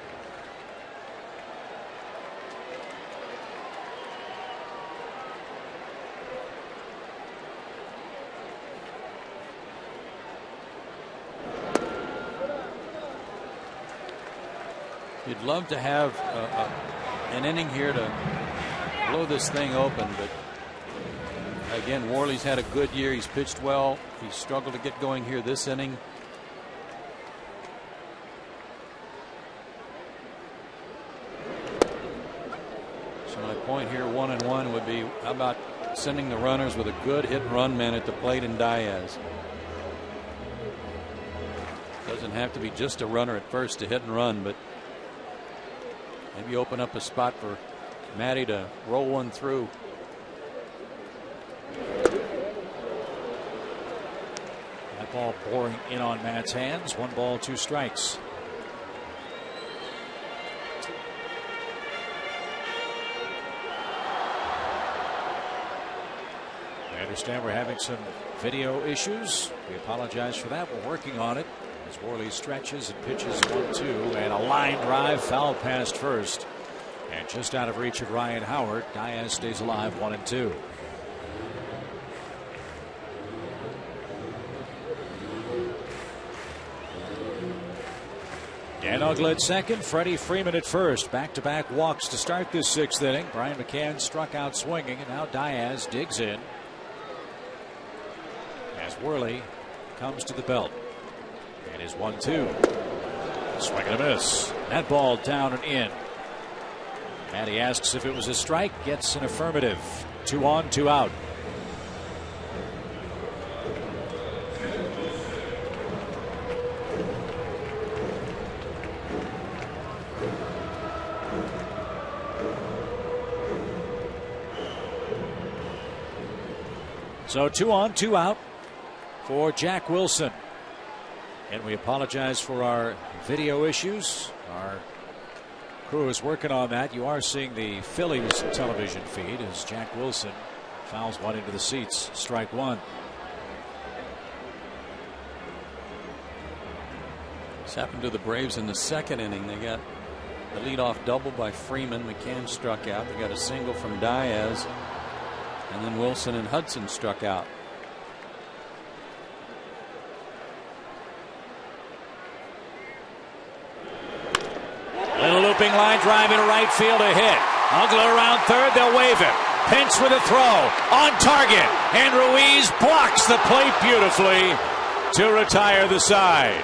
[SPEAKER 1] You'd love to have an inning here to blow this thing open, but again, Worley's had a good year. He's pitched well. He's struggled to get going here this inning. So my point here, 1-1, would be how about sending the runners with a good hit and run man at the plate in Diaz. Doesn't have to be just a runner at first to hit and run, but maybe open up a spot for Matty to roll one through.
[SPEAKER 3] That ball boring in on Matt's hands. 1 ball, 2 strikes. I understand we're having some video issues. We apologize for that. We're working on it. As Worley stretches and pitches 1-2, and a line drive foul past first, and just out of reach of Ryan Howard. Diaz stays alive, 1-2. Dan Uggla at second, Freddie Freeman at first. Back-to-back walks to start this 6th inning. Brian McCann struck out swinging, and now Diaz digs in as Worley comes to the belt. And his 1-2. Swing and a miss. That ball down and in. Matty asks if it was a strike, gets an affirmative. 2 on, 2 out. So 2 on, 2 out for Jack Wilson. And we apologize for our video issues. Our crew is working on that. You are seeing the Phillies television feed as Jack Wilson fouls one into the seats. Strike 1.
[SPEAKER 1] This happened to the Braves in the 2nd inning. They got the leadoff double by Freeman. McCann struck out. They got a single from Diaz. And then Wilson and Hudson struck out.
[SPEAKER 3] Little looping line drive into right field, a hit. Uggla around third, they'll wave him. Pence with a throw, on target, and Ruiz blocks the plate beautifully to retire the side.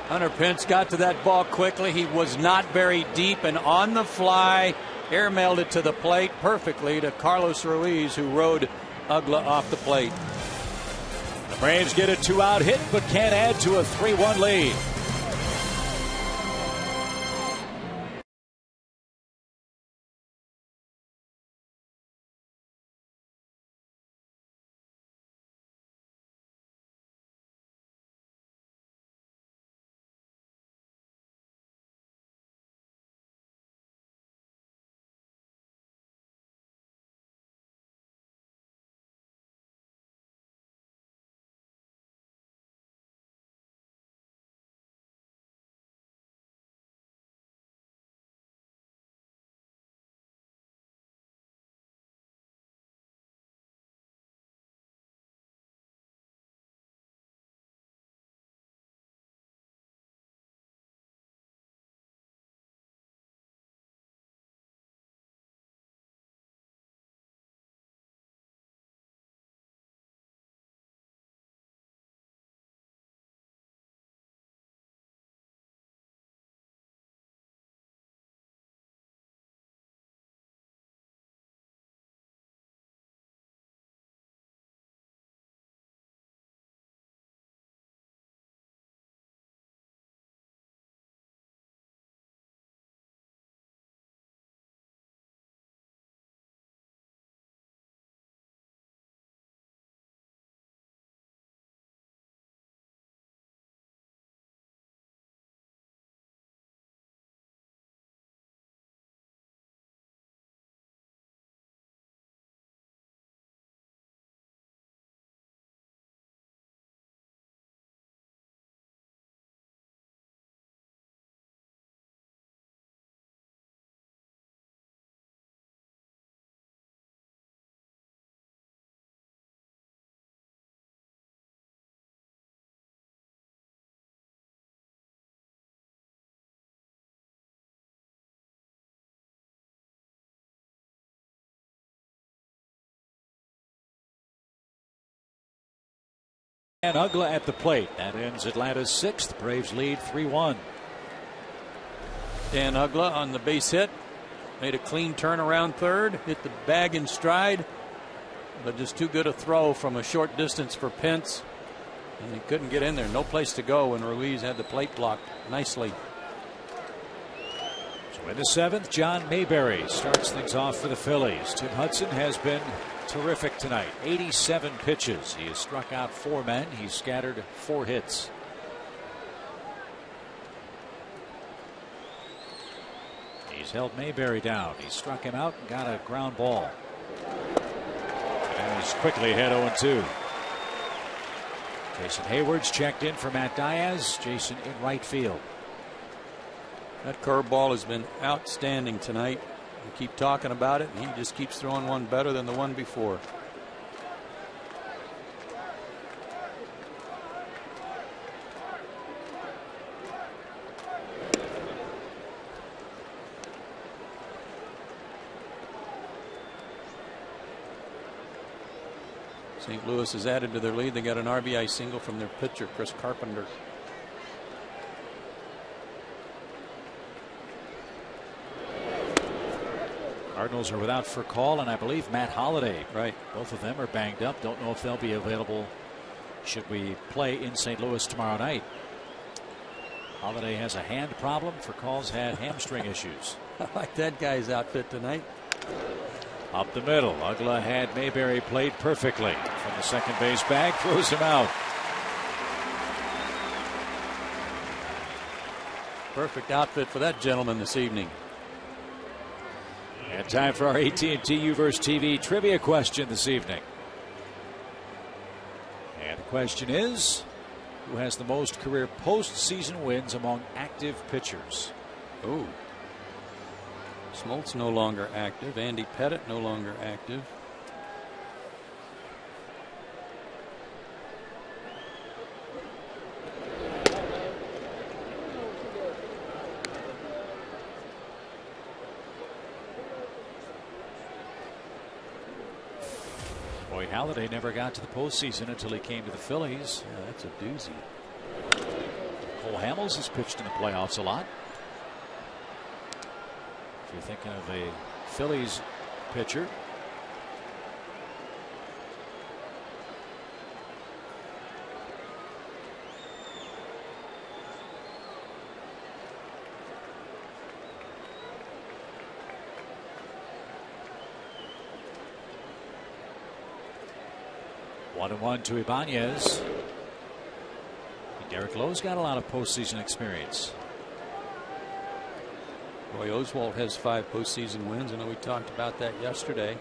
[SPEAKER 1] Hunter Pence got to that ball quickly. He was not very deep, and on the fly airmailed it to the plate perfectly to Carlos Ruiz, who rode Uggla off the plate.
[SPEAKER 3] The The Braves get a 2-out hit, but can't add to a 3-1 lead. And Ugla at the plate. That ends Atlanta's 6th. Braves lead 3-1.
[SPEAKER 1] Dan Ugla on the base hit. Made a clean turn around third. Hit the bag in stride. But just too good a throw from a short distance for Pence. And he couldn't get in there. No place to go when Ruiz had the plate blocked nicely.
[SPEAKER 3] So in the 7th, John Mayberry starts things off for the Phillies. Tim Hudson has been terrific tonight. 87 pitches. He has struck out 4 men. He's scattered 4 hits. He's held Mayberry down. He struck him out and got a ground ball. And he's quickly ahead 0-2. Jason Hayward's checked in for Matt Diaz. Jason in right field.
[SPEAKER 1] That curveball has been outstanding tonight. We keep talking about it, and he just keeps throwing one better than the one before. St. Louis has added to their lead. They got an RBI single from their pitcher, Chris Carpenter.
[SPEAKER 3] Cardinals are without Furcal and I believe Matt Holliday. Right. Both of them are banged up. Don't know if they'll be available should we play in St. Louis tomorrow night. Holliday has a hand problem. Furcal's had hamstring issues.
[SPEAKER 1] I like that guy's outfit tonight.
[SPEAKER 3] Up the middle. Ugla had Mayberry played perfectly from the second base bag. Throws him out.
[SPEAKER 1] Perfect outfit for that gentleman this evening.
[SPEAKER 3] And time for our AT&T Uverse TV trivia question this evening. And the question is, who has the most career postseason wins among active pitchers?
[SPEAKER 1] Oh. Smoltz no longer active. Andy Pettit no longer active.
[SPEAKER 3] Boy, Halladay never got to the postseason until he came to the Phillies.
[SPEAKER 1] Yeah, that's a doozy.
[SPEAKER 3] Cole Hamels has pitched in the playoffs a lot. If you're thinking of a Phillies pitcher. 1-1 to Ibanez. Derek Lowe's got a lot of postseason experience.
[SPEAKER 1] Roy Oswalt has 5 postseason wins. I know we talked about that yesterday.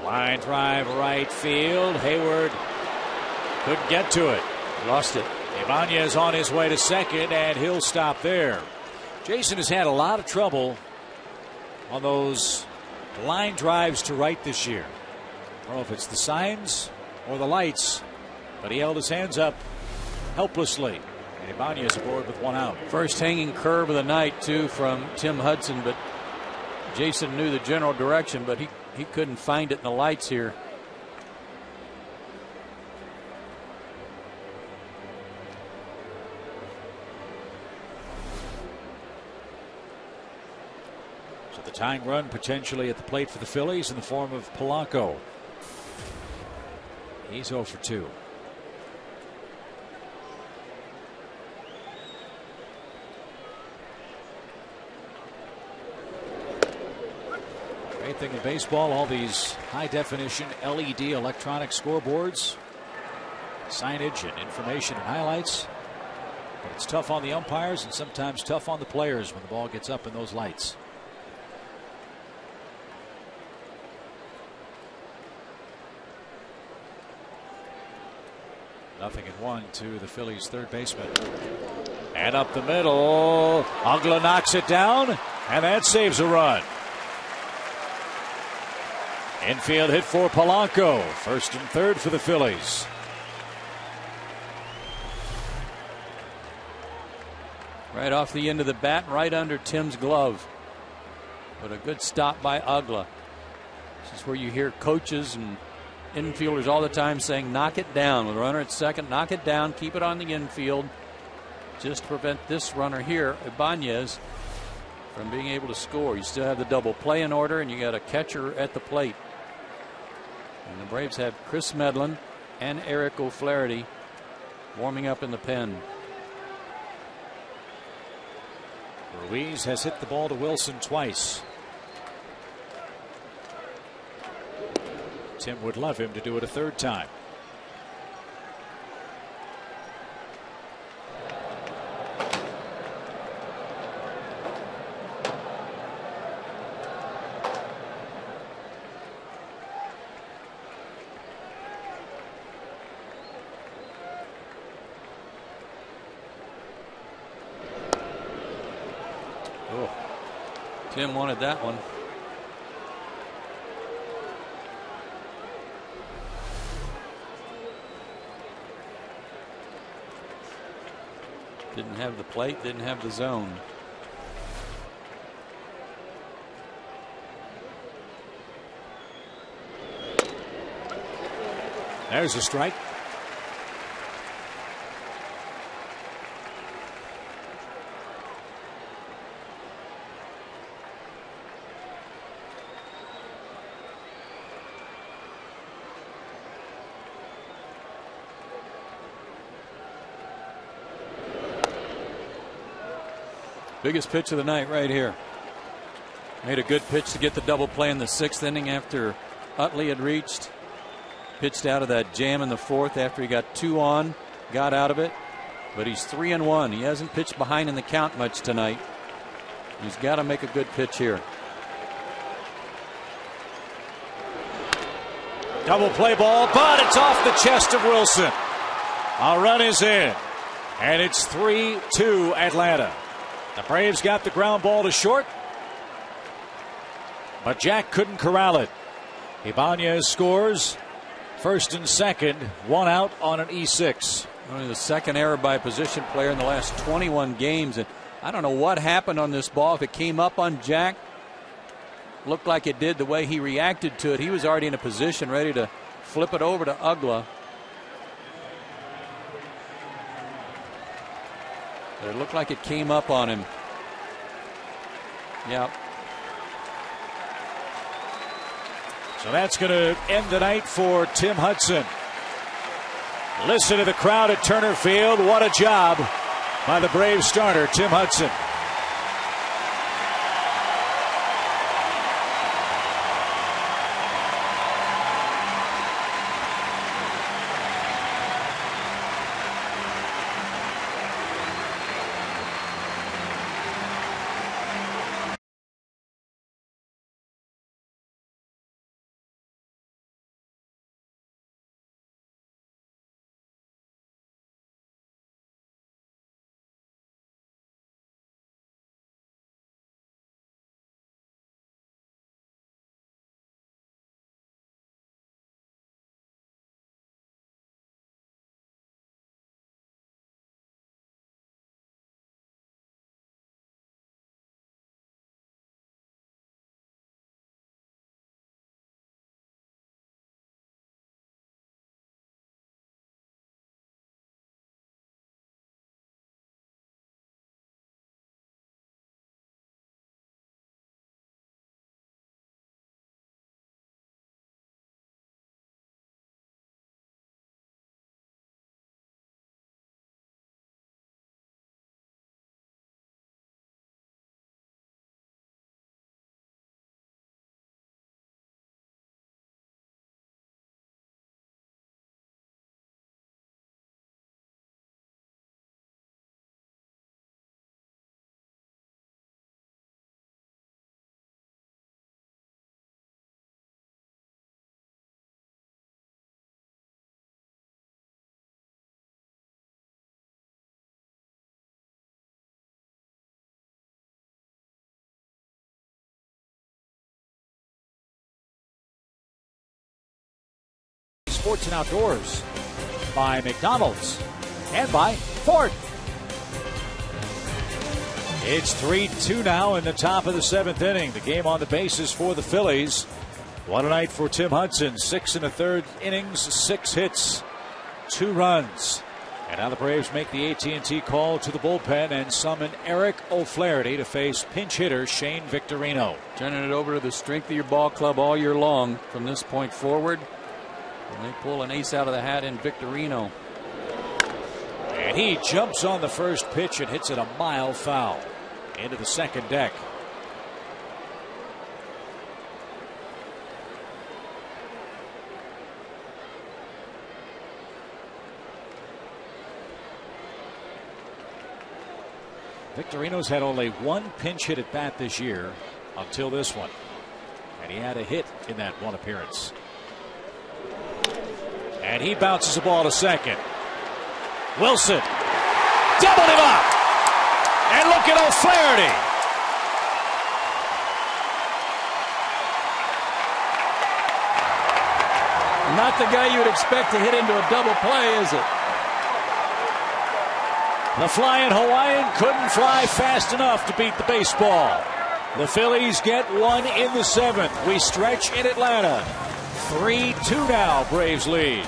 [SPEAKER 3] Line drive right field. Hayward couldn't get to it.
[SPEAKER 1] Lost it.
[SPEAKER 3] Ibanez on his way to second, and he'll stop there. Jason has had a lot of trouble on those line drives to right this year. I don't know if it's the signs or the lights, but he held his hands up helplessly. And Ibanez aboard with 1 out.
[SPEAKER 1] First hanging curve of the night, too, from Tim Hudson, but Jason knew the general direction, but he couldn't find it in the lights here.
[SPEAKER 3] So the tying run potentially at the plate for the Phillies in the form of Polanco. He's 0 for 2. Great thing in baseball, all these high definition LED electronic scoreboards, signage and information and highlights. But it's tough on the umpires and sometimes tough on the players when the ball gets up in those lights. Nothing in 1 to the Phillies' third baseman. And up the middle. Ugla knocks it down, and that saves a run. Infield hit for Polanco. First and third for the Phillies.
[SPEAKER 1] Right off the end of the bat, right under Tim's glove. But a good stop by Ugla. This is where you hear coaches and infielders all the time saying, knock it down. With a runner at second, knock it down, keep it on the infield. Just to prevent this runner here, Ibanez, from being able to score. You still have the double play in order, and you got a catcher at the plate. And the Braves have Chris Medlin and Eric O'Flaherty warming up in the pen.
[SPEAKER 3] Ruiz has hit the ball to Wilson twice. Tim would love him to do it a third time.
[SPEAKER 1] Oh, Tim wanted that one. Didn't have the plate, didn't have the zone.
[SPEAKER 3] There's a strike.
[SPEAKER 1] Biggest pitch of the night right here. Made a good pitch to get the double play in the 6th inning after Utley had reached. Pitched out of that jam in the 4th after he got 2 on. Got out of it. But he's 3-1. He hasn't pitched behind in the count much tonight. He's got to make a good pitch here.
[SPEAKER 3] Double play ball, but it's off the chest of Wilson. A run is in. And it's 3-2 Atlanta. The Braves got the ground ball to short, but Jack couldn't corral it. Ibanez scores. First and second, 1 out on an E6.
[SPEAKER 1] Only the second error by a position player in the last 21 games. And I don't know what happened on this ball. If it came up on Jack, looked like it did the way he reacted to it. He was already in a position ready to flip it over to Ugla. But it looked like it came up on him. Yep.
[SPEAKER 3] So that's going to end the night for Tim Hudson. Listen to the crowd at Turner Field. What a job by the Braves starter, Tim Hudson. Sports and Outdoors, by McDonald's, and by Ford. It's 3-2 now in the top of the 7th inning. The game on the bases for the Phillies. What a night for Tim Hudson. 6 1/3 innings, 6 hits, 2 runs. And now the Braves make the AT&T call to the bullpen and summon Eric O'Flaherty to face pinch hitter Shane Victorino.
[SPEAKER 1] Turning it over to the strength of your ball club all year long from this point forward. And they pull an ace out of the hat in Victorino.
[SPEAKER 3] And he jumps on the first pitch and hits it a mile foul into the second deck. Victorino's had only one pinch hit at bat this year until this one. And he had a hit in that one appearance. And he bounces the ball to second. Wilson doubled him up. And look at O'Flaherty.
[SPEAKER 1] Not the guy you would expect to hit into a double play, is it?
[SPEAKER 3] The flying Hawaiian couldn't fly fast enough to beat the baseball. The Phillies get one in the 7th. We stretch in Atlanta. 3-2 now, Braves lead.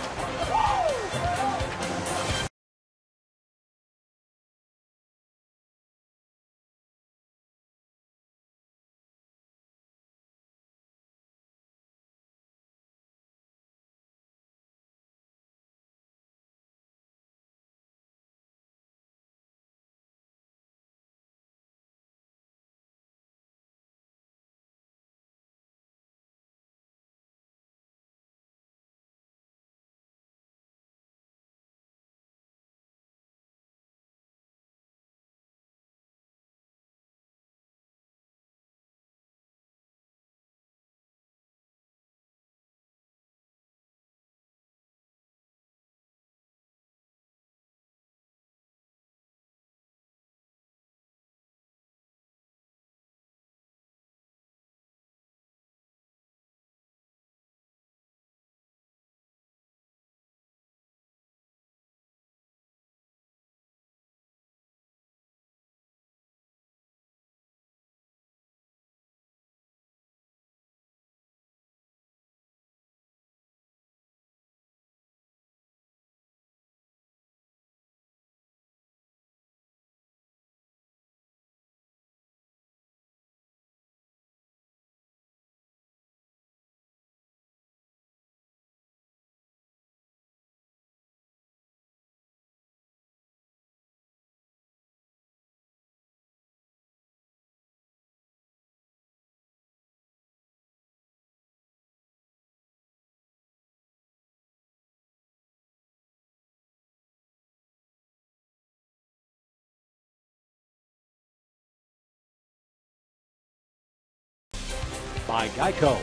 [SPEAKER 3] By Geico,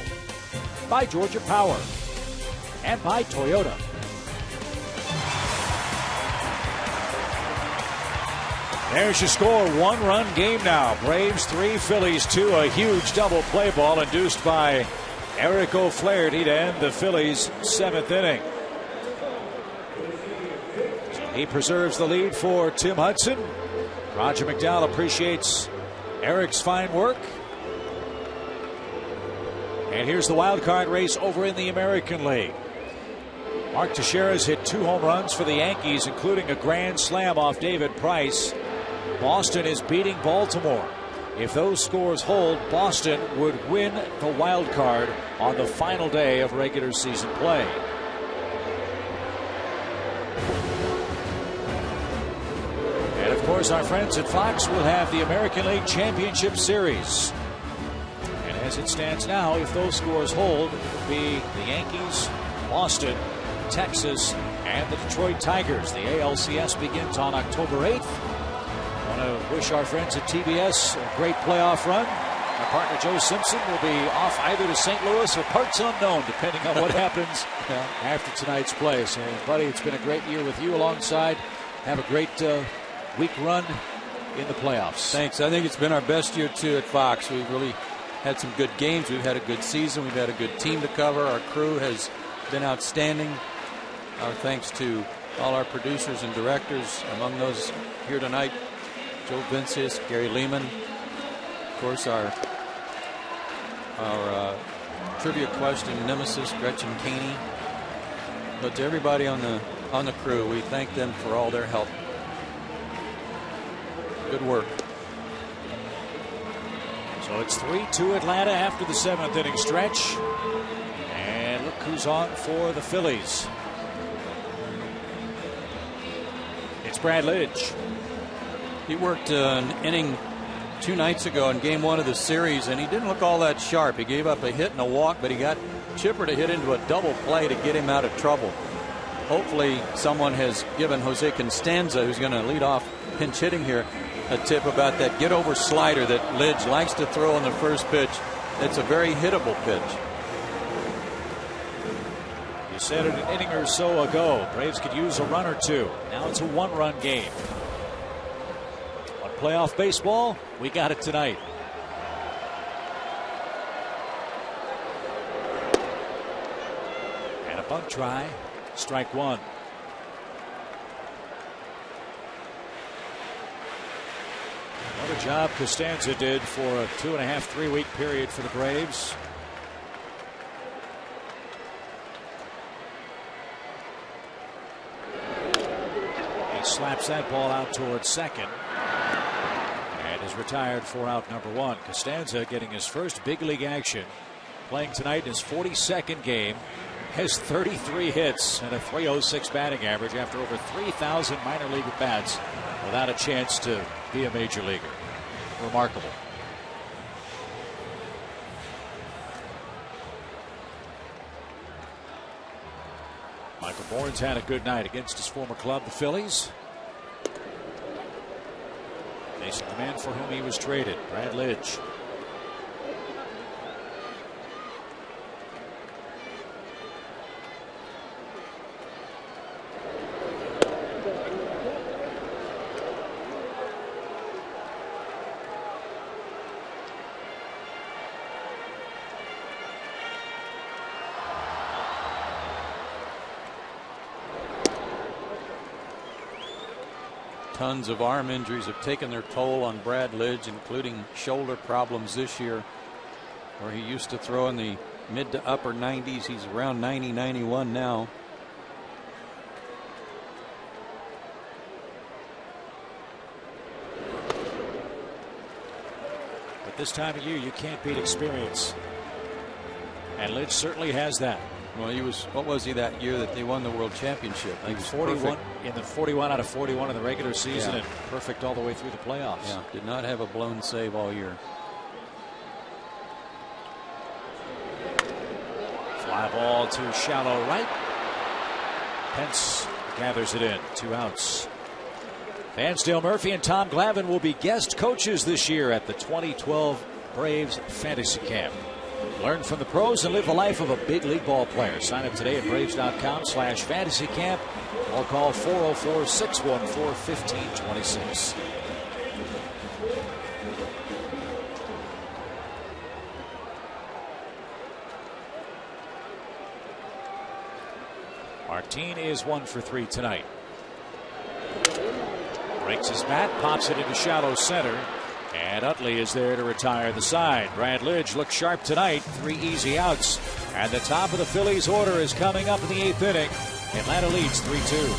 [SPEAKER 3] by Georgia Power, and by Toyota. There's your score. 1-run game now. Braves 3, Phillies 2. A huge double play ball induced by Eric O'Flaherty to end the Phillies' 7th inning. So he preserves the lead for Tim Hudson. Roger McDowell appreciates Eric's fine work. And here's the wild card race over in the American League. Mark Teixeira's hit 2 home runs for the Yankees, including a grand slam off David Price. Boston is beating Baltimore. If those scores hold, Boston would win the wild card on the final day of regular season play. And of course, our friends at Fox will have the American League Championship Series. As it stands now, if those scores hold, it will be the Yankees, Boston, Texas, and the Detroit Tigers. The ALCS begins on October 8th. I want to wish our friends at TBS a great playoff run. Our partner Joe Simpson will be off either to St. Louis or parts unknown, depending on what happens after tonight's play. So, buddy, it's been a great year with you alongside. Have a great week run in the playoffs.
[SPEAKER 1] Thanks. I think it's been our best year, too, at Fox. We've really had some good games. We've had a good season. We've had a good team to cover. Our crew has been outstanding. Our thanks to all our producers and directors, among those here tonight, Joe Vincius, Gary Lehman, of course our trivia question nemesis Gretchen Caney. But to everybody on the crew, we thank them for all their help. Good work.
[SPEAKER 3] So it's 3-2 Atlanta after the 7th inning stretch. And look who's on for the Phillies. It's Brad Lidge.
[SPEAKER 1] He worked an inning 2 nights ago in game 1 of the series, and he didn't look all that sharp. He gave up a hit and a walk, but he got Chipper to hit into a double play to get him out of trouble. Hopefully someone has given Jose Constanza, who's going to lead off pinch hitting here, a tip about that get over slider that Lidge likes to throw on the first pitch. It's a very hittable pitch.
[SPEAKER 3] You said it an inning or so ago, Braves could use a run or two. Now it's a 1-run game. On playoff baseball, we got it tonight. And a bunt try. Strike one. What a job Costanza did for a 2.5, 3-week period for the Braves. He slaps that ball out towards second and is retired for out number 1. Costanza getting his first big league action, playing tonight in his 42nd game. Has 33 hits and a .306 batting average after over 3,000 minor league at-bats without a chance to be a major leaguer. Remarkable. Michael Bourne's had a good night against his former club, the Phillies. Facing the man for whom he was traded, Brad Lidge.
[SPEAKER 1] Tons of arm injuries have taken their toll on Brad Lidge, including shoulder problems this year, where he used to throw in the mid to upper 90s. He's around 90, 91 now.
[SPEAKER 3] But this time of year, you can't beat experience. And Lidge certainly has that.
[SPEAKER 1] Well, he was, what was he that year that they won the world championship?
[SPEAKER 3] He was 41 in the 41 out of 41 in the regular season, and perfect all the way through the playoffs.
[SPEAKER 1] Yeah, did not have a blown save all year.
[SPEAKER 3] Fly ball to shallow right. Pence gathers it in. 2 outs. Vansdale Murphy and Tom Glavine will be guest coaches this year at the 2012 Braves Fantasy Camp. Learn from the pros and live the life of a big league ball player. Sign up today at Braves.com/fantasy camp or call 404-614-1526. Martin is 1 for 3 tonight. Breaks his bat, pops it into shallow center. And Utley is there to retire the side. Brad Lidge looks sharp tonight. 3 easy outs. And the top of the Phillies order is coming up in the 8th inning. Atlanta leads 3-2.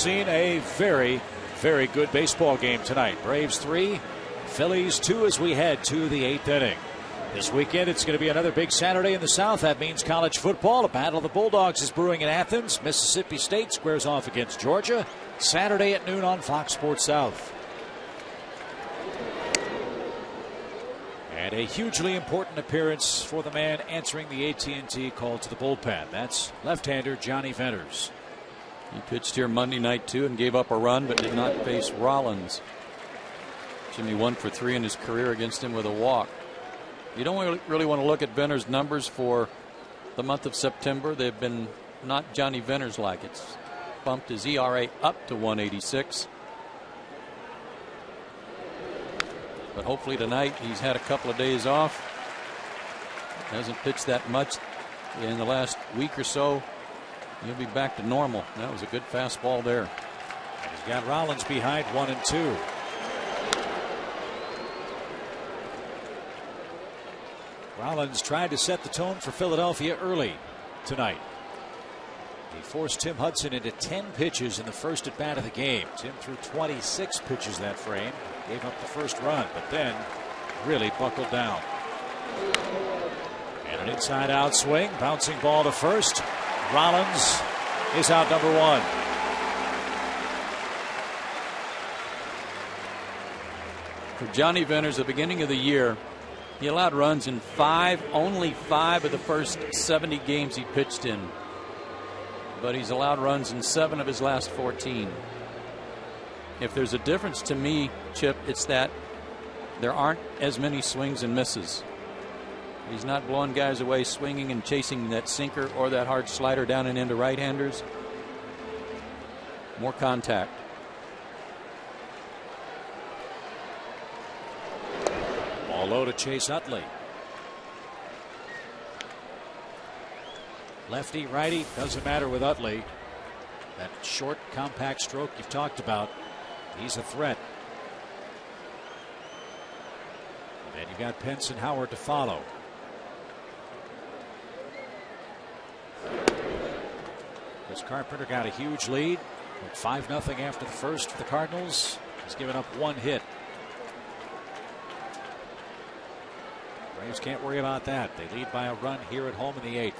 [SPEAKER 3] seen a very, very good baseball game tonight. Braves 3, Phillies 2 as we head to the 8th inning. This weekend, it's going to be another big Saturday in the South. That means college football. A battle of the Bulldogs is brewing in Athens. Mississippi State squares off against Georgia. Saturday at noon on Fox Sports South. And a hugely important appearance for the man answering the AT&T call to the bullpen. That's left-hander Johnny Venters.
[SPEAKER 1] He pitched here Monday night, too, and gave up a run, but did not face Rollins. Jimmy 1 for 3 in his career against him with a walk. You don't really want to look at Venters' numbers for the month of September. They've been not Johnny Venters-like. It's bumped his ERA up to 186. But hopefully tonight, he's had a couple of days off. Hasn't pitched that much in the last week or so. He'll be back to normal. That was a good fastball there.
[SPEAKER 3] He's got Rollins behind 1-2. Rollins tried to set the tone for Philadelphia early tonight. He forced Tim Hudson into 10 pitches in the first at bat of the game. Tim threw 26 pitches that frame, gave up the first run, but then really buckled down. And an inside out swing, bouncing ball to first. Rollins is out number 1.
[SPEAKER 1] For Johnny Venters, at the beginning of the year, he allowed runs in only 5 of the first 70 games he pitched in. But he's allowed runs in 7 of his last 14. If there's a difference to me, Chip, it's that there aren't as many swings and misses. He's not blowing guys away swinging and chasing that sinker or that hard slider down and into right-handers. More contact.
[SPEAKER 3] Ball low to Chase Utley. Lefty, righty, doesn't matter with Utley. That short, compact stroke you've talked about, he's a threat. And you've got Pence and Howard to follow. Chris Carpenter got a huge lead. 5-0 after the first for the Cardinals. He's given up 1 hit. Braves can't worry about that. They lead by a run here at home in the 8th.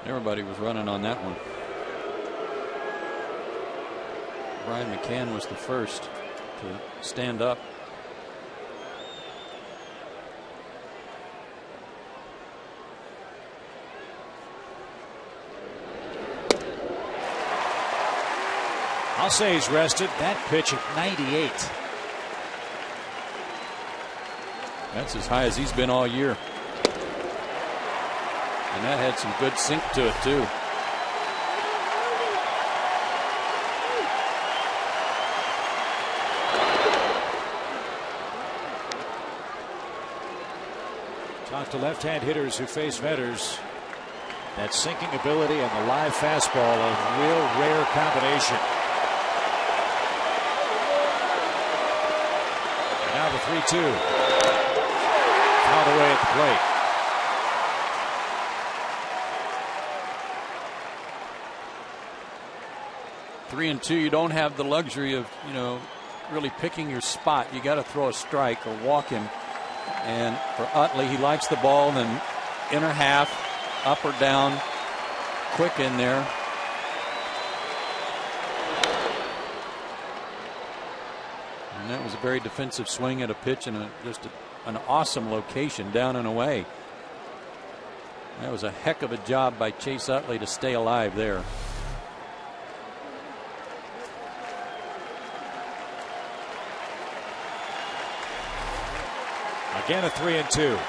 [SPEAKER 1] Everybody was running on that one. Brian McCann was the first to stand up.
[SPEAKER 3] I'll say he's rested. That pitch at 98.
[SPEAKER 1] That's as high as he's been all year. And that had some good sink to it, too.
[SPEAKER 3] Talk to left-hand hitters who face Venters. That sinking ability and the live fastball, a real rare combination. And now the 3-2. Fouled away at the plate.
[SPEAKER 1] 3-2, you don't have the luxury of, really picking your spot. You got to throw a strike or walk him. And for Utley, he likes the ball, then inner half, up or down, quick in there. And that was a very defensive swing at a pitch and just an awesome location down and away. That was a heck of a job by Chase Utley to stay alive there.
[SPEAKER 3] Again, a 3-2.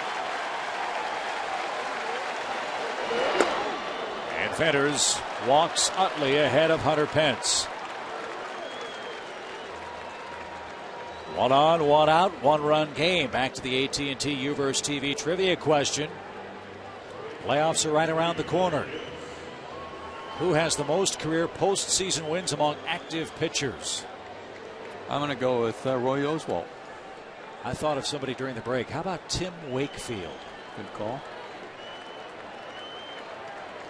[SPEAKER 3] And Venters walks Utley ahead of Hunter Pence. 1 on, 1 out, 1-run game. Back to the AT&T Uverse TV trivia question. Playoffs are right around the corner. Who has the most career postseason wins among active pitchers?
[SPEAKER 1] I'm going to go with Roy Oswalt.
[SPEAKER 3] I thought of somebody during the break. How about Tim Wakefield?
[SPEAKER 1] Good call.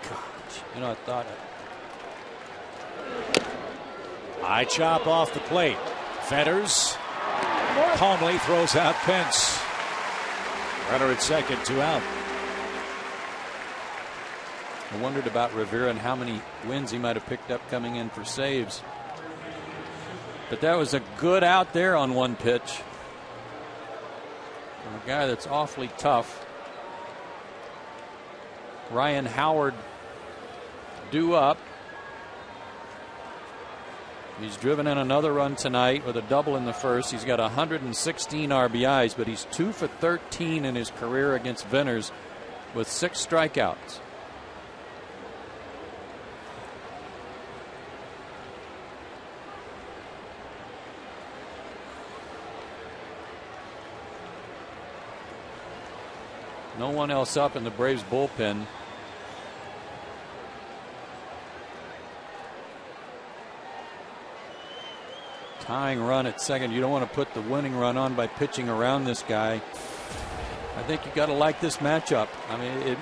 [SPEAKER 1] Gosh, you know, I thought
[SPEAKER 3] High chop off the plate. Fetters calmly throws out Pence. Runner at second, 2 out.
[SPEAKER 1] I wondered about Rivera and how many wins he might have picked up coming in for saves. But that was a good out there on one pitch. From a guy that's awfully tough. Ryan Howard due up. He's driven in another run tonight with a double in the first. He's got 116 RBIs, but he's 2 for 13 in his career against Venters with 6 strikeouts. No one else up in the Braves bullpen. Tying run at second. You don't want to put the winning run on by pitching around this guy. I think you got to like this matchup. I mean,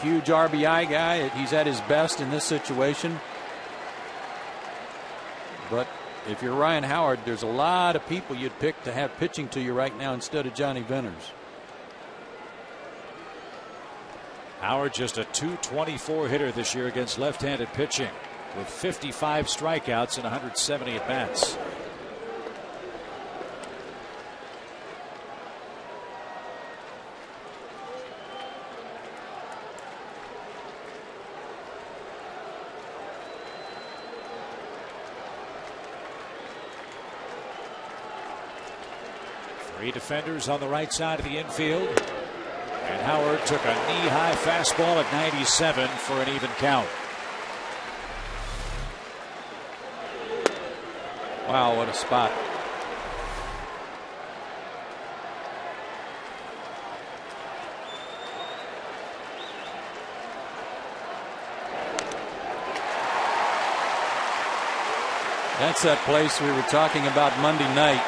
[SPEAKER 1] huge RBI guy. He's at his best in this situation. But if you're Ryan Howard, there's a lot of people you'd pick to have pitching to you right now instead of Johnny Venters.
[SPEAKER 3] Howard just a .224 hitter this year against left-handed pitching, with 55 strikeouts and 170 at-bats. Three defenders on the right side of the infield. And Howard took a knee-high fastball at 97 for an even count.
[SPEAKER 1] Wow, what a spot. That's that place we were talking about Monday night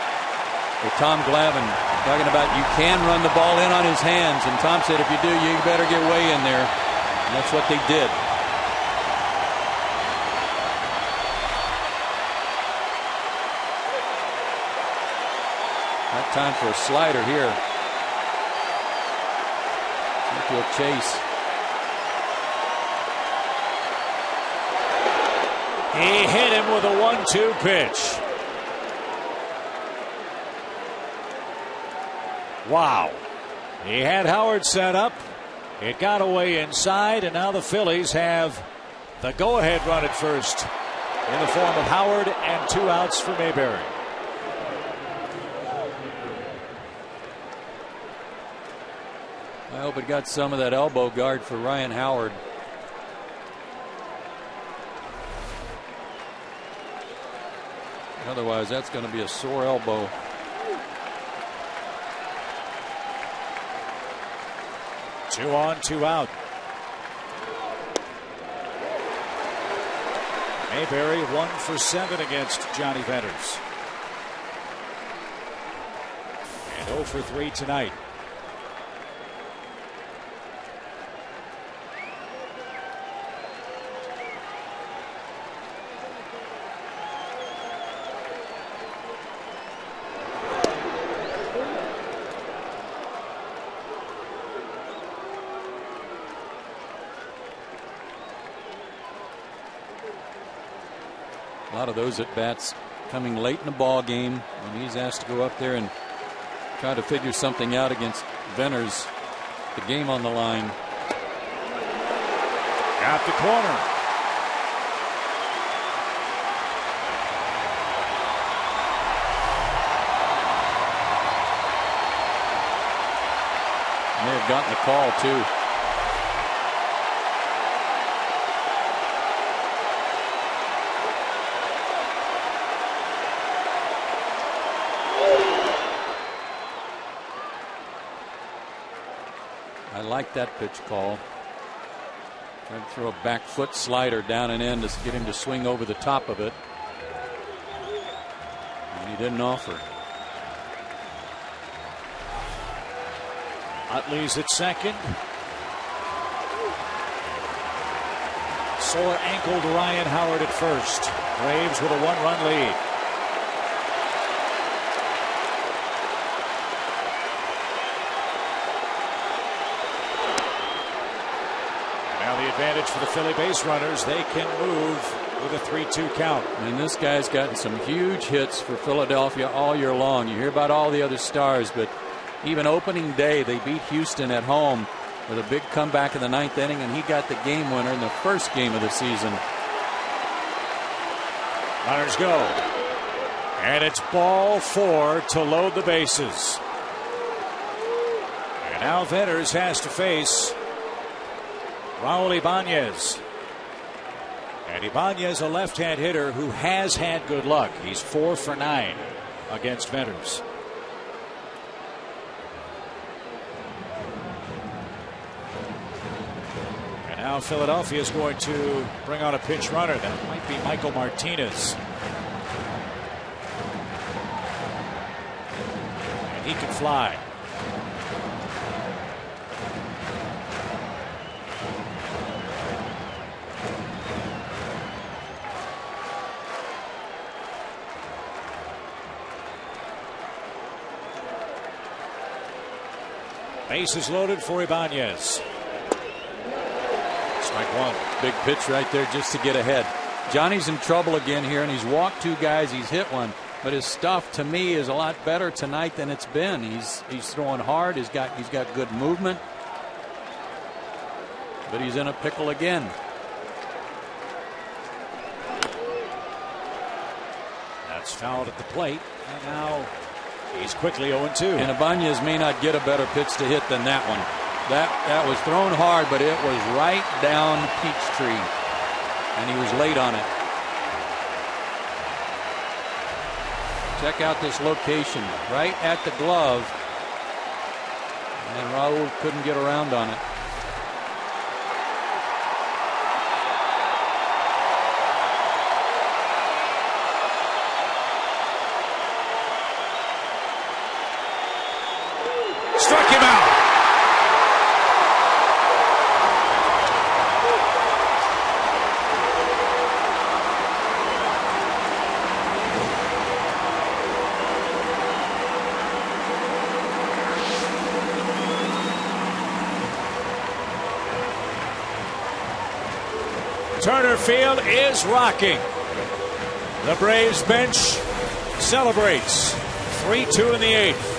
[SPEAKER 1] with Tom Glavine talking about you can run the ball in on his hands, and Tom said if you do, you better get way in there, and that's what they did. Not time for a slider here. Into a chase.
[SPEAKER 3] He hit him with a 1-2 pitch. Wow. He had Howard set up. It got away inside, and now the Phillies have the go-ahead run at first in the form of Howard and 2 outs for Mayberry.
[SPEAKER 1] I hope it got some of that elbow guard for Ryan Howard. Otherwise, that's going to be a sore elbow.
[SPEAKER 3] Two on, 2 out. Mayberry 1 for 7 against Johnny Venters. And 0 for 3 tonight.
[SPEAKER 1] A lot of those at bats coming late in the ball game when he's asked to go up there and try to figure something out against Venters. The game on the line.
[SPEAKER 3] Got the corner.
[SPEAKER 1] May have gotten the call too. I like that pitch call. Tried to throw a back foot slider down and in to get him to swing over the top of it. And he didn't offer.
[SPEAKER 3] Utley's at second. Sore ankled Ryan Howard at first. Braves with a 1-run lead. Now the advantage for the Philly base runners. They can move with a 3-2 count.
[SPEAKER 1] And this guy's gotten some huge hits for Philadelphia all year long. You hear about all the other stars, but even opening day, they beat Houston at home with a big comeback in the 9th inning, and he got the game winner in the first game of the season.
[SPEAKER 3] Runners go. And it's ball 4 to load the bases. And now Vetters has to face Raul Ibanez. And Ibanez, a left-hand hitter who has had good luck. He's 4 for 9 against Vetters. Now Philadelphia is going to bring on a pinch runner. That might be Michael Martinez. And he can fly. Bases loaded for Ibanez. Strike one.
[SPEAKER 1] Big pitch right there just to get ahead. Johnny's in trouble again here, and he's walked 2 guys. He's hit one, but his stuff to me is a lot better tonight than it's been. He's throwing hard. He's got good movement, but he's in a pickle again.
[SPEAKER 3] That's fouled at the plate, and now he's quickly 0-2.
[SPEAKER 1] And Ibanez may not get a better pitch to hit than that one. That was thrown hard, but it was right down Peachtree, and he was late on it. Check out this location, right at the glove, and Raul couldn't get around on it.
[SPEAKER 3] Struck him out. Turner Field is rocking. The Braves bench celebrates. 3-2 in the 8th.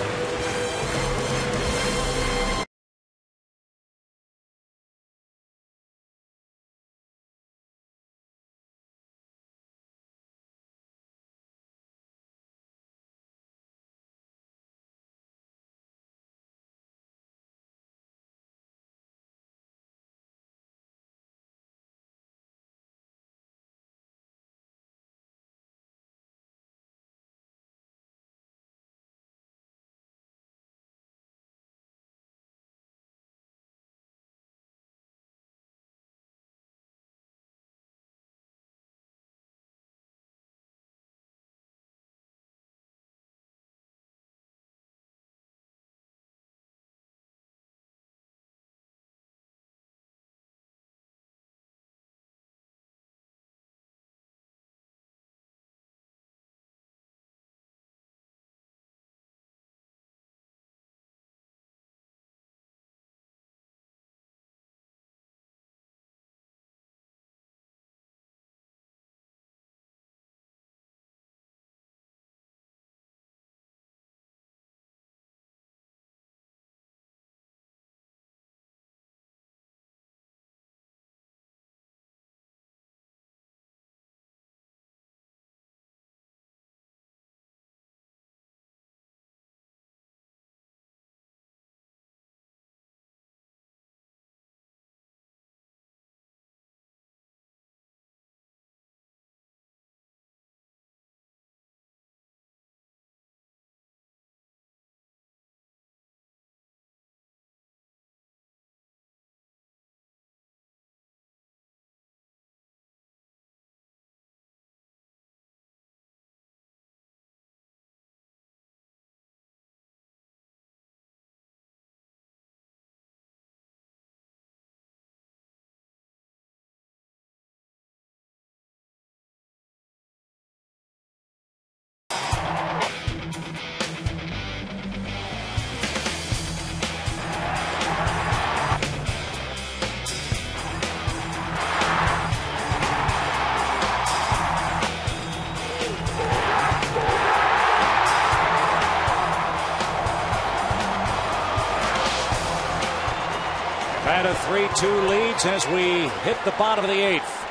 [SPEAKER 3] Atlanta 3-2 leads as we hit the bottom of the 8th.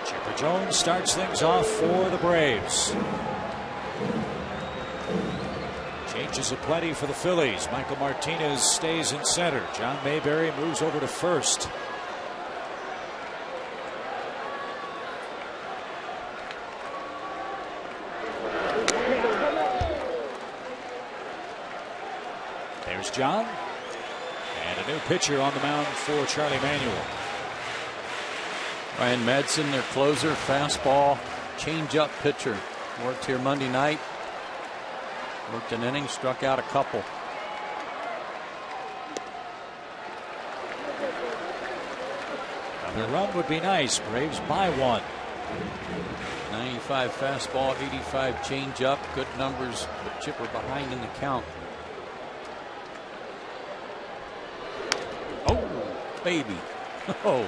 [SPEAKER 3] Chipper Jones starts things off for the Braves. Changes aplenty for the Phillies. Michael Martinez stays in center. John Mayberry moves over to first. There's John. And a new pitcher on the mound for Charlie Manuel.
[SPEAKER 1] Ryan Madsen, their closer, fastball, change-up pitcher. Worked here Monday night. Worked an inning, struck out a couple.
[SPEAKER 3] Another run would be nice. Braves by 1.
[SPEAKER 1] 95 fastball, 85 change-up. Good numbers, but Chipper behind in the count. Oh, baby. Oh.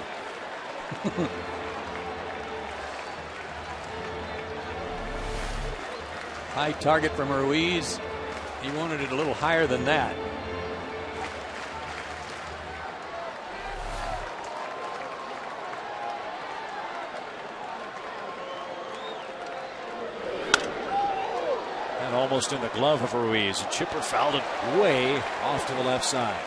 [SPEAKER 1] High target from Ruiz. He wanted it a little higher than that.
[SPEAKER 3] And almost in the glove of Ruiz. Chipper fouled it way off to the left side.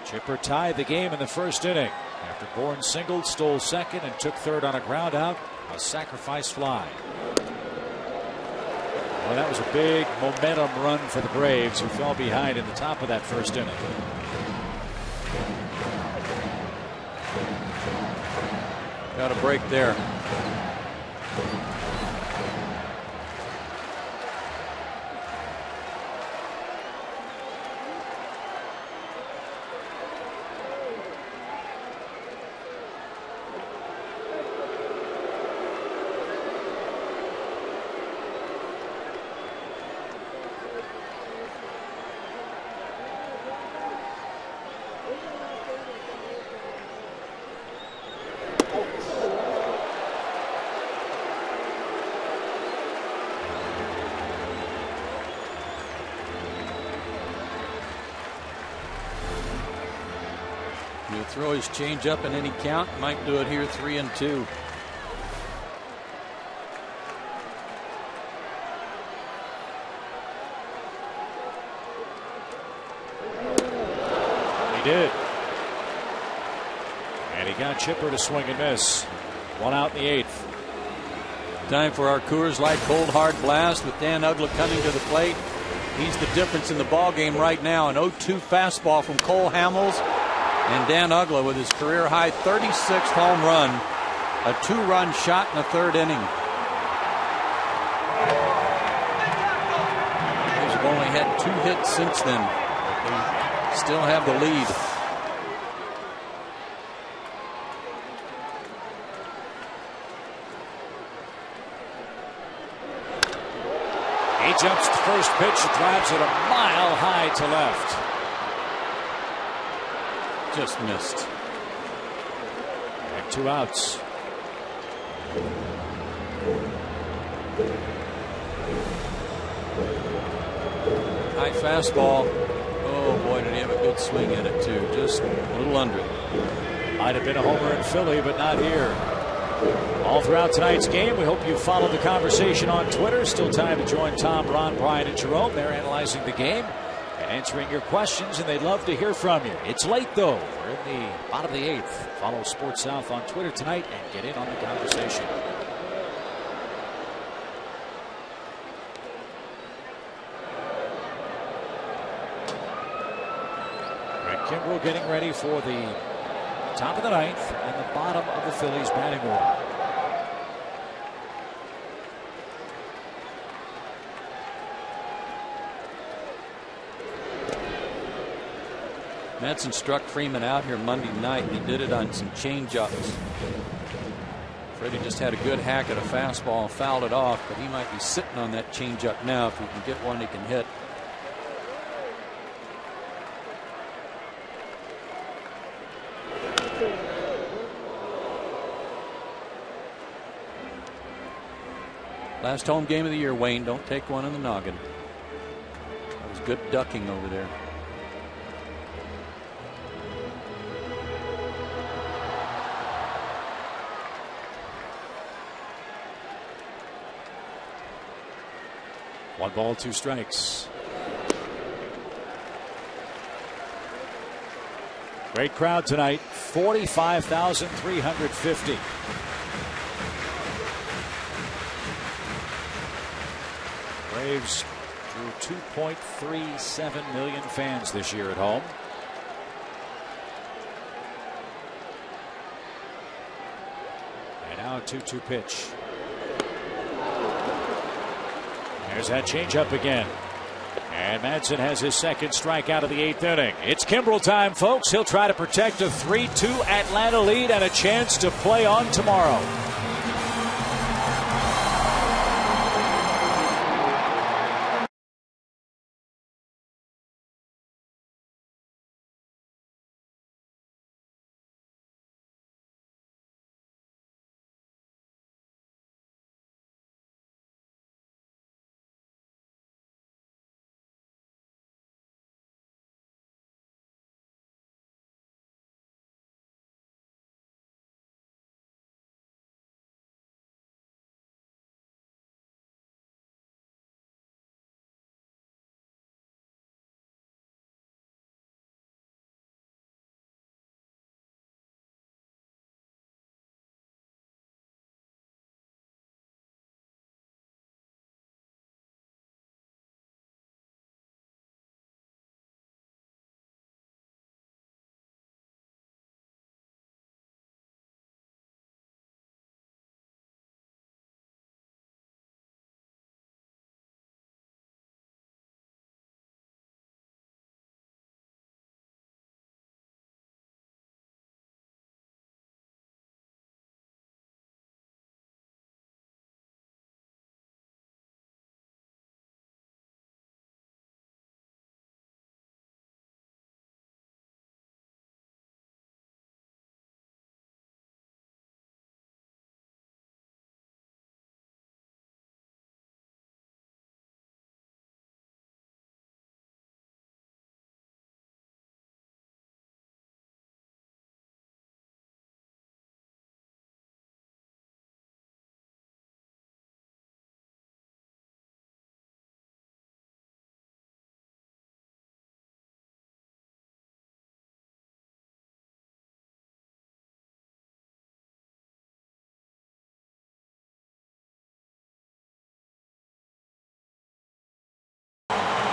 [SPEAKER 3] Chipper tied the game in the first inning after Bourne singled, stole second, and took third on a ground out, a sacrifice fly. Well, that was a big momentum run for the Braves, who fell behind in the top of that first inning.
[SPEAKER 1] Got a break there. He'll throw his change up in any count. Might do it here 3-2.
[SPEAKER 3] He did. And he got Chipper to swing and miss. 1 out in the 8th.
[SPEAKER 1] Time for our Coors Light Cold Hard Blast with Dan Uggla coming to the plate. He's the difference in the ball game right now. An 0-2 fastball from Cole Hamels. And Dan Uggla with his career-high 36th home run. A 2-run shot in the 3rd inning. Braves have only had 2 hits since then. They still have the lead.
[SPEAKER 3] He jumps to first pitch, drives it a mile high to left.
[SPEAKER 1] Just missed.
[SPEAKER 3] And 2 outs.
[SPEAKER 1] High fastball. Oh boy, did he have a good swing in it too. Just a little under it.
[SPEAKER 3] Might have been a homer in Philly, but not here. All throughout tonight's game, we hope you followed the conversation on Twitter. Still time to join Tom, Ron, Brian, and Jerome. They're analyzing the game and answering your questions, and they'd love to hear from you. It's late, though. We're in the bottom of the 8th. Follow Sports South on Twitter tonight and get in on the conversation. Greg Kimbrell getting ready for the top of the 9th and the bottom of the Phillies batting order.
[SPEAKER 1] Madsen struck Freeman out here Monday night, and he did it on some change-ups. Freddie just had a good hack at a fastball and fouled it off, but he might be sitting on that change-up now if he can get one he can hit. Last home game of the year, Wayne. Don't take one in the noggin. That was good ducking over there.
[SPEAKER 3] One ball, two strikes. Great crowd tonight, 45,350. Braves drew 2.37 million fans this year at home. And now a 2-2 pitch. There's that changeup again. And Madsen has his second strikeout of the 8th inning. It's Kimbrel time, folks. He'll try to protect a 3-2 Atlanta lead and a chance to play on tomorrow.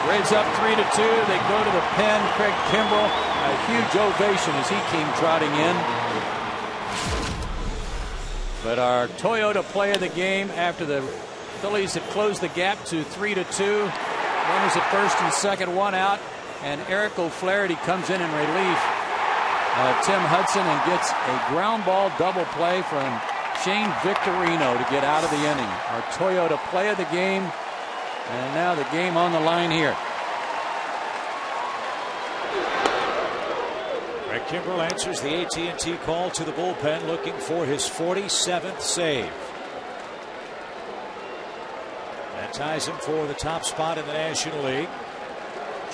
[SPEAKER 1] Braves up 3-2. They go to the pen. Craig Kimbrel, a huge ovation as he came trotting in. But our Toyota play of the game after the Phillies had closed the gap to 3-2. Runners at first and second, one out. And Eric O'Flaherty comes in relief. Tim Hudson and gets a ground ball double play from Shane Victorino to get out of the inning. Our Toyota play of the game. And now the game on the line here.
[SPEAKER 3] Greg Kimbrel answers the AT&T call to the bullpen, looking for his 47th save. That ties him for the top spot in the National League.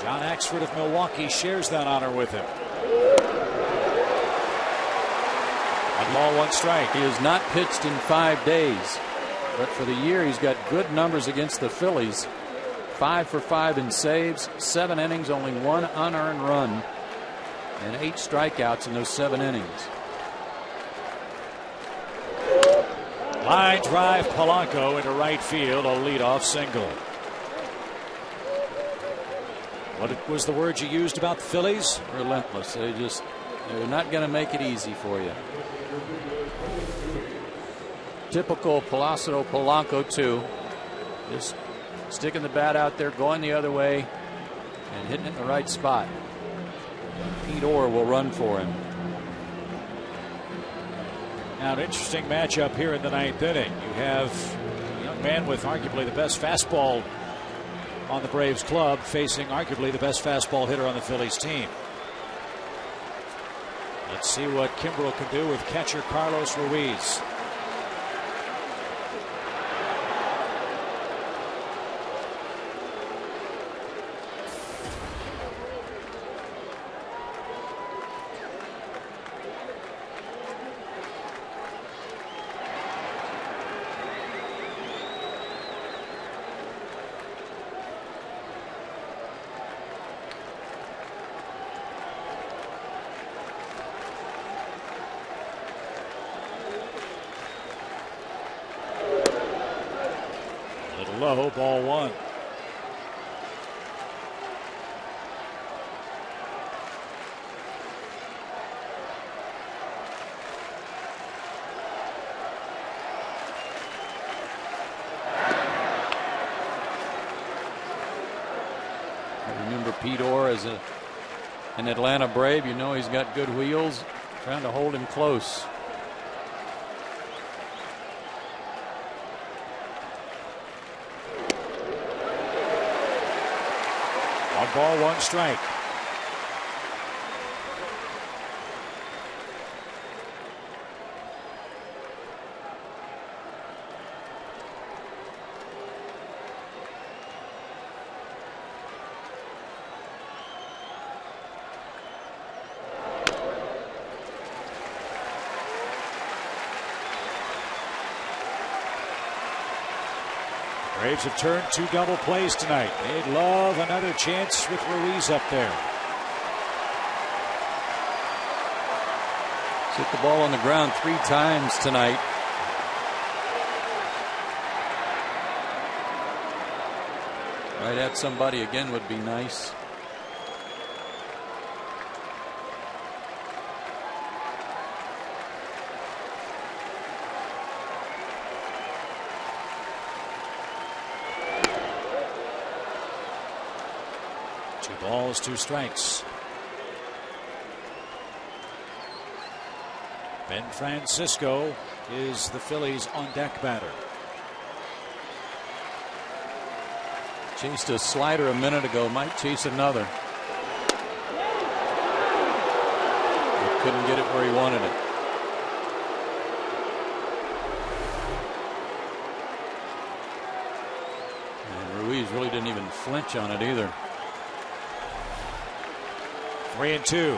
[SPEAKER 3] John Axford of Milwaukee shares that honor with him. 1 ball, 1 strike.
[SPEAKER 1] He has not pitched in 5 days. But for the year, he's got good numbers against the Phillies. 5 for 5 in saves, 7 innings, only 1 unearned run, and 8 strikeouts in those 7 innings.
[SPEAKER 3] Line drive, Polanco into right field, a leadoff single. What was the word you used about the Phillies?
[SPEAKER 1] Relentless. They're not going to make it easy for you. Typical Palacio Polanco too. Just sticking the bat out there, going the other way, and hitting it in the right spot. Pete Orr will run for him.
[SPEAKER 3] Now an interesting matchup here in the 9th inning. You have a young man with arguably the best fastball on the Braves club facing arguably the best fastball hitter on the Phillies team. Let's see what Kimbrel can do with catcher Carlos Ruiz. low, ball one.
[SPEAKER 1] Remember Pete Orr as an Atlanta Brave. You know he's got good wheels. Trying to hold him close.
[SPEAKER 3] One ball, one strike. Braves have turned 2 double plays tonight. They'd love another chance with Ruiz up there.
[SPEAKER 1] Hit the ball on the ground 3 times tonight. Right at somebody again would be nice.
[SPEAKER 3] Balls, 2 strikes. Ben Francisco is the Phillies' on-deck batter.
[SPEAKER 1] Chased a slider a minute ago, might chase another. But couldn't get it where he wanted it. And Ruiz really didn't even flinch on it either.
[SPEAKER 3] 3-2.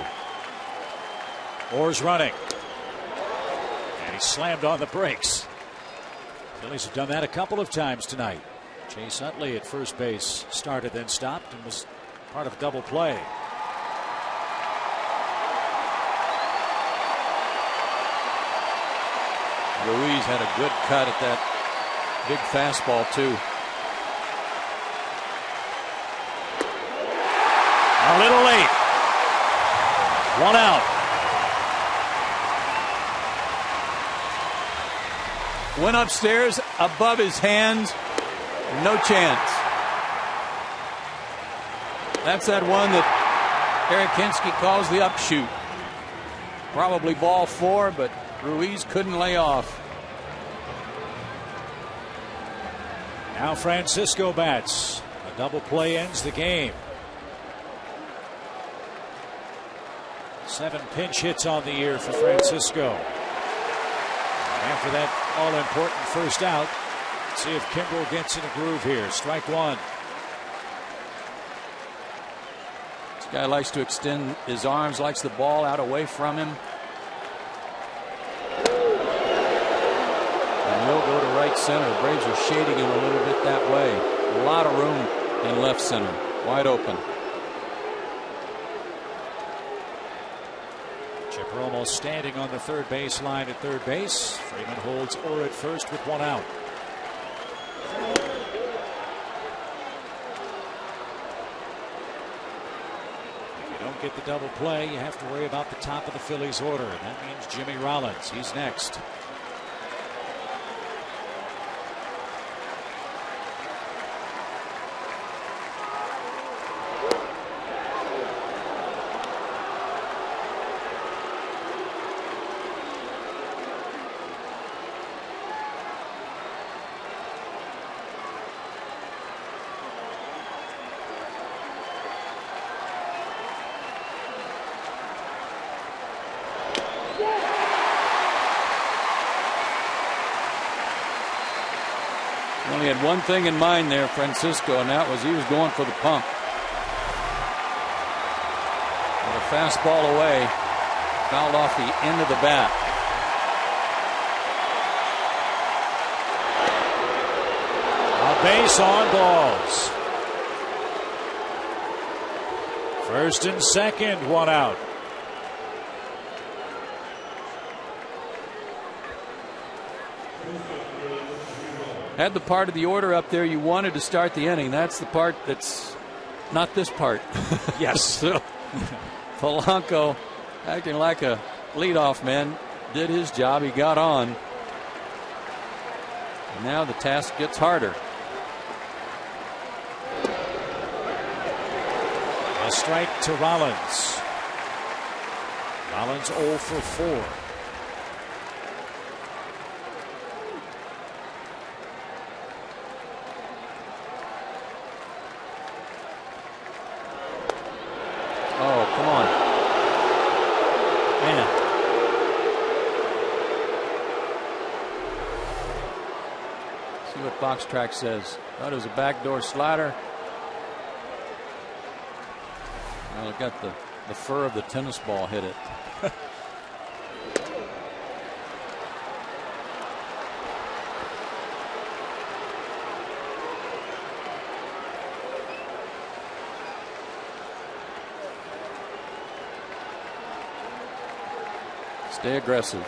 [SPEAKER 3] Orr's running. And he slammed on the brakes. Phillies have done that a couple of times tonight. Chase Utley at first base started then stopped and was part of a double play.
[SPEAKER 1] Ruiz had a good cut at that big fastball too.
[SPEAKER 3] A little late. 1 out.
[SPEAKER 1] Went upstairs above his hands. No chance. That's that one that Eric Hinske calls the upshoot. Probably ball 4, but Ruiz couldn't lay off.
[SPEAKER 3] Now Francisco bats. A double play ends the game. 7 pinch hits on the year for Francisco. After that all-important first out, let's see if Kimbrel gets in a groove here. Strike 1.
[SPEAKER 1] This guy likes to extend his arms, likes the ball out away from him. And he'll go to right center. The Braves are shading him a little bit that way. A lot of room in left center. Wide open.
[SPEAKER 3] Chipper almost standing on the third base line at third base. Freeman holds Orr at first with 1 out. If you don't get the double play, you have to worry about the top of the Phillies order. And that means Jimmy Rollins. He's next.
[SPEAKER 1] Only had one thing in mind there, Francisco, and that was he was going for the pump. With a fastball away, fouled off the end of the bat.
[SPEAKER 3] A base on balls. First and second, 1 out.
[SPEAKER 1] had the part of the order up there you wanted to start the inning. That's the part that's not this part.
[SPEAKER 3] Yes.
[SPEAKER 1] So Polanco, acting like a leadoff man, did his job. He got on. And now the task gets harder.
[SPEAKER 3] A strike to Rollins. Rollins 0 for 4.
[SPEAKER 1] Oh, come on. Man. See what Box Track says. Thought it was a backdoor slider. Well, it got the fur of the tennis ball hit it. Stay aggressive.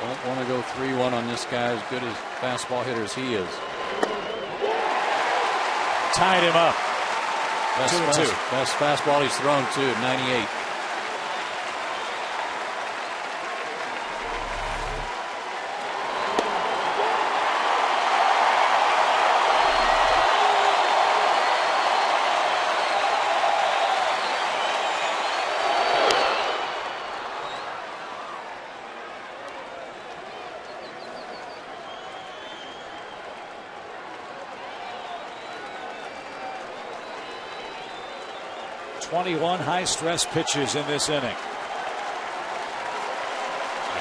[SPEAKER 1] Don't want to go 3-1 on this guy, as good as fastball hitter as he is.
[SPEAKER 3] Tied him up.
[SPEAKER 1] Best fastball he's thrown to at 98.
[SPEAKER 3] High-stress pitches in this inning.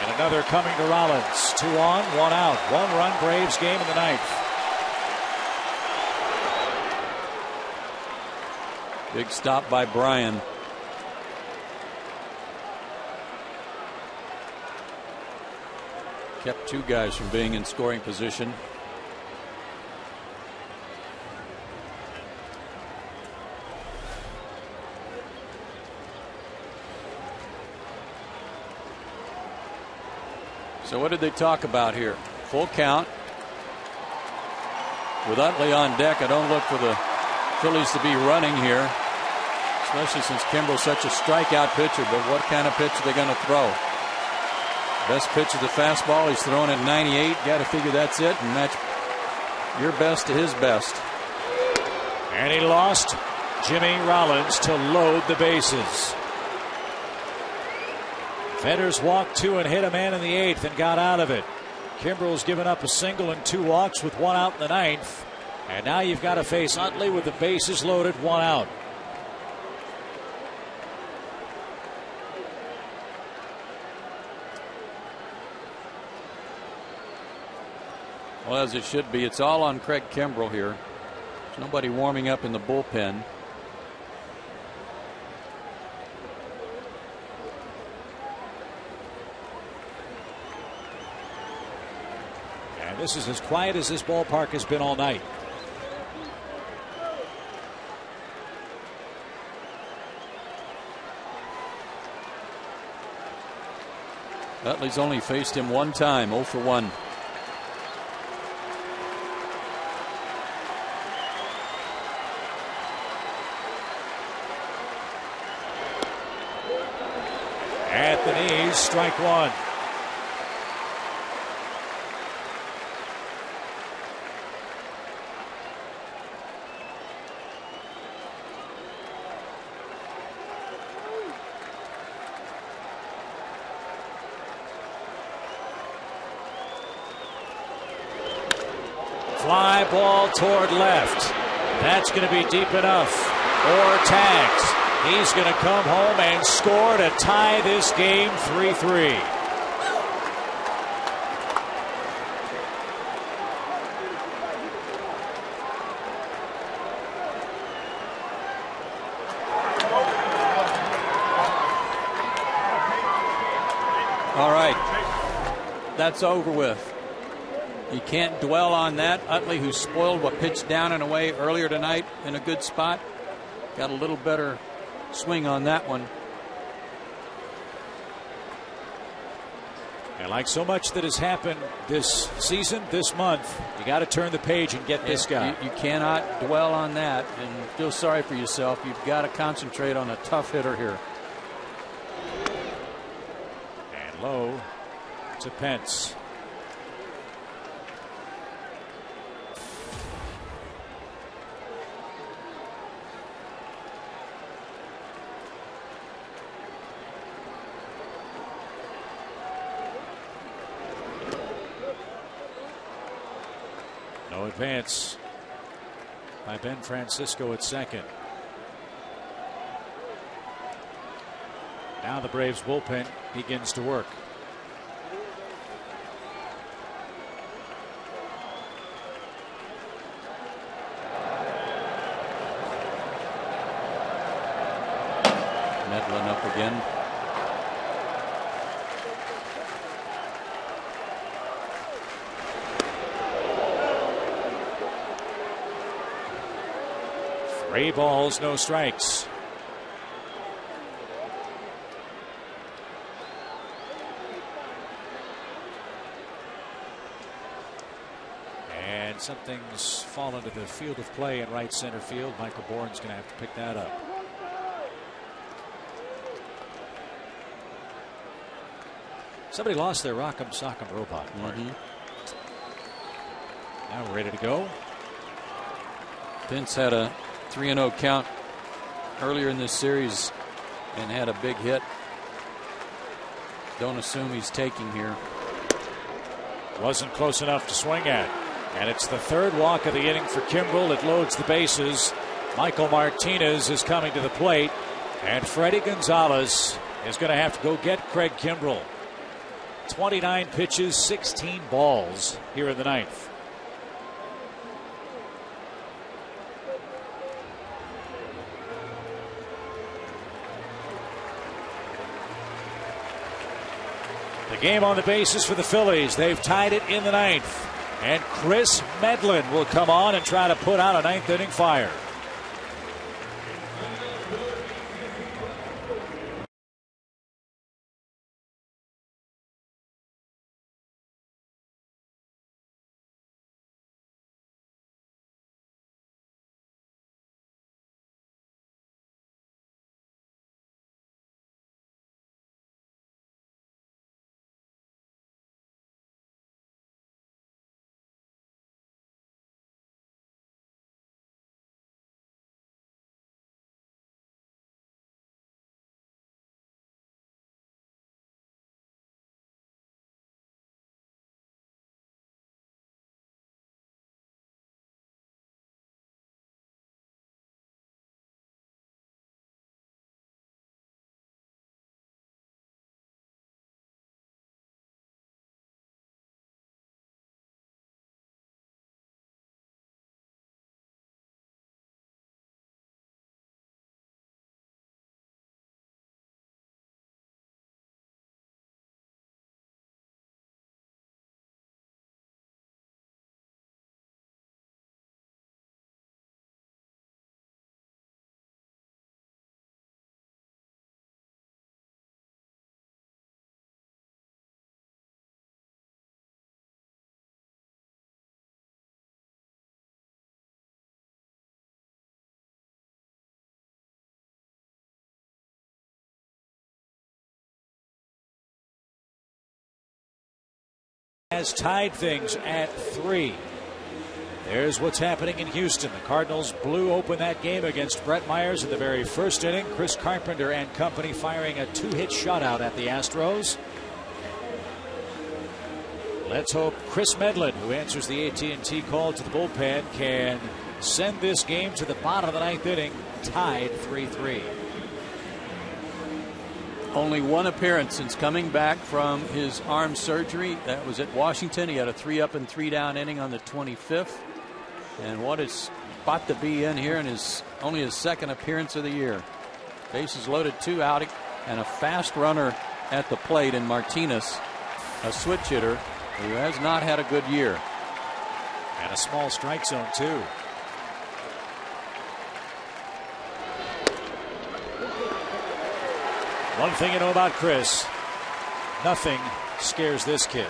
[SPEAKER 3] And another coming to Rollins. 2 on, 1 out. 1-run Braves game in the ninth.
[SPEAKER 1] Big stop by Bryan. Kept 2 guys from being in scoring position. So what did they talk about here? Full count. With Utley on deck, I don't look for the Phillies to be running here, especially since Kimbrel's such a strikeout pitcher. But what kind of pitch are they going to throw? Best pitch is the fastball. He's throwing at 98. Got to figure that's it and match your best to his best.
[SPEAKER 3] And he lost Jimmy Rollins to load the bases. Fetters walked 2 and hit a man in the 8th and got out of it. Kimbrel's given up a single and 2 walks with 1 out in the 9th. And now you've got to face Utley with the bases loaded, 1 out.
[SPEAKER 1] Well, as it should be, it's all on Craig Kimbrel here. There's nobody warming up in the bullpen.
[SPEAKER 3] This is as quiet as this ballpark has been all night.
[SPEAKER 1] Utley's only faced him 1 time, 0 for 1.
[SPEAKER 3] At the knees, strike 1. Fly ball toward left. That's going to be deep enough. Or tags. He's going to come home and score to tie this game 3-3.
[SPEAKER 1] All right. That's over with. You can't dwell on that. Utley, who spoiled what pitched down and away earlier tonight in a good spot, got a little better swing on that one.
[SPEAKER 3] And like so much that has happened this season, this month, you got to turn the page and get this guy.
[SPEAKER 1] You cannot dwell on that and feel sorry for yourself. You've got to concentrate on a tough hitter here.
[SPEAKER 3] And low to Pence. No advance by Ben Francisco at second. Now the Braves bullpen begins to work.
[SPEAKER 1] Medlin up again.
[SPEAKER 3] Three balls, no strikes. And something's fallen to the field of play in right center field. Michael Bourne's going to have to pick that up. Somebody lost their Rock'em Sock'em robot. Now we're ready to go.
[SPEAKER 1] Pence had a 3-0 count earlier in this series and had a big hit. Don't assume he's taking here.
[SPEAKER 3] Wasn't close enough to swing at. And it's the third walk of the inning for Kimbrel. It loads the bases. Michael Martinez is coming to the plate. And Freddie Gonzalez is going to have to go get Craig Kimbrel. 29 pitches, 16 balls here in the ninth. The game on the bases for the Phillies. They've tied it in the ninth. And Chris Medlin will come on and try to put out a ninth inning fire. Has tied things at 3. There's what's happening in Houston. The Cardinals blew open that game against Brett Myers in the very first inning. Chris Carpenter and company firing a 2-hit shutout at the Astros. Let's hope Chris Medlin, who answers the AT&T call to the bullpen, can send this game to the bottom of the ninth inning, tied 3-3.
[SPEAKER 1] Only one appearance since coming back from his arm surgery. That was at Washington. He had a 3-up and 3-down inning on the 25th. And what a spot to be in here, and only his second appearance of the year. Bases loaded, 2 out, and a fast runner at the plate in Martinez, a switch hitter who has not had a good year.
[SPEAKER 3] And a small strike zone, too. One thing you know about Chris, nothing scares this kid.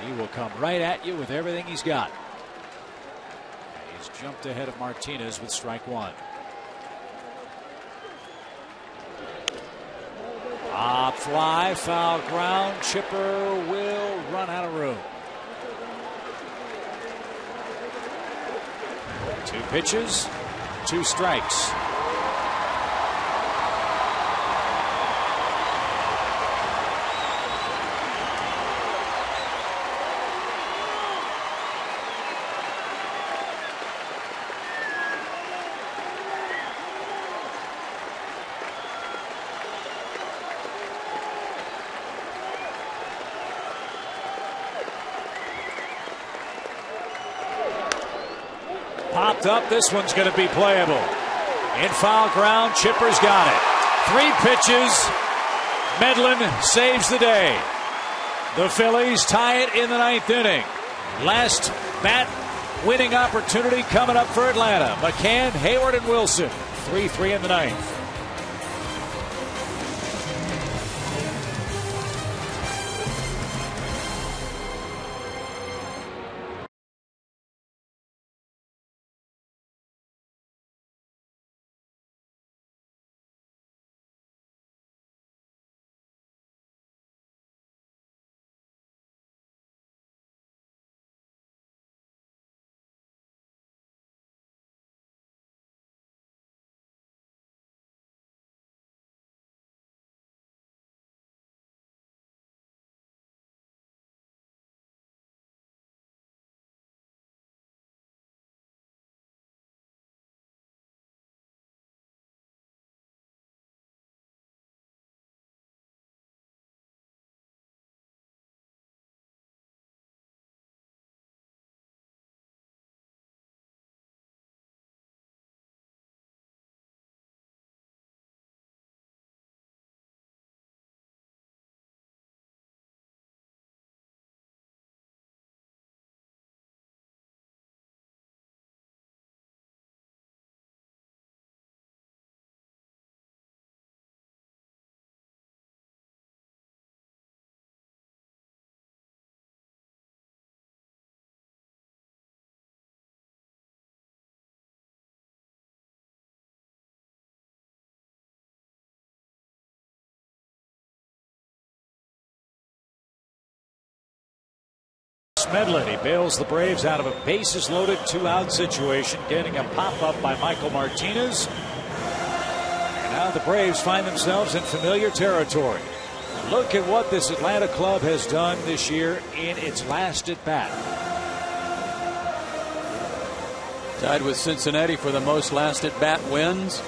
[SPEAKER 3] He will come right at you with everything he's got. He's jumped ahead of Martinez with strike one. Pop fly, foul ground. Chipper will run out of room. 2 pitches, 2 strikes. Popped up. This one's going to be playable. In foul ground, Chipper's got it. 3 pitches. Medlin saves the day. The Phillies tie it in the 9th inning. Last bat winning opportunity coming up for Atlanta. McCann, Hayward, and Wilson. 3-3 in the 9th. Medlin, he bails the Braves out of a bases loaded 2-out situation, getting a pop-up by Michael Martinez. And now the Braves find themselves in familiar territory. Look at what this Atlanta club has done this year in its last at-bat.
[SPEAKER 1] Tied with Cincinnati for the most last at-bat wins.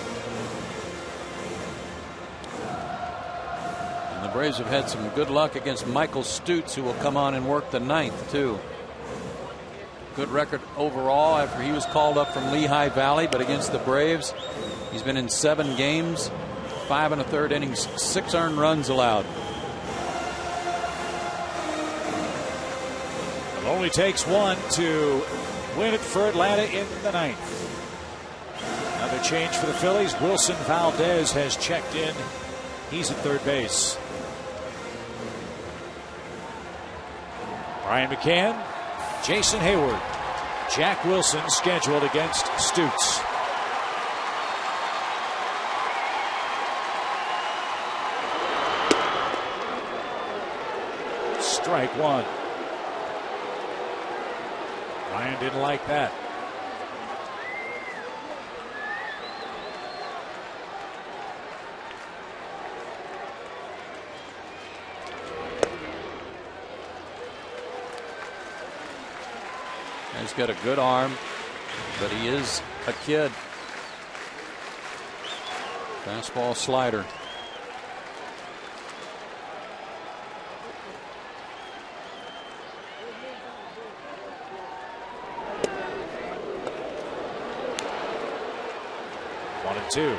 [SPEAKER 1] The Braves have had some good luck against Michael Stutz, who will come on and work the 9th too. Good record overall after he was called up from Lehigh Valley, but against the Braves he's been in 7 games, 5 1/3 innings, 6 earned runs allowed.
[SPEAKER 3] It only takes 1 to win it for Atlanta in the 9th. Another change for the Phillies. Wilson Valdez has checked in. He's at third base. Brian McCann, Jason Hayward, Jack Wilson scheduled against Stutz. Strike one. Brian didn't like that.
[SPEAKER 1] He's got a good arm, but he is a kid. Fastball, slider.
[SPEAKER 3] One and two.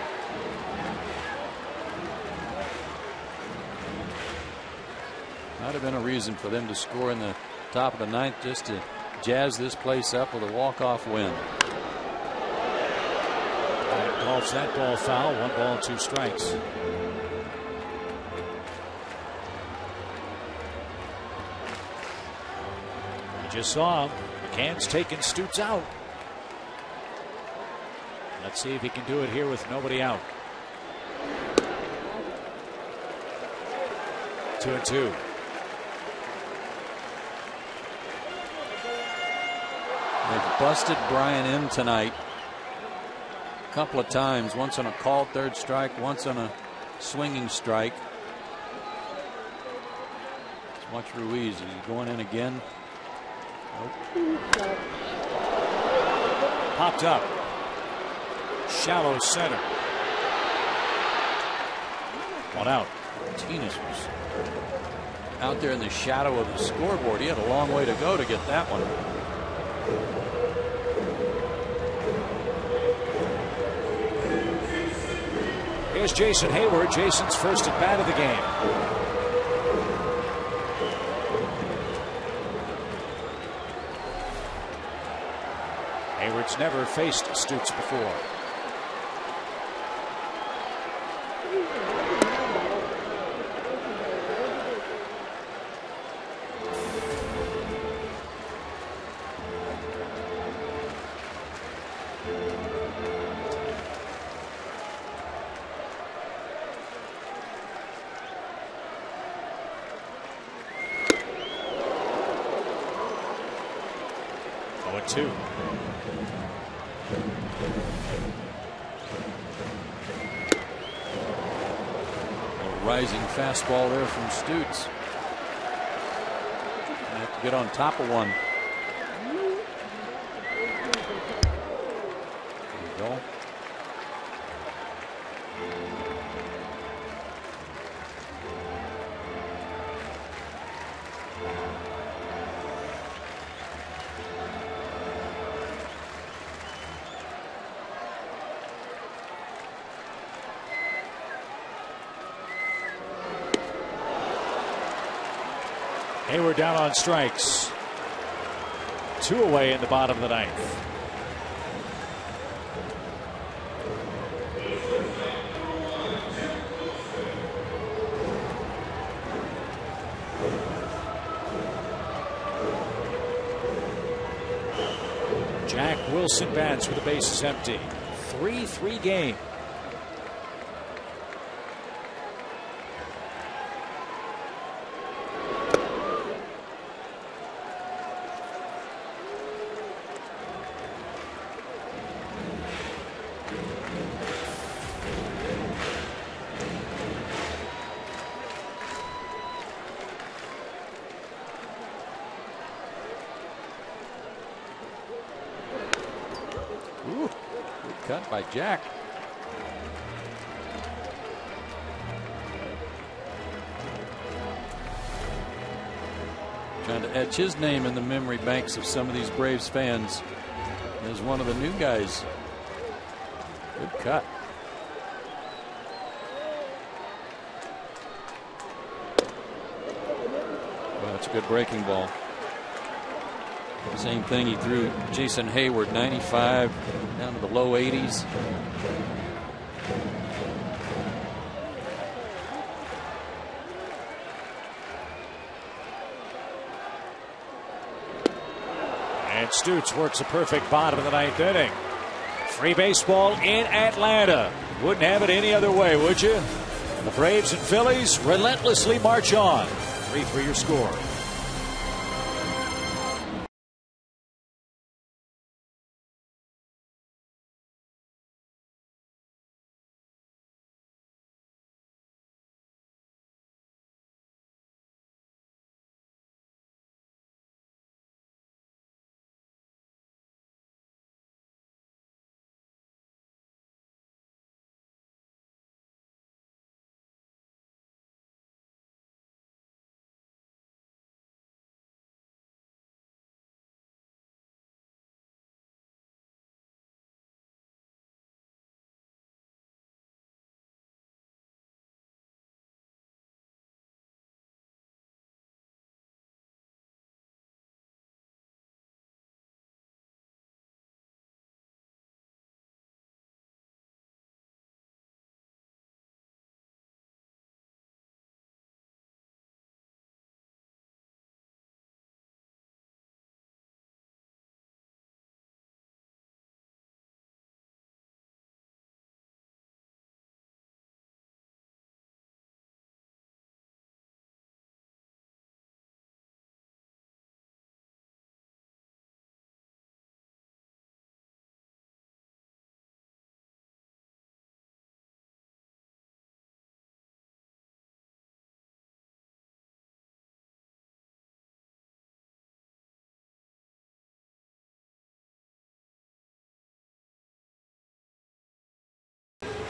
[SPEAKER 1] Might have been a reason for them to score in the top of the 9th, just to jazz this place up with a walk-off win.
[SPEAKER 3] Calls that ball foul. 1 ball, 2 strikes. You just saw McCann's taking Stutes out. Let's see if he can do it here with nobody out. 2-2.
[SPEAKER 1] They've busted Brian in tonight a couple of times. Once on a called third strike, once on a swinging strike. Let's watch Ruiz. Is he going in again? Nope.
[SPEAKER 3] Popped up. Shallow center. 1 out.
[SPEAKER 1] Martinez was out there in the shadow of the scoreboard. He had a long way to go to get that one.
[SPEAKER 3] Here's Jason Hayward. Jason's first at bat of the game. Hayward's never faced Stutes before. Two.
[SPEAKER 1] A rising fastball there from Stutes. They have to get on top of one. There you go.
[SPEAKER 3] Hayward down on strikes. 2 away in the bottom of the 9th. Jack Wilson bats with the bases empty. 3-3 game.
[SPEAKER 1] Ooh, good cut by Jack. Trying to etch his name in the memory banks of some of these Braves fans as one of the new guys. Good cut. Well, that's a good breaking ball. Same thing he threw Jason Hayward, 95 down to the low 80s.
[SPEAKER 3] And Stutes works a perfect bottom of the 9th inning. Free baseball in Atlanta. Wouldn't have it any other way, would you? The Braves and Phillies relentlessly march on. 3-3 your score.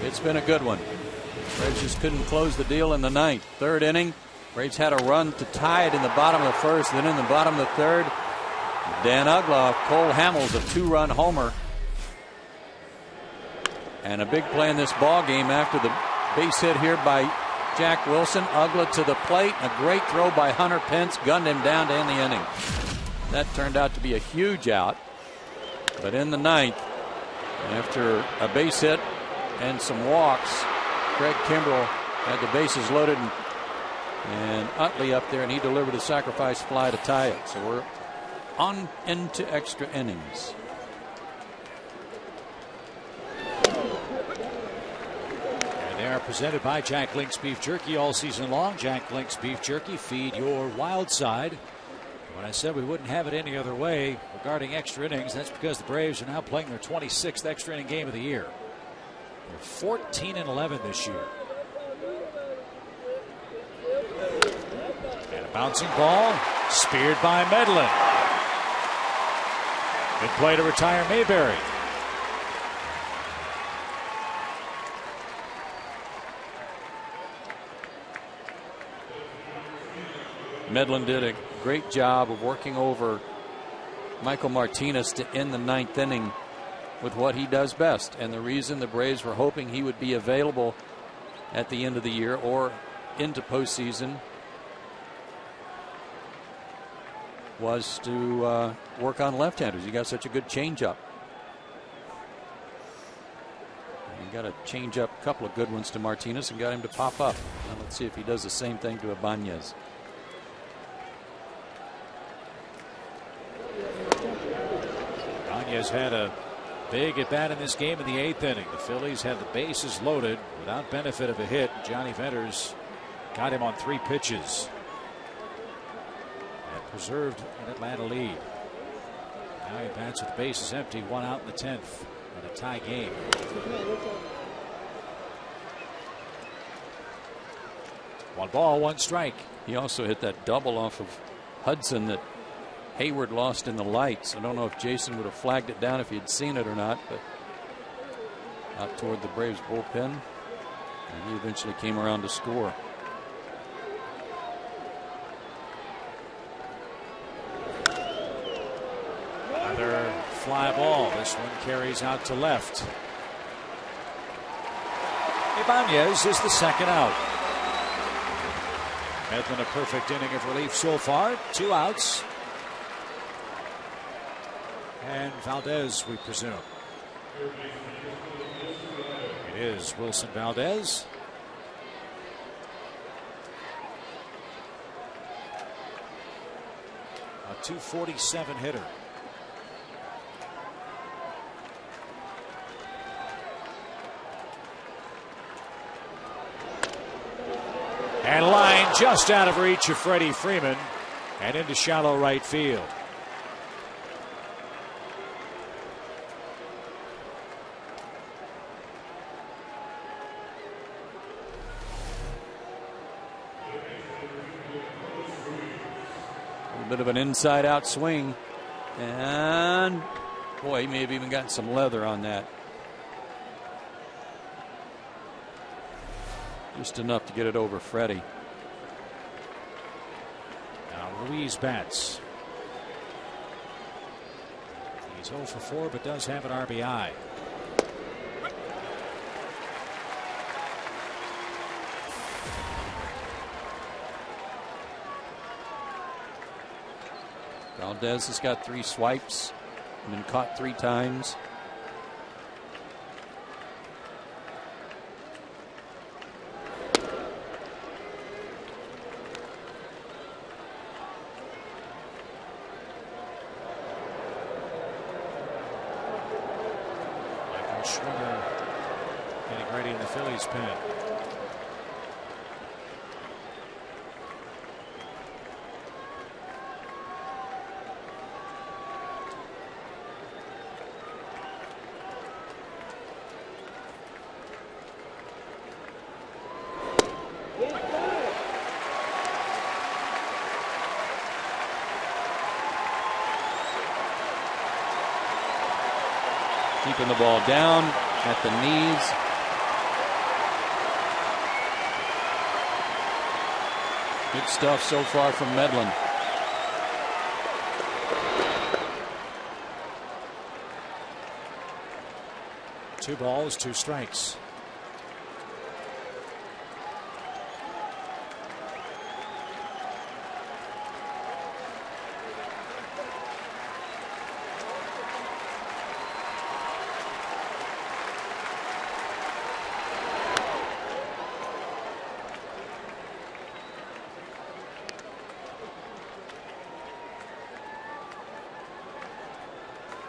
[SPEAKER 1] It's been a good one. Braves just couldn't close the deal in the ninth. Third inning, Braves had a run to tie it in the bottom of the first. Then in the bottom of the third, Dan Ugla, Cole Hamels, a 2-run homer. And a big play in this ball game after the base hit here by Jack Wilson. Ugla to the plate. A great throw by Hunter Pence. Gunned him down to end the inning. That turned out to be a huge out. But in the ninth, after a base hit and some walks, Craig Kimbrell had the bases loaded and Utley up there, and he delivered a sacrifice fly to tie it. So we're on into extra innings.
[SPEAKER 3] And they are presented by Jack Link's Beef Jerky all season long. Jack Link's Beef Jerky, feed your wild side. When I said we wouldn't have it any other way regarding extra innings, that's because the Braves are now playing their 26th extra inning game of the year. They're 14-11 this year. And a bouncing ball, speared by Medlin. Good play to retire Mayberry.
[SPEAKER 1] Medlin did a great job of working over Michael Martinez to end the ninth inning with what he does best. And the reason the Braves were hoping he would be available at the end of the year or into postseason was to work on left-handers. He got such a good changeup. He got a changeup, a couple of good ones to Martinez, and got him to pop up. Now let's see if he does the same thing to Ibanez.
[SPEAKER 3] Ibanez had a big at bat in this game in the 8th inning. The Phillies had the bases loaded without benefit of a hit. Johnny Venters got him on 3 pitches and preserved an Atlanta lead. Now he bats with the bases empty, 1 out in the 10th, and a tie game. One ball, 1 strike.
[SPEAKER 1] He also hit that double off of Hudson that Hayward lost in the lights. I don't know if Jason would have flagged it down if he had seen it or not, but out toward the Braves bullpen, and he eventually came around to score.
[SPEAKER 3] Another fly ball. This one carries out to left. Ibanez is the 2nd out. Medlin a perfect inning of relief so far. 2 outs. And Valdez, we presume. It is Wilson Valdez. A .247 hitter. And line just out of reach of Freddie Freeman and into shallow right field.
[SPEAKER 1] A bit of an inside out swing, and boy, he may have even gotten some leather on that. Just enough to get it over Freddie.
[SPEAKER 3] Now Ruiz bats. He's 0 for 4, but does have an RBI.
[SPEAKER 1] Valdez has got 3 swipes, been caught 3 times.
[SPEAKER 3] Michael Schwimmer getting ready in the Phillies pen.
[SPEAKER 1] Keeping the ball down at the knees. Good stuff so far from Medlin.
[SPEAKER 3] Two balls, two strikes.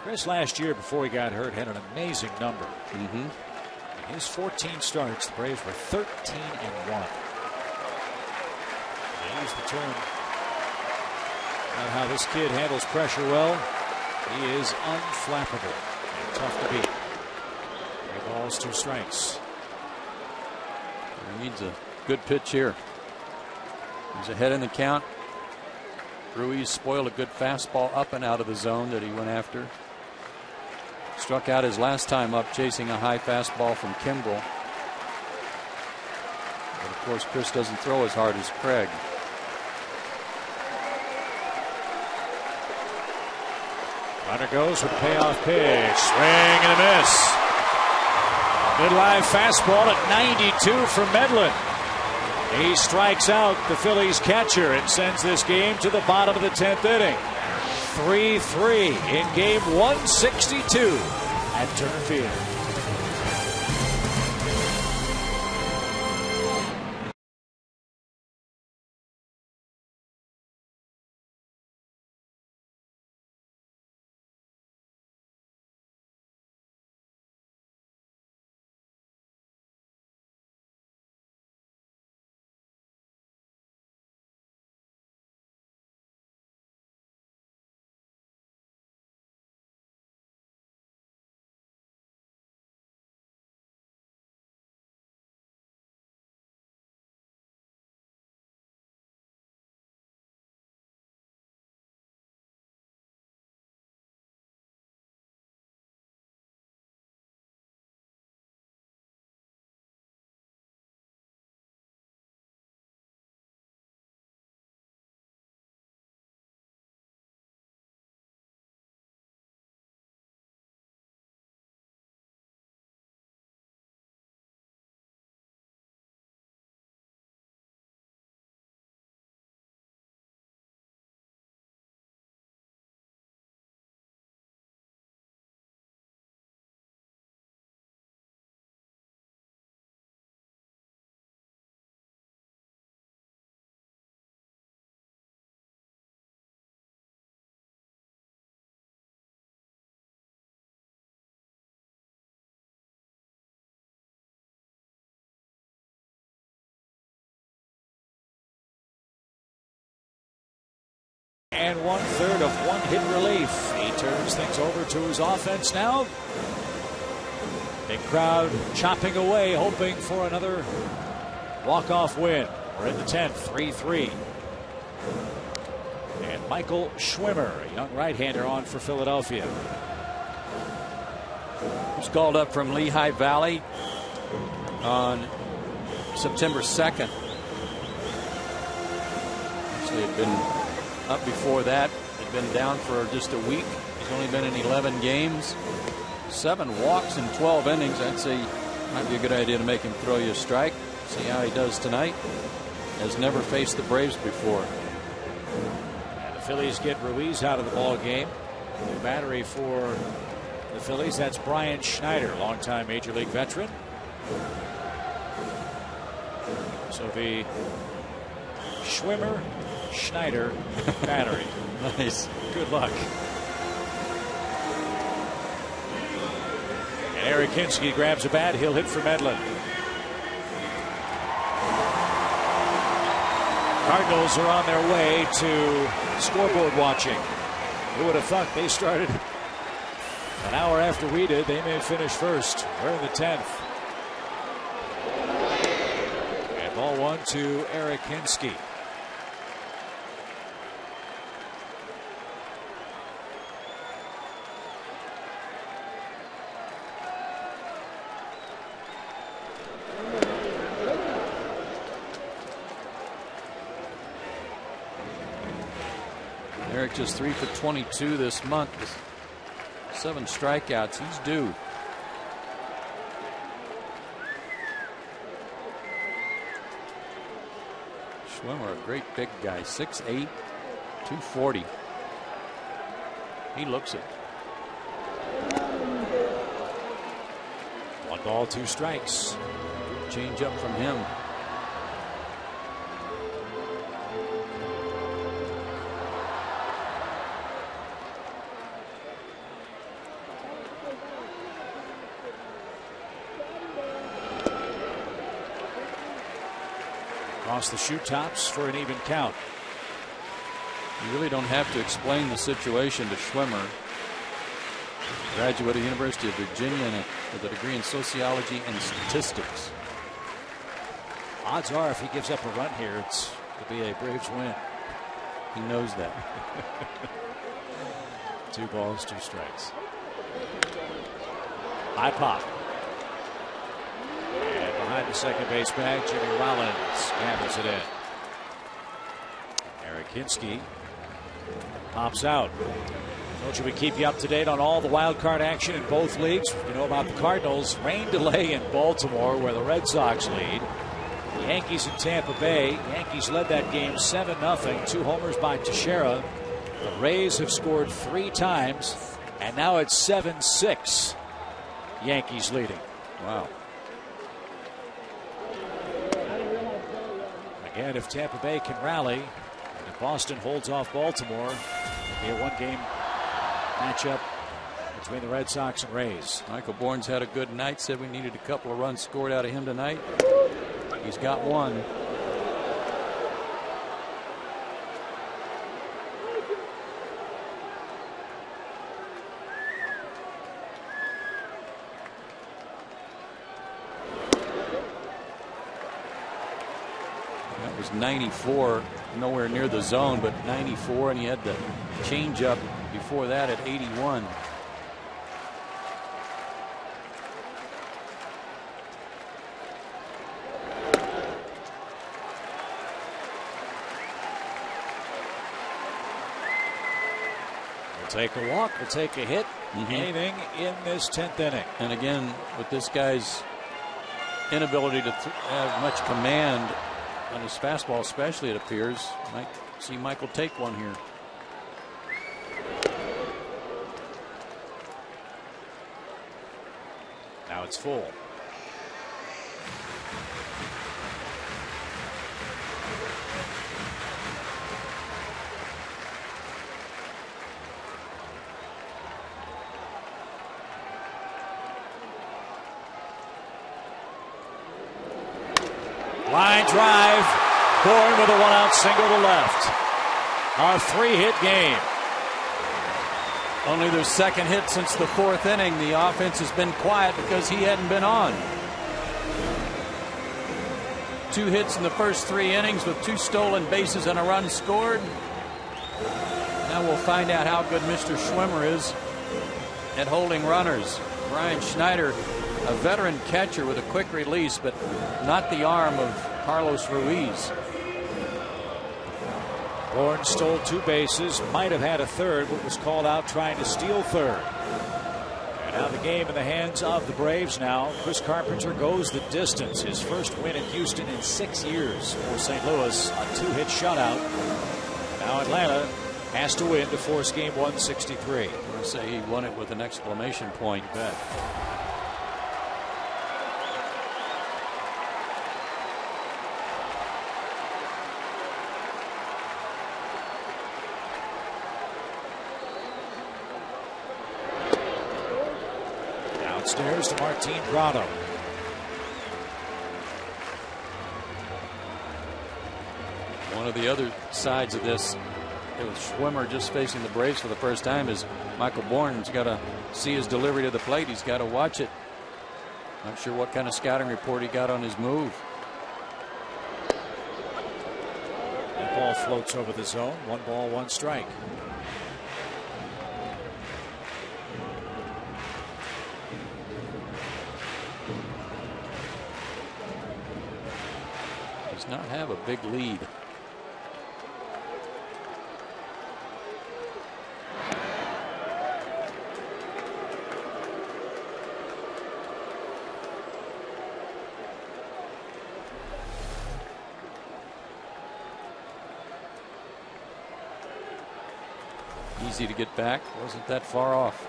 [SPEAKER 3] Chris last year, before he got hurt, had an amazing number. In his 14 starts, the Braves were 13-1. He's the turn on how this kid handles pressure well. He is unflappable and tough to beat. 3 balls, 2 strikes.
[SPEAKER 1] He needs a good pitch here. He's ahead in the count. Ruiz spoiled a good fastball up and out of the zone that he went after. Struck out his last time up chasing a high fastball from Kimbrel. But of course, Chris doesn't throw as hard as Craig.
[SPEAKER 3] Runner goes with a payoff pitch. Swing and a miss. Good live fastball at 92 from Medlin. He strikes out the Phillies catcher and sends this game to the bottom of the 10th inning. 3-3 in game 162 at Turner Field. And 1/3 of 1 hit relief. He turns things over to his offense now. Big crowd chopping away, hoping for another walk-off win. We're in the 10th, 3-3. And Michael Schwimmer, a young right-hander, on for Philadelphia.
[SPEAKER 1] He's called up from Lehigh Valley on September 2nd. Actually, had been up before that. Had been down for just a week. He's only been in 11 games. 7 walks in 12 innings. I'd say might be a good idea to make him throw you a strike. See how he does tonight. Has never faced the Braves before.
[SPEAKER 3] And the Phillies get Ruiz out of the ball game. New battery for the Phillies. That's Brian Schneider, longtime Major League veteran. So the Schwimmer Schneider battery.
[SPEAKER 1] Nice.
[SPEAKER 3] Good luck. And Eric Hinsky grabs a bat. He'll hit for Medlin. Cardinals are on their way to scoreboard watching. Who would have thought they started an hour after we did? They may finish first. We're in the 10th. And ball 1 to Eric Hinsky.
[SPEAKER 1] just 3 for 22 this month with 7 strikeouts. He's due. Schwimmer, a great big guy, 6'8", 240. He looks it.
[SPEAKER 3] 1 ball, 2 strikes.
[SPEAKER 1] Change up from him.
[SPEAKER 3] Across the shoe tops for an even count.
[SPEAKER 1] You really don't have to explain the situation to Schwimmer. Graduate of the University of Virginia with a degree in sociology and statistics.
[SPEAKER 3] Odds are if he gives up a run here, it'll be a Braves win.
[SPEAKER 1] He knows that.
[SPEAKER 3] 2 balls, 2 strikes. High pop. And behind the second base bag, Jimmy Rollins gathers it in. Eric Hinsky pops out. Told you we keep you up to date on all the wild card action in both leagues. You know about the Cardinals. Rain delay in Baltimore where the Red Sox lead. The Yankees in Tampa Bay. Yankees led that game 7-0. 2 homers by Teixeira. The Rays have scored 3 times. And now it's 7-6. Yankees leading.
[SPEAKER 1] Wow.
[SPEAKER 3] Again, if Tampa Bay can rally, and if Boston holds off Baltimore, it'll be a 1-game matchup between the Red Sox and Rays.
[SPEAKER 1] Michael Bourne's had a good night. Said we needed a couple of runs scored out of him tonight. He's got 1. That was 94, nowhere near the zone, but 94, and he had the changeup before that at 81.
[SPEAKER 3] We'll take a walk, we'll take a hit, anything in this 10th inning.
[SPEAKER 1] And again, with this guy's inability to have much command on his fastball, especially, it appears, might see Michael take one here.
[SPEAKER 3] Now it's full. Line drive. Bourne with a 1-out single to left. Our 3-hit game.
[SPEAKER 1] Only their second hit since the 4th inning. The offense has been quiet because he hadn't been on. 2 hits in the first 3 innings with 2 stolen bases and a run scored. Now we'll find out how good Mr. Schwimmer is at holding runners. Brian Schneider, a veteran catcher with a quick release, but not the arm of Carlos Ruiz.
[SPEAKER 3] Bourne stole 2 bases, might have had a third, but was called out trying to steal third. And now the game in the hands of the Braves now. Chris Carpenter goes the distance. His first win in Houston in 6 years for St. Louis. A 2-hit shutout. Now Atlanta has to win to force game 163.
[SPEAKER 1] I'm going to say he won it with an exclamation point.
[SPEAKER 3] You bet. Downstairs to Martin Prado.
[SPEAKER 1] One of the other sides of this, it was Schwimmer just facing the Braves for the first time, is Michael Bourne's got to see his delivery to the plate. He's got to watch it. Not sure what kind of scouting report he got on his move.
[SPEAKER 3] That ball floats over the zone. 1 ball, 1 strike.
[SPEAKER 1] Does not have a big lead. Easy to get back. Wasn't that far off.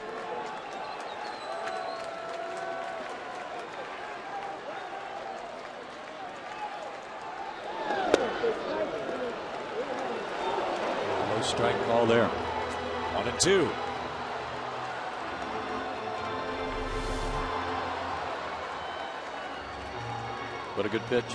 [SPEAKER 1] No strike call there.
[SPEAKER 3] 1-2.
[SPEAKER 1] What a good pitch.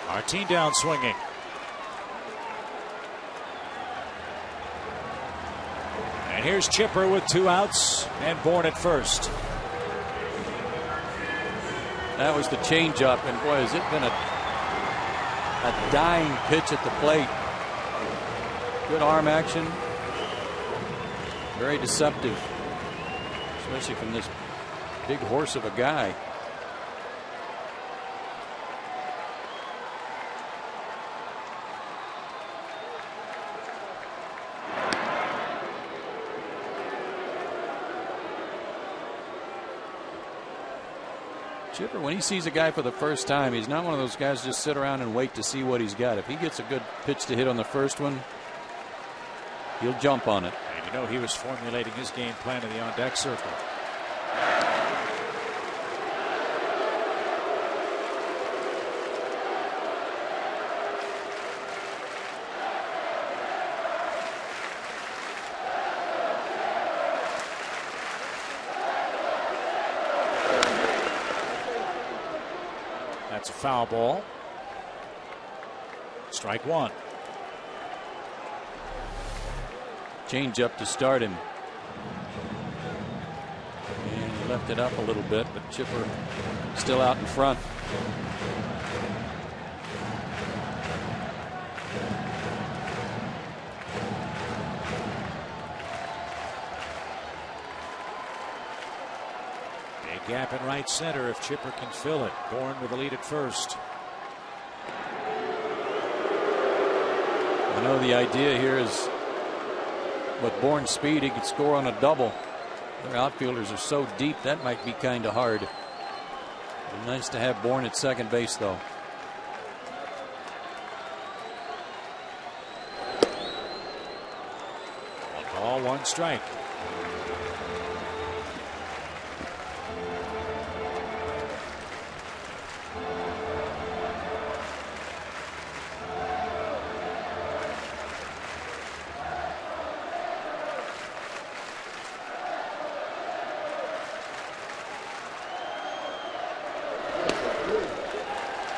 [SPEAKER 3] Martin down swinging. And here's Chipper with 2 outs and Bourne at first.
[SPEAKER 1] That was the changeup, and boy, has it been a dying pitch at the plate. Good arm action. Very deceptive, especially from this big horse of a guy. Chipper, when he sees a guy for the first time, he's not one of those guys just sit around and wait to see what he's got. If he gets a good pitch to hit on the first one, he'll jump on it.
[SPEAKER 3] And you know he was formulating his game plan in the on-deck circle. That's a foul ball. Strike 1.
[SPEAKER 1] Change up to start him. And he left it up a little bit, but Chipper still out in front.
[SPEAKER 3] Gap in right center if Chipper can fill it. Bourne with the lead at first.
[SPEAKER 1] I know the idea here is with Bourne's speed, he could score on a double. Their outfielders are so deep that might be kind of hard. Nice to have Bourne at second base, though.
[SPEAKER 3] One ball, 1 strike.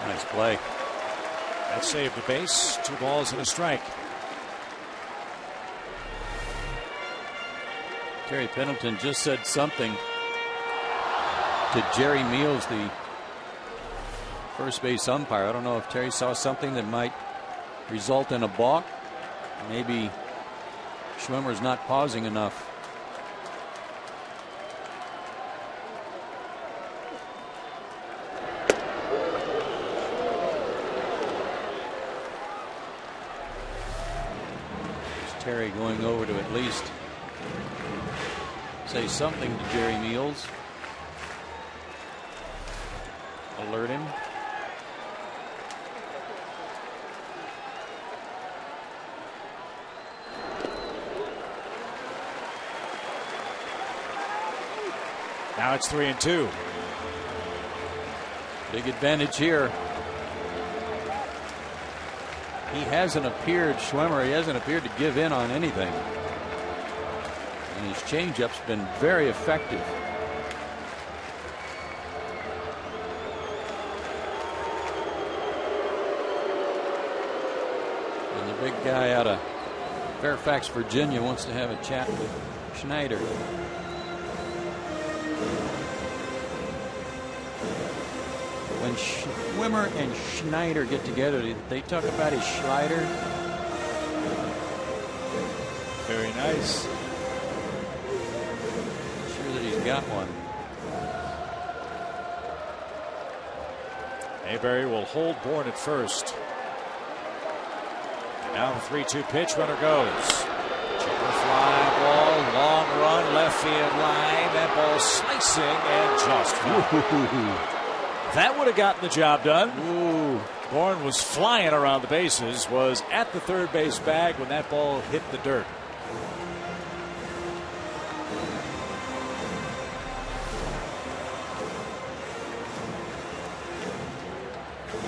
[SPEAKER 1] Nice play.
[SPEAKER 3] That saved the base. 2 balls and a strike.
[SPEAKER 1] Terry Pendleton just said something to Jerry Meals, the first base umpire. I don't know if Terry saw something that might result in a balk. Maybe Schwimmer's not pausing enough. Terry going over to at least say something to Jerry Meals. Alert him.
[SPEAKER 3] Now it's 3-2.
[SPEAKER 1] Big advantage here. He hasn't appeared, Schwimmer, he hasn't appeared to give in on anything. And his changeup's been very effective. And the big guy out of Fairfax, Virginia wants to have a chat with Schneider. When Schwimmer and Schneider get together, they talk about his slider.
[SPEAKER 3] Very nice.
[SPEAKER 1] Sure that he's got one.
[SPEAKER 3] Mayberry will hold Bourne at first. Now the 3-2 pitch. Runner goes. Chipper fly ball. Long run. Left field line. That ball slicing and just foul. That would have gotten the job done. Ooh. Bourne was flying around the bases. Was at the third base bag when that ball hit the dirt.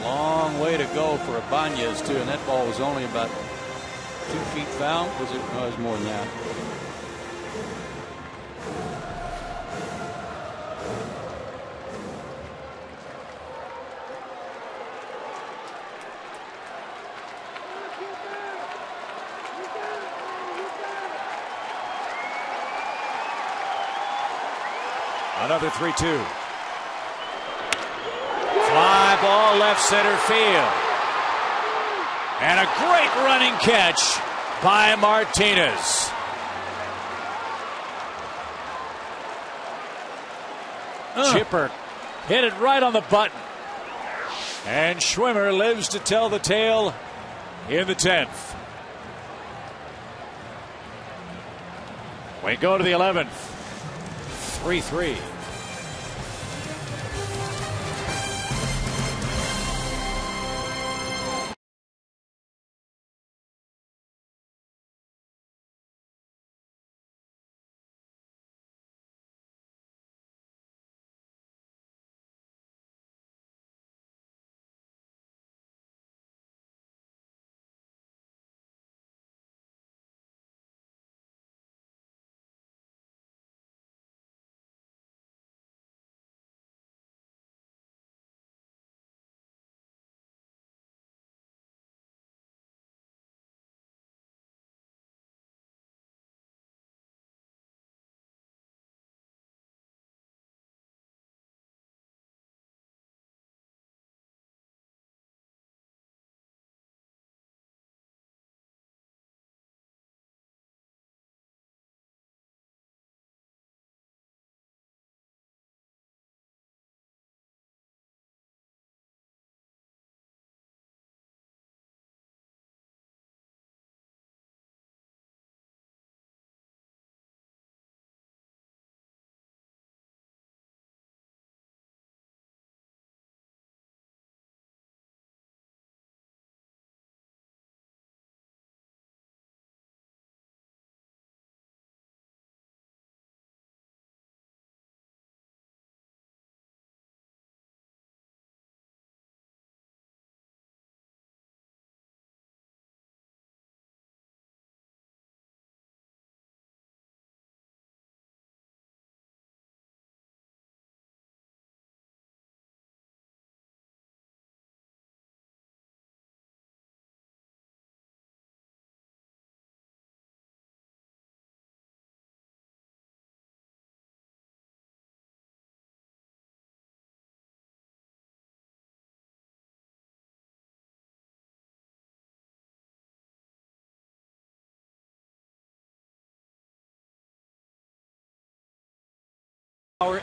[SPEAKER 1] Long way to go for Ibanez, too, and that ball was only about 2 feet foul. Was it? No, it was more than that.
[SPEAKER 3] Another 3-2. Fly ball left center field. And a great running catch by Martinez. Chipper hit it right on the button. And Schwimmer lives to tell the tale in the 10th. We go to the 11th. 3-3.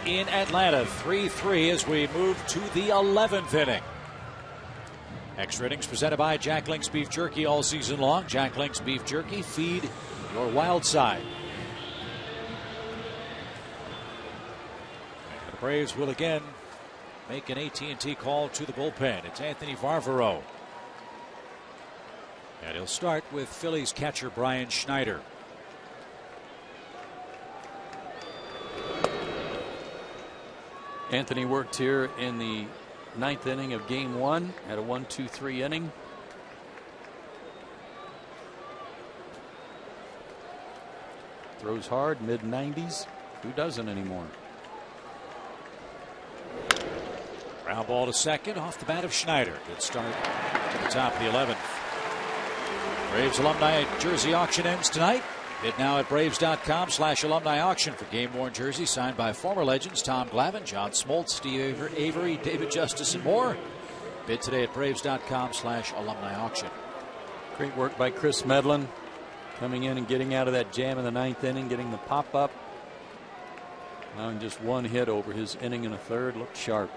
[SPEAKER 3] In Atlanta, 3-3 as we move to the 11th inning. Extra innings presented by Jack Link's Beef Jerky all season long. Jack Link's Beef Jerky, feed your wild side. And the Braves will again make an AT&T call to the bullpen. It's Anthony Varvaro. And he'll start with Phillies catcher Brian Schneider.
[SPEAKER 1] Anthony worked here in the 9th inning of game 1. Had a 1-2-3 inning. Throws hard, mid-90s. Who doesn't anymore?
[SPEAKER 3] Ground ball to second off the bat of Schneider. Good start to the top of the 11th. Braves alumni jersey auction ends tonight. Bid now at Braves.com/alumni auction for game-worn jerseys signed by former legends Tom Glavine, John Smoltz, Steve Avery, David Justice, and more. Bid today at Braves.com/alumni auction.
[SPEAKER 1] Great work by Chris Medlin, coming in and getting out of that jam in the 9th inning, getting the pop-up. Allowing just one hit over his inning and a third. Looked sharp.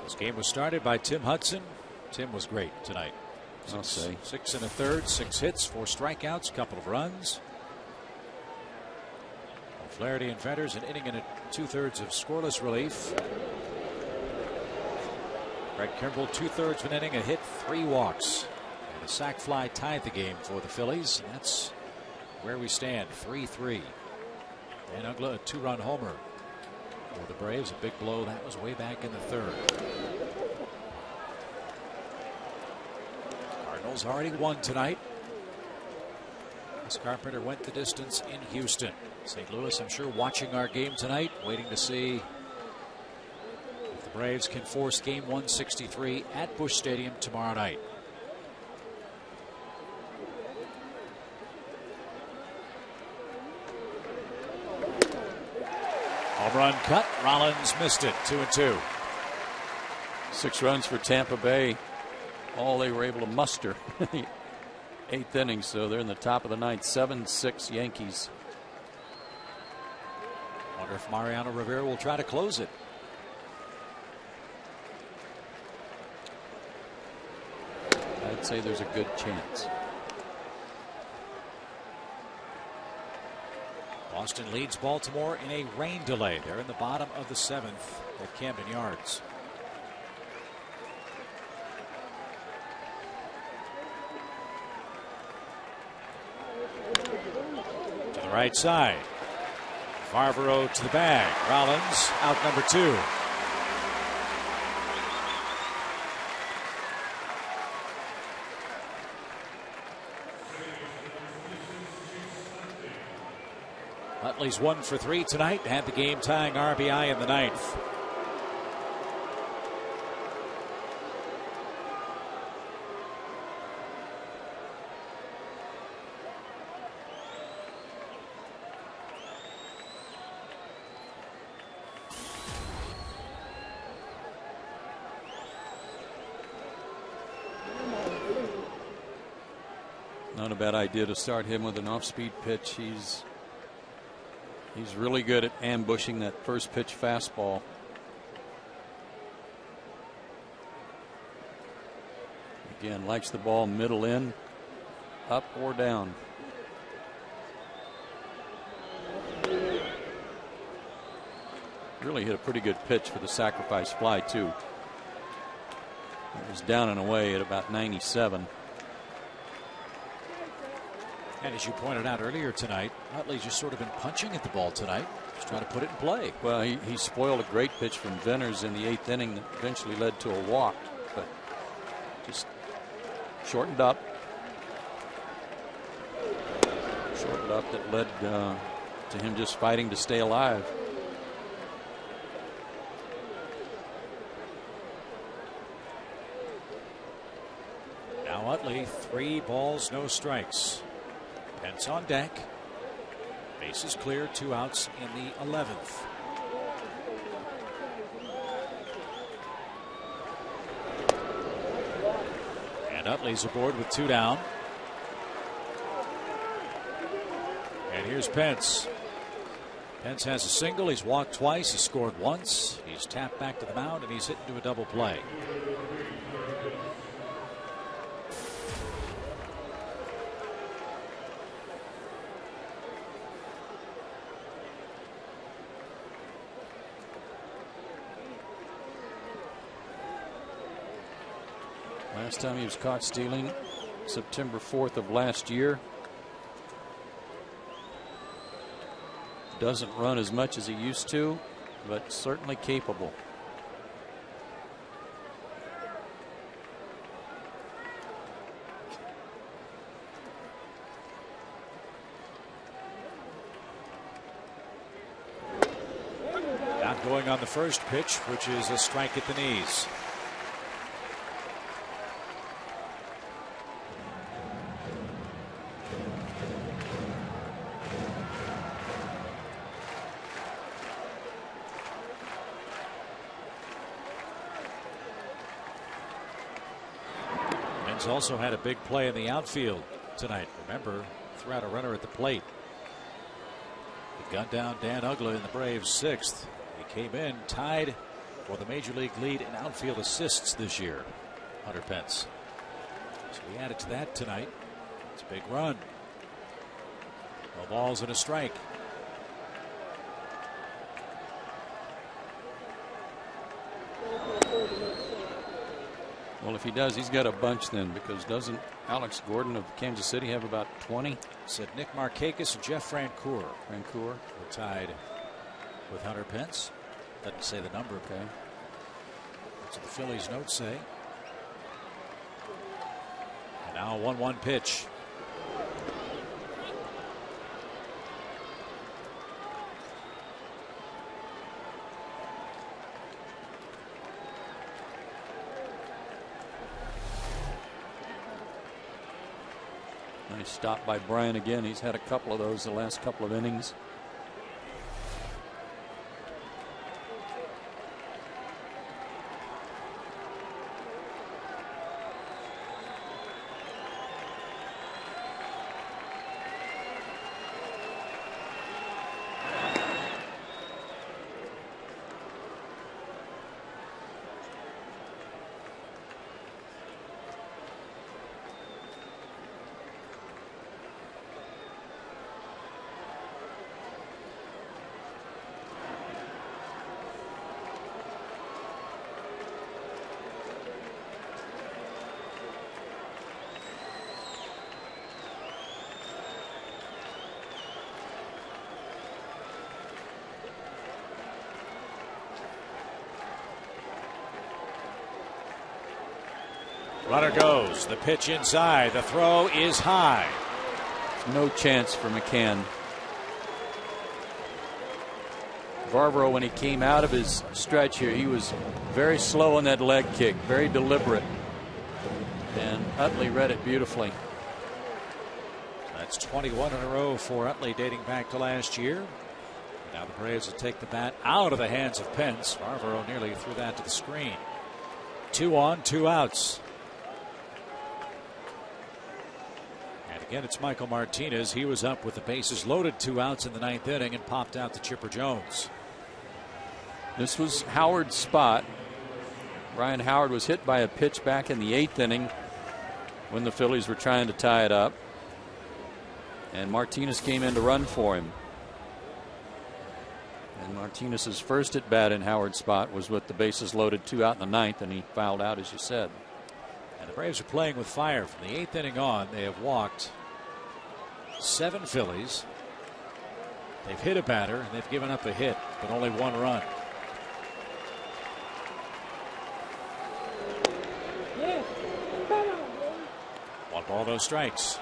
[SPEAKER 3] This game was started by Tim Hudson. Tim was great tonight.
[SPEAKER 1] I'll say.
[SPEAKER 3] 6 1/3, 6 hits, 4 strikeouts, couple of runs. Flaherty and Fetters, an inning and 2/3 of scoreless relief. Brett Kimbrell, 2/3 of an inning, a hit, 3 walks. And a sac fly tied the game for the Phillies. And that's where we stand, 3-3. Dan Uggla, a 2-run homer for the Braves. A big blow. That was way back in the 3rd. Cardinals already won tonight. As Carpenter went the distance in Houston. St. Louis, I'm sure, watching our game tonight, waiting to see if the Braves can force game 163 at Busch Stadium tomorrow night. Home run cut. Rollins missed it. 2-2.
[SPEAKER 1] 6 runs for Tampa Bay. All they were able to muster. 8th inning, so they're in the top of the 9th. 7-6 Yankees.
[SPEAKER 3] Wonder if Mariano Rivera will try to close it.
[SPEAKER 1] I'd say there's a good chance.
[SPEAKER 3] Boston leads Baltimore in a rain delay. They're in the bottom of the 7th at Camden Yards. To the right side. Farvero to the bag. Rollins out number 2. Utley's 1 for 3 tonight. Had the game tying RBI in the 9th.
[SPEAKER 1] Not a bad idea to start him with an off-speed pitch. He's really good at ambushing that first pitch fastball. Again, likes the ball middle in, up or down. Really hit a pretty good pitch for the sacrifice fly, too. It was down and away at about 97.
[SPEAKER 3] And as you pointed out earlier tonight, Utley's just sort of been punching at the ball tonight, just trying to put it in play.
[SPEAKER 1] Well, he spoiled a great pitch from Venners in the 8th inning that eventually led to a walk, but just shortened up. Shortened up that led to him just fighting to stay alive.
[SPEAKER 3] Now Utley, 3 balls, no strikes. Pence on deck. Bases clear, 2 outs in the 11th. And Utley's aboard with 2 down. And here's Pence. Pence has a single. He's walked twice. He scored once. He's tapped back to the mound, and he's hit into a double play.
[SPEAKER 1] Last time he was caught stealing, September 4th of last year. Doesn't run as much as he used to, but certainly capable.
[SPEAKER 3] Not going on the first pitch, which is a strike at the knees. Also had a big play in the outfield tonight. Remember, threw out a runner at the plate. He gunned down Dan Uggla in the Braves' 6th. He came in, tied for the major league lead in outfield assists this year, Hunter Pence. So he added to that tonight. It's a big run. No balls and a strike.
[SPEAKER 1] Well, if he does, he's got a bunch then, because doesn't Alex Gordon of Kansas City have about 20?
[SPEAKER 3] Said Nick Markakis and Jeff Francoeur.
[SPEAKER 1] Francoeur
[SPEAKER 3] were tied with Hunter Pence. Doesn't say the number.
[SPEAKER 1] Okay.
[SPEAKER 3] That's what the Phillies notes say. And now a 1-1 pitch.
[SPEAKER 1] Nice stop by Brian again. He's had a couple of those the last couple of innings.
[SPEAKER 3] Runner goes. The pitch inside. The throw is high.
[SPEAKER 1] No chance for McCann. Barbaro, when he came out of his stretch here, he was very slow on that leg kick, very deliberate. And Utley read it beautifully.
[SPEAKER 3] That's 21 in a row for Utley dating back to last year. Now the Braves will take the bat out of the hands of Pence. Barbaro nearly threw that to the screen. 2 on, 2 outs. Again, it's Michael Martinez. He was up with the bases loaded, 2 outs in the 9th inning, and popped out to Chipper Jones.
[SPEAKER 1] This was Howard's spot. Ryan Howard was hit by a pitch back in the 8th inning when the Phillies were trying to tie it up. And Martinez came in to run for him. And Martinez's first at bat in Howard's spot was with the bases loaded, 2 out in the 9th, and he fouled out, as you said.
[SPEAKER 3] And the Braves are playing with fire. From the 8th inning on, they have walked 7 Phillies. They've hit a batter, and they've given up a hit, but only 1 run. One ball, no strikes.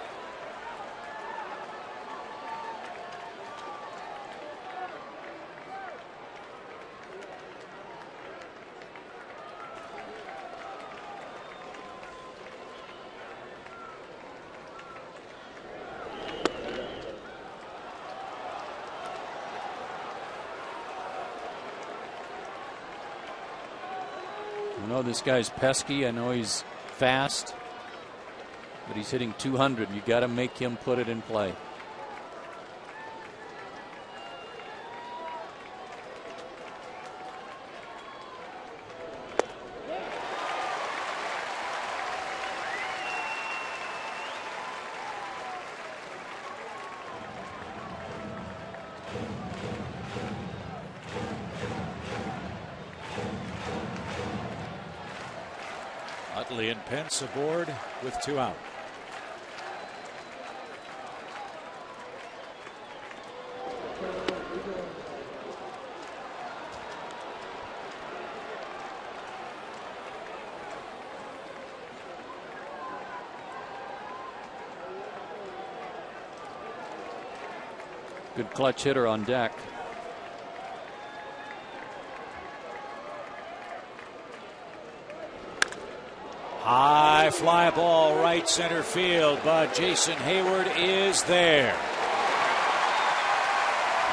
[SPEAKER 1] I know this guy's pesky. I know he's fast, but he's hitting 200. You got to make him put it in play.
[SPEAKER 3] Utley and Pence aboard with 2 out.
[SPEAKER 1] Good clutch hitter on deck.
[SPEAKER 3] High fly ball right center field, but Jason Hayward is there.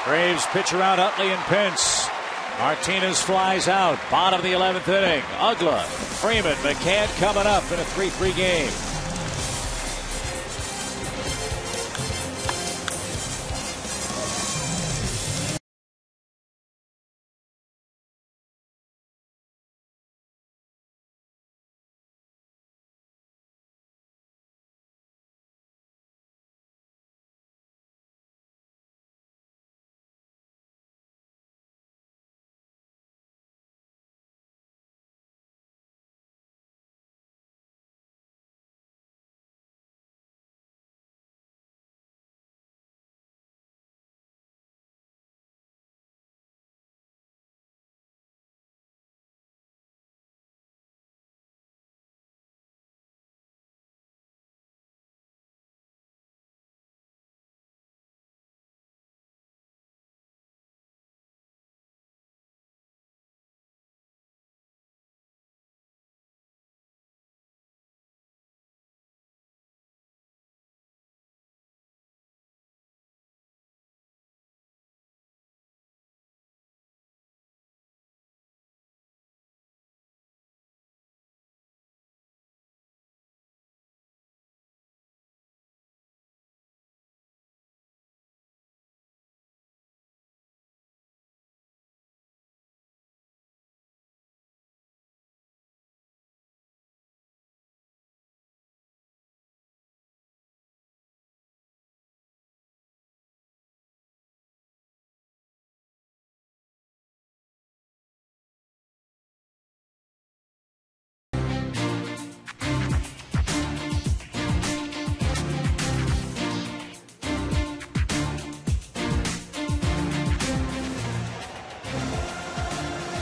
[SPEAKER 3] Braves pitch around Utley and Pence. Martinez flies out. Bottom of the 11th inning. Ugla, Freeman, McCann coming up in a 3-3 game.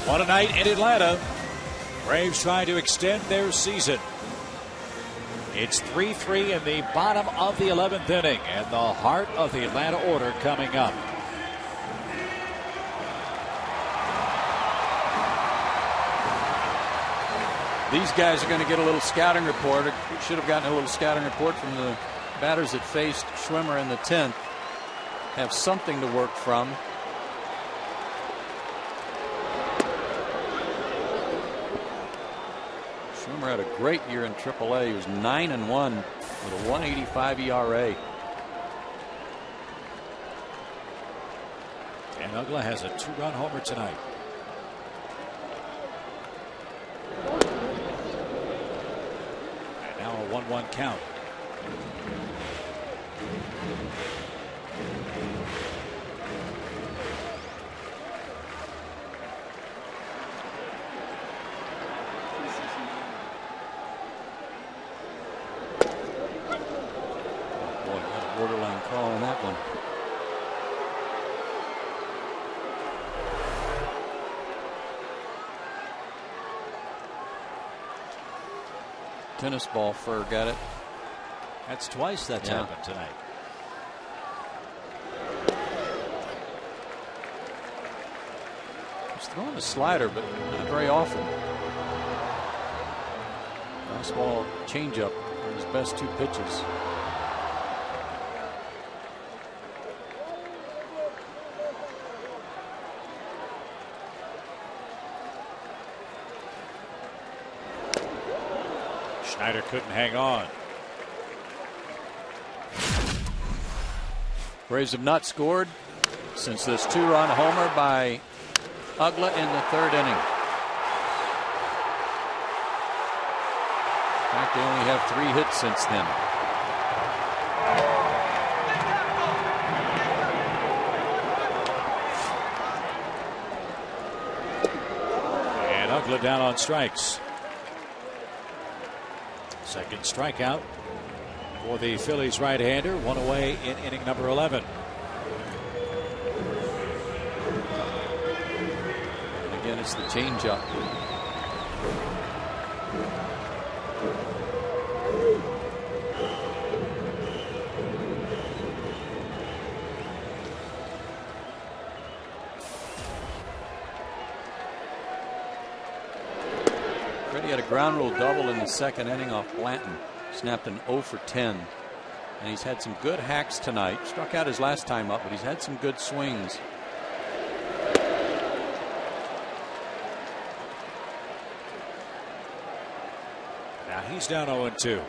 [SPEAKER 3] What a night in Atlanta. Braves trying to extend their season. It's 3-3 in the bottom of the 11th inning, and the heart of the Atlanta order coming up.
[SPEAKER 1] These guys are going to get a little scouting report. Should have gotten a little scouting report from the batters that faced Schwimmer in the 10th. Have something to work from. Schwimmer had a great year in AAA. He was 9-1 with a 1.85 ERA.
[SPEAKER 3] And Uggla has a 2-run homer tonight. And now a 1-1 count.
[SPEAKER 1] Borderline call on that one. Tennis ball fur got it.
[SPEAKER 3] That's twice that's happened tonight.
[SPEAKER 1] He's throwing a slider, but not very often. Fastball, changeup are his best 2 pitches.
[SPEAKER 3] Schneider couldn't hang on.
[SPEAKER 1] Braves have not scored since this 2-run homer by Uggla in the 3rd inning. In fact, they only have 3 hits since then.
[SPEAKER 3] And Uggla down on strikes. Second strikeout for the Phillies right-hander. 1 away in inning number 11.
[SPEAKER 1] And again, it's the changeup. He had a ground rule double in the 2nd inning off Blanton. Snapped an 0 for 10. And he's had some good hacks tonight. Struck out his last time up, but he's had some good swings.
[SPEAKER 3] Now he's down 0-2.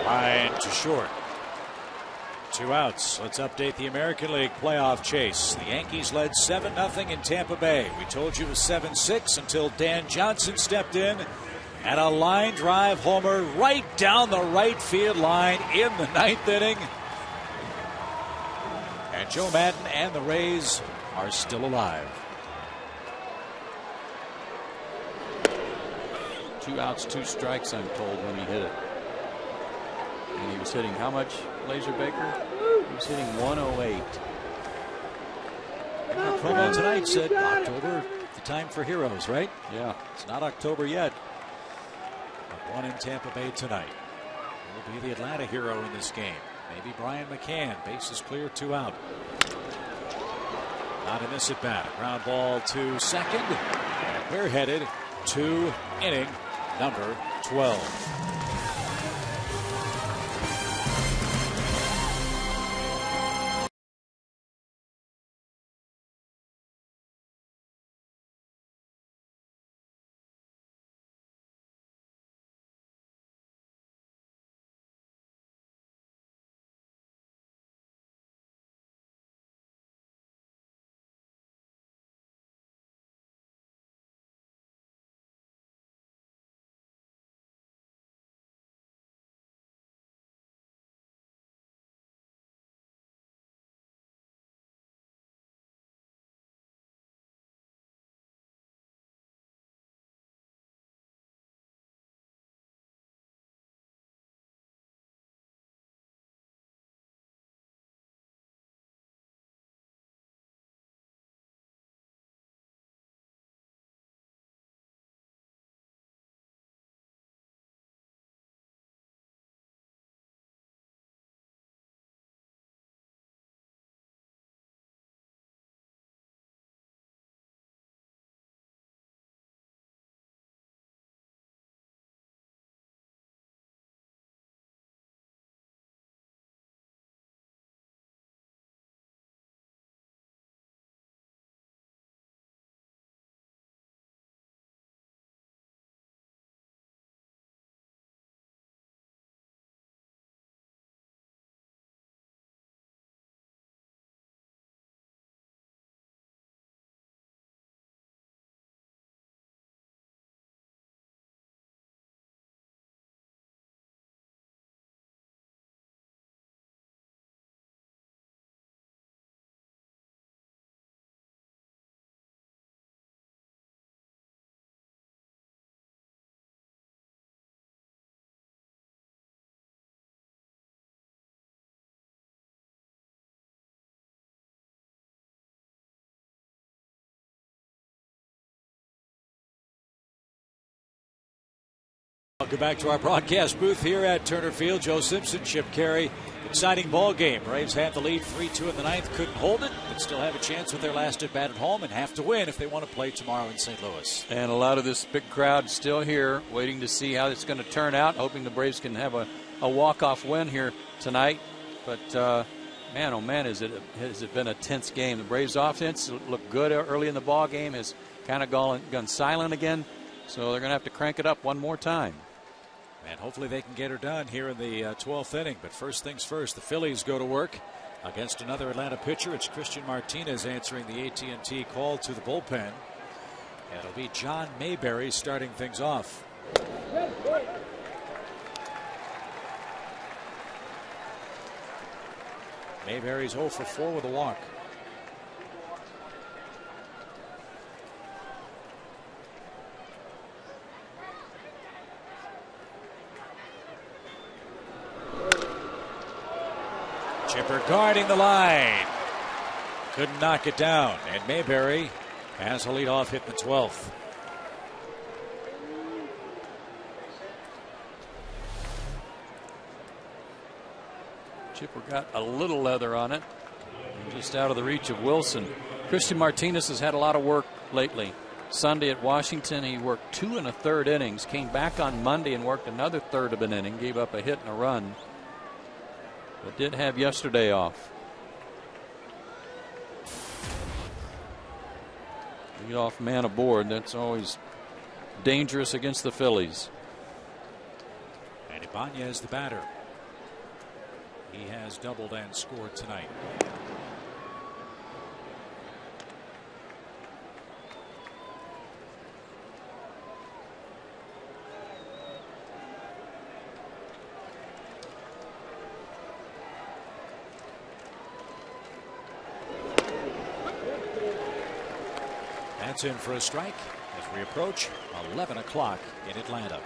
[SPEAKER 3] Line to short. 2 outs. Let's update the American League playoff chase. The Yankees led 7-0 in Tampa Bay. We told you it was 7-6 until Dan Johnson stepped in and a line drive homer right down the right field line in the 9th inning. And Joe Madden and the Rays are still alive.
[SPEAKER 1] 2 outs, 2 strikes, I'm told, when he hit it. And he was hitting how much, Laser Baker? He was hitting 108.
[SPEAKER 3] Our promo tonight said October, the time for heroes, right?
[SPEAKER 1] Yeah.
[SPEAKER 3] It's not October yet. But 1 in Tampa Bay tonight. Will be the Atlanta hero in this game. Maybe Brian McCann. Bases clear, 2 out. Not in this at bat. Ground ball to second. And we're headed to inning number 12. Welcome back to our broadcast booth here at Turner Field. Joe Simpson, Chip Carey. Exciting ball game. Braves had the lead 3-2 in the ninth. Couldn't hold it, but still have a chance with their last at bat at home and have to win if they want to play tomorrow in St. Louis.
[SPEAKER 1] And a lot of this big crowd still here waiting to see how it's going to turn out, hoping the Braves can have a walk-off win here tonight. But, man, oh, man, has it been a tense game. The Braves offense looked good early in the ball game, has kind of gone silent again. So they're going to have to crank it up one more time.
[SPEAKER 3] And hopefully they can get her done here in the 12th inning. But first things first, the Phillies go to work against another Atlanta pitcher. It's Christian Martinez answering the AT&T call to the bullpen. And it'll be John Mayberry starting things off. Mayberry's 0 for 4 with a walk. Chipper guarding the line. Couldn't knock it down. And Mayberry has a leadoff hit in the 12th.
[SPEAKER 1] Chipper got a little leather on it. Just out of the reach of Wilson. Christian Martinez has had a lot of work lately. Sunday at Washington, he worked 2 1/3 innings. Came back on Monday and worked another third of an inning. Gave up a hit and a run. But did have yesterday off. Leadoff man aboard. That's always dangerous against the Phillies.
[SPEAKER 3] And Ibanez the batter. He has doubled and scored tonight. That's in for a strike as we approach 11 o'clock in Atlanta.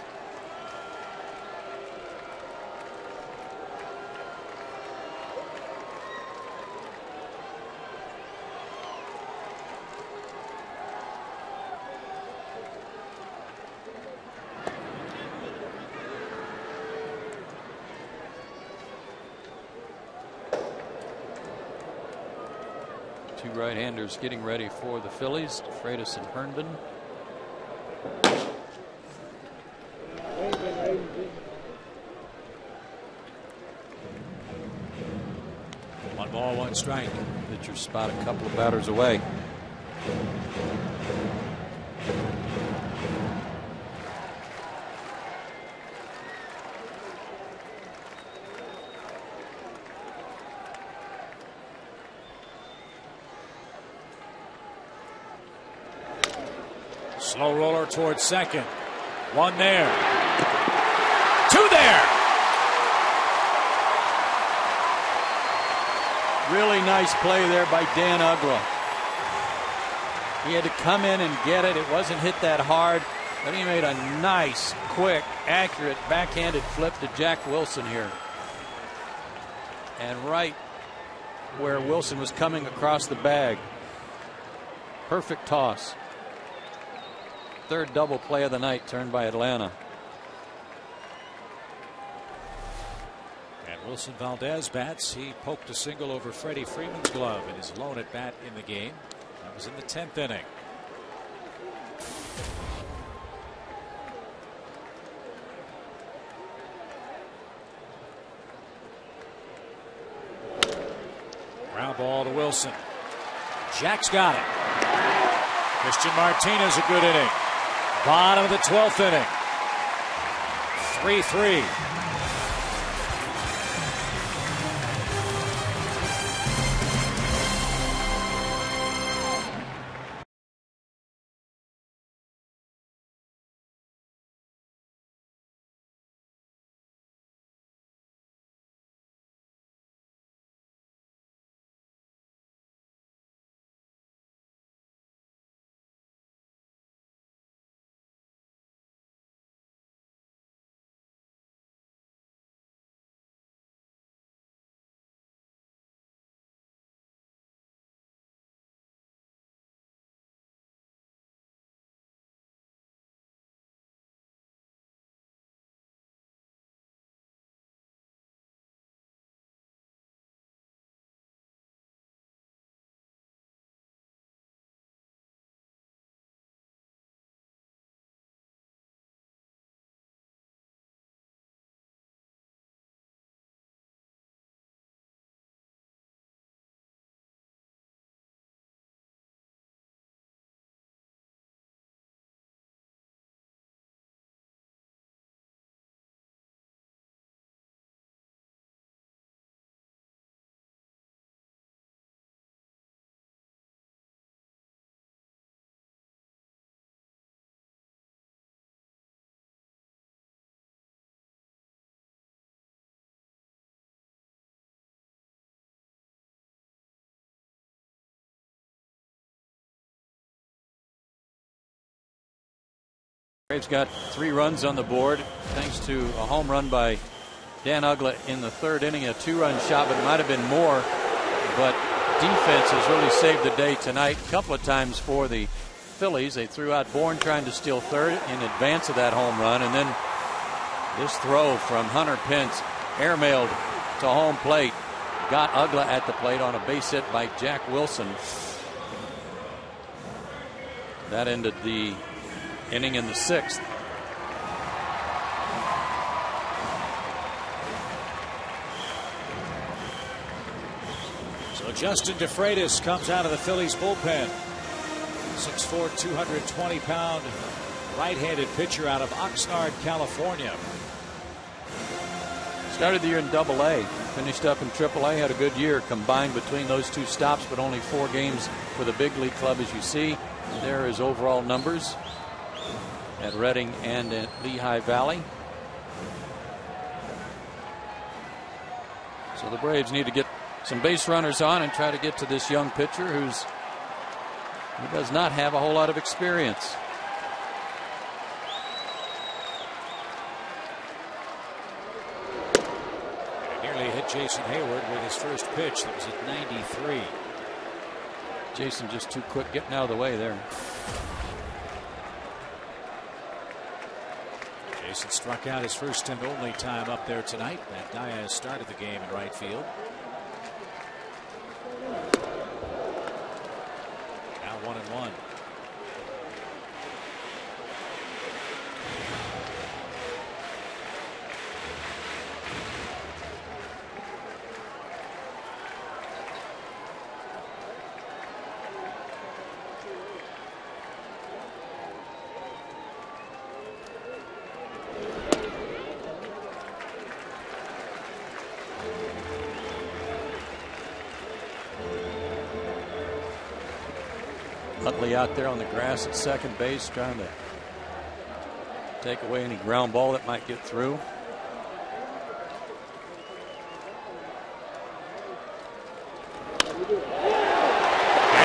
[SPEAKER 1] Two right-handers getting ready for the Phillies, Freitas and Herndon.
[SPEAKER 3] One ball, one strike.
[SPEAKER 1] Pitcher spot a couple of batters away.
[SPEAKER 3] Slow roller towards second. One there. Two there.
[SPEAKER 1] Really nice play there by Dan Uggla. He had to come in and get it. It wasn't hit that hard, but he made a nice, quick, accurate backhanded flip to Jack Wilson here. And right where Wilson was coming across the bag. Perfect toss. Third double play of the night turned by Atlanta.
[SPEAKER 3] And Wilson Valdez bats. He poked a single over Freddie Freeman's glove in his lone at bat in the game. That was in the 10th inning. Ground ball to Wilson. Jack's got it. Christian Martinez, a good inning. Bottom of the 12th inning. 3-3.
[SPEAKER 1] Braves got 3 runs on the board thanks to a home run by Dan Uggla in the 3rd inning, a 2-run shot, but it might have been more. But defense has really saved the day tonight. A couple of times for the Phillies. They threw out Bourne trying to steal 3rd in advance of that home run, and then this throw from Hunter Pence, airmailed to home plate, got Uggla at the plate on a base hit by Jack Wilson. That ended the inning in the 6th.
[SPEAKER 3] So Justin DeFreitas comes out of the Phillies bullpen. 6'4", 220-pound right-handed pitcher out of Oxnard, California.
[SPEAKER 1] Started the year in Double-A, finished up in Triple-A, had a good year combined between those 2 stops, but only 4 games for the big league club, as you see. There are his overall numbers at Reading and at Lehigh Valley. So the Braves need to get some base runners on and try to get to this young pitcher who does not have a whole lot of experience.
[SPEAKER 3] Nearly hit Jason Hayward with his first pitch. That was at 93.
[SPEAKER 1] Jason just too quick getting out of the way there.
[SPEAKER 3] Jason struck out his first and only time up there tonight. Matt Diaz started the game in right field. Now 1-1.
[SPEAKER 1] Utley out there on the grass at second base trying to take away any ground ball that might get through.
[SPEAKER 3] And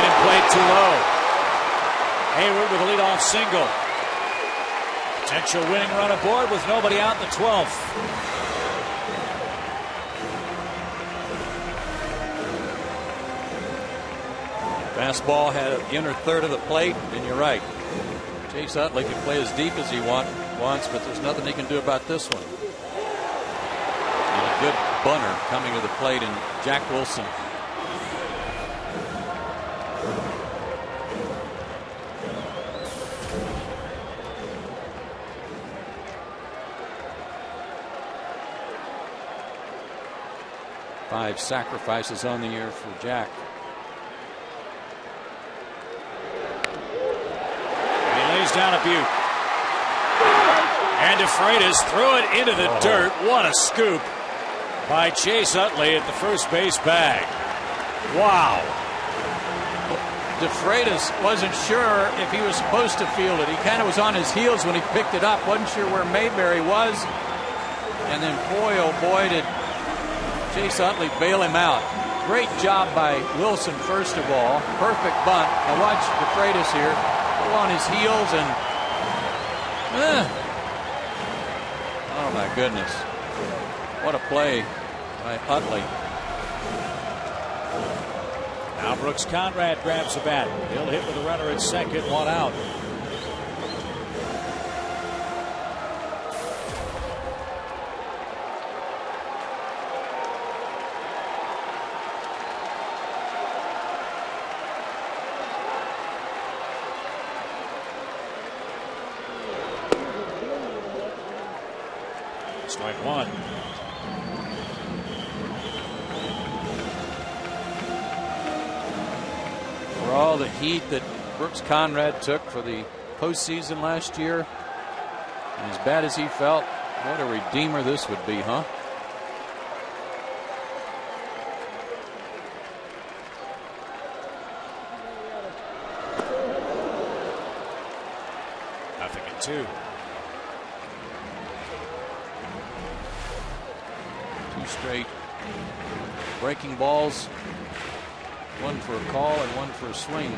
[SPEAKER 3] in play too low. Hayward with a leadoff single. Potential winning run aboard with nobody out in the 12th.
[SPEAKER 1] Fastball had the inner third of the plate, and you're right. Chase Utley can play as deep as he wants, but there's nothing he can do about this one. And a good bunter coming to the plate, and Jack Wilson. Five sacrifices on the year for Jack.
[SPEAKER 3] Lays down a Butte. And DeFreitas threw it into the dirt. What a scoop by Chase Utley at the first base bag. Wow.
[SPEAKER 1] DeFreitas wasn't sure if he was supposed to field it. He kind of was on his heels when he picked it up. Wasn't sure where Mayberry was. And then boy, oh boy, did Chase Utley bail him out. Great job by Wilson, first of all. Perfect bunt. Now watch DeFreitas here. On his heels and oh my goodness, what a play by Utley.
[SPEAKER 3] Now Brooks Conrad grabs the bat. He'll hit with a runner at second, 1 out. Strike 1.
[SPEAKER 1] For all the heat that Brooks Conrad took for the postseason last year, and as bad as he felt, what a redeemer this would be, huh?
[SPEAKER 3] Nothing in 2.
[SPEAKER 1] Straight breaking balls, one for a call and one for a swing.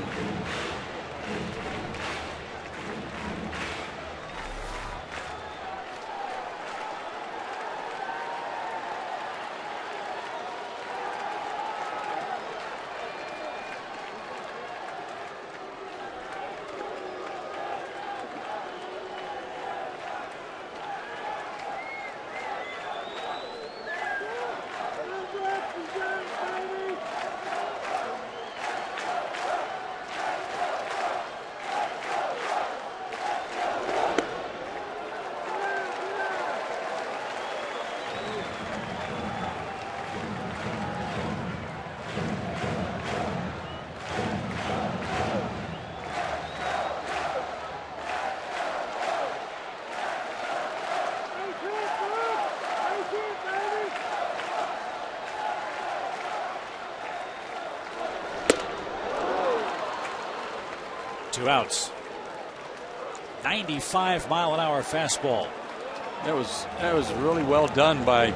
[SPEAKER 3] 2 outs. 95-mile-an-hour fastball.
[SPEAKER 1] That was really well done by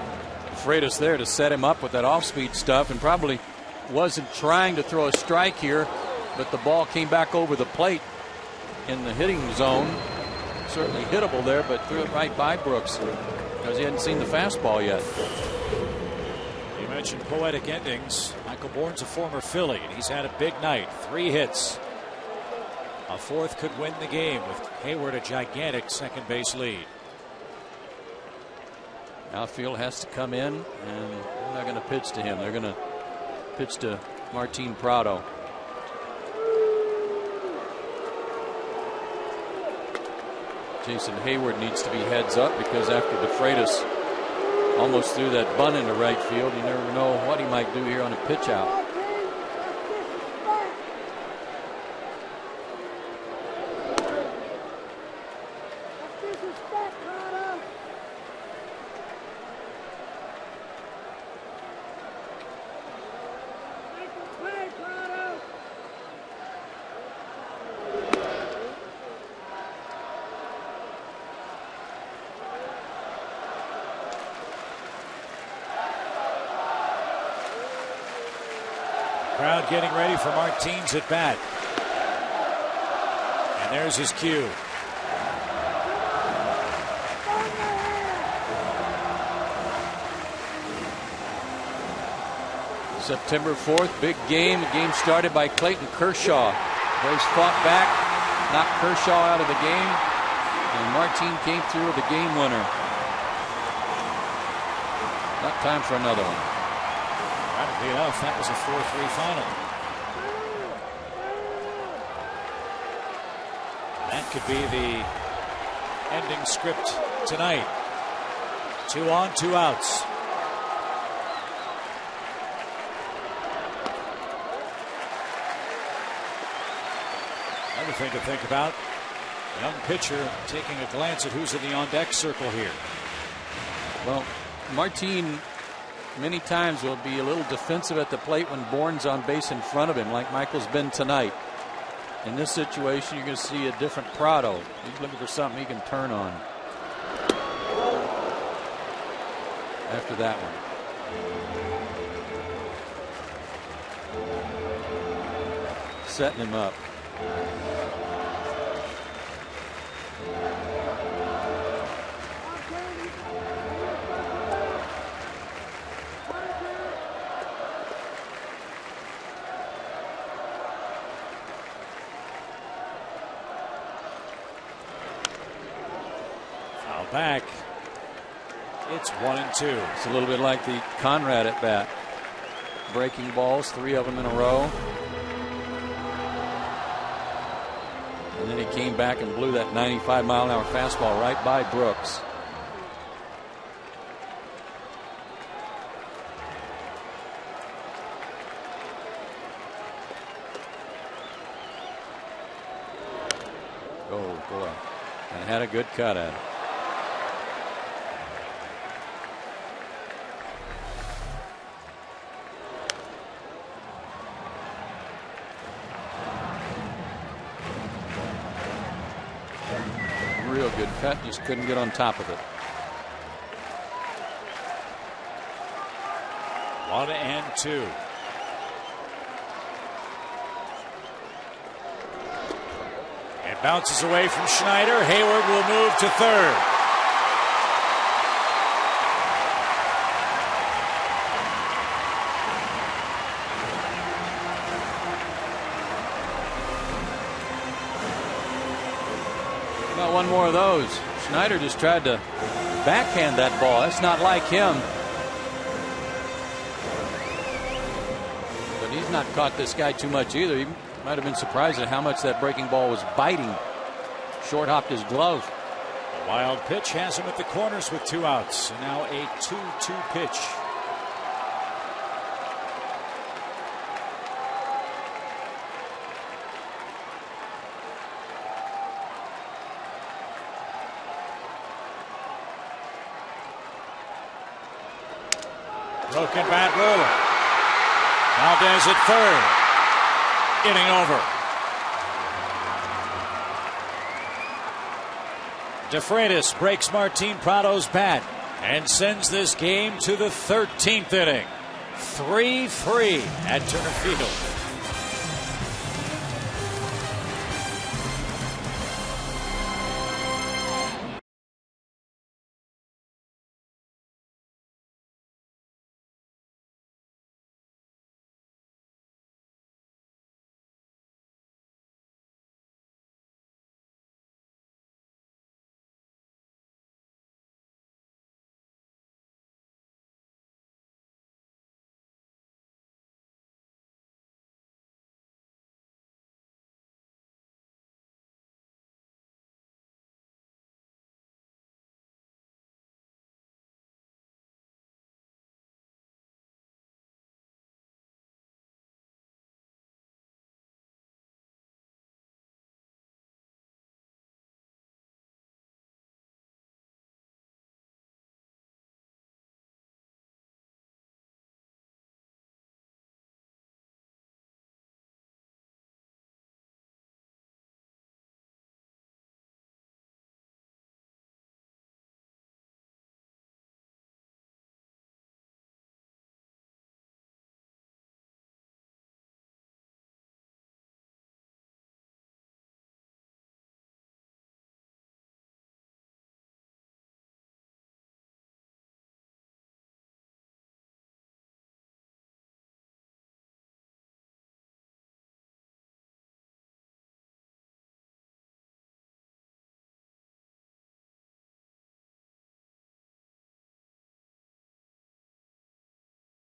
[SPEAKER 1] Freitas there to set him up with that off-speed stuff, and probably wasn't trying to throw a strike here, but the ball came back over the plate in the hitting zone. Certainly hittable there, but threw it right by Brooks because he hadn't seen the fastball yet.
[SPEAKER 3] You mentioned poetic endings. Michael Bourne's a former Philly, and he's had a big night. 3 hits. A 4th could win the game with Hayward a gigantic second base lead.
[SPEAKER 1] Outfield has to come in, and they're not going to pitch to him. They're going to pitch to Martin Prado. Jason Hayward needs to be heads up, because after DeFreitas almost threw that bunt into right field, you never know what he might do here on a pitch out.
[SPEAKER 3] Crowd getting ready for Martin's at bat. And there's his cue.
[SPEAKER 1] September 4th, big game. The game started by Clayton Kershaw. Braves fought back, knocked Kershaw out of the game, and Martin came through with the game winner. Not time for another one.
[SPEAKER 3] Ironically enough, that was a 4-3 final. That could be the ending script tonight. 2 on, 2 outs. Another thing to think about, young pitcher taking a glance at who's in the on-deck circle here.
[SPEAKER 1] Well, Martin many times will be a little defensive at the plate when Bourne's on base in front of him, like Michael's been tonight. In this situation, you're going to see a different Prado. He's looking for something he can turn on. After that one. Setting him up.
[SPEAKER 3] Back. It's 1-2.
[SPEAKER 1] It's a little bit like the Conrad at bat. Breaking balls, 3 of them in a row. And then he came back and blew that 95-mile-an-hour fastball right by Brooks. Oh, boy. And had a good cut at it. Real good cut, just couldn't get on top of it.
[SPEAKER 3] 1-2. It bounces away from Schneider. Hayward will move to third.
[SPEAKER 1] About one more of those. Schneider just tried to backhand that ball. That's not like him. But he's not caught this guy too much either. He might have been surprised at how much that breaking ball was biting. Short hopped his glove.
[SPEAKER 3] A wild pitch has him at the corners with 2 outs. And now a 2-2 pitch. Broken bat roller. Valdez at third. Inning over. DeFreitas breaks Martin Prado's bat and sends this game to the 13th inning. 3-3 at Turner Field.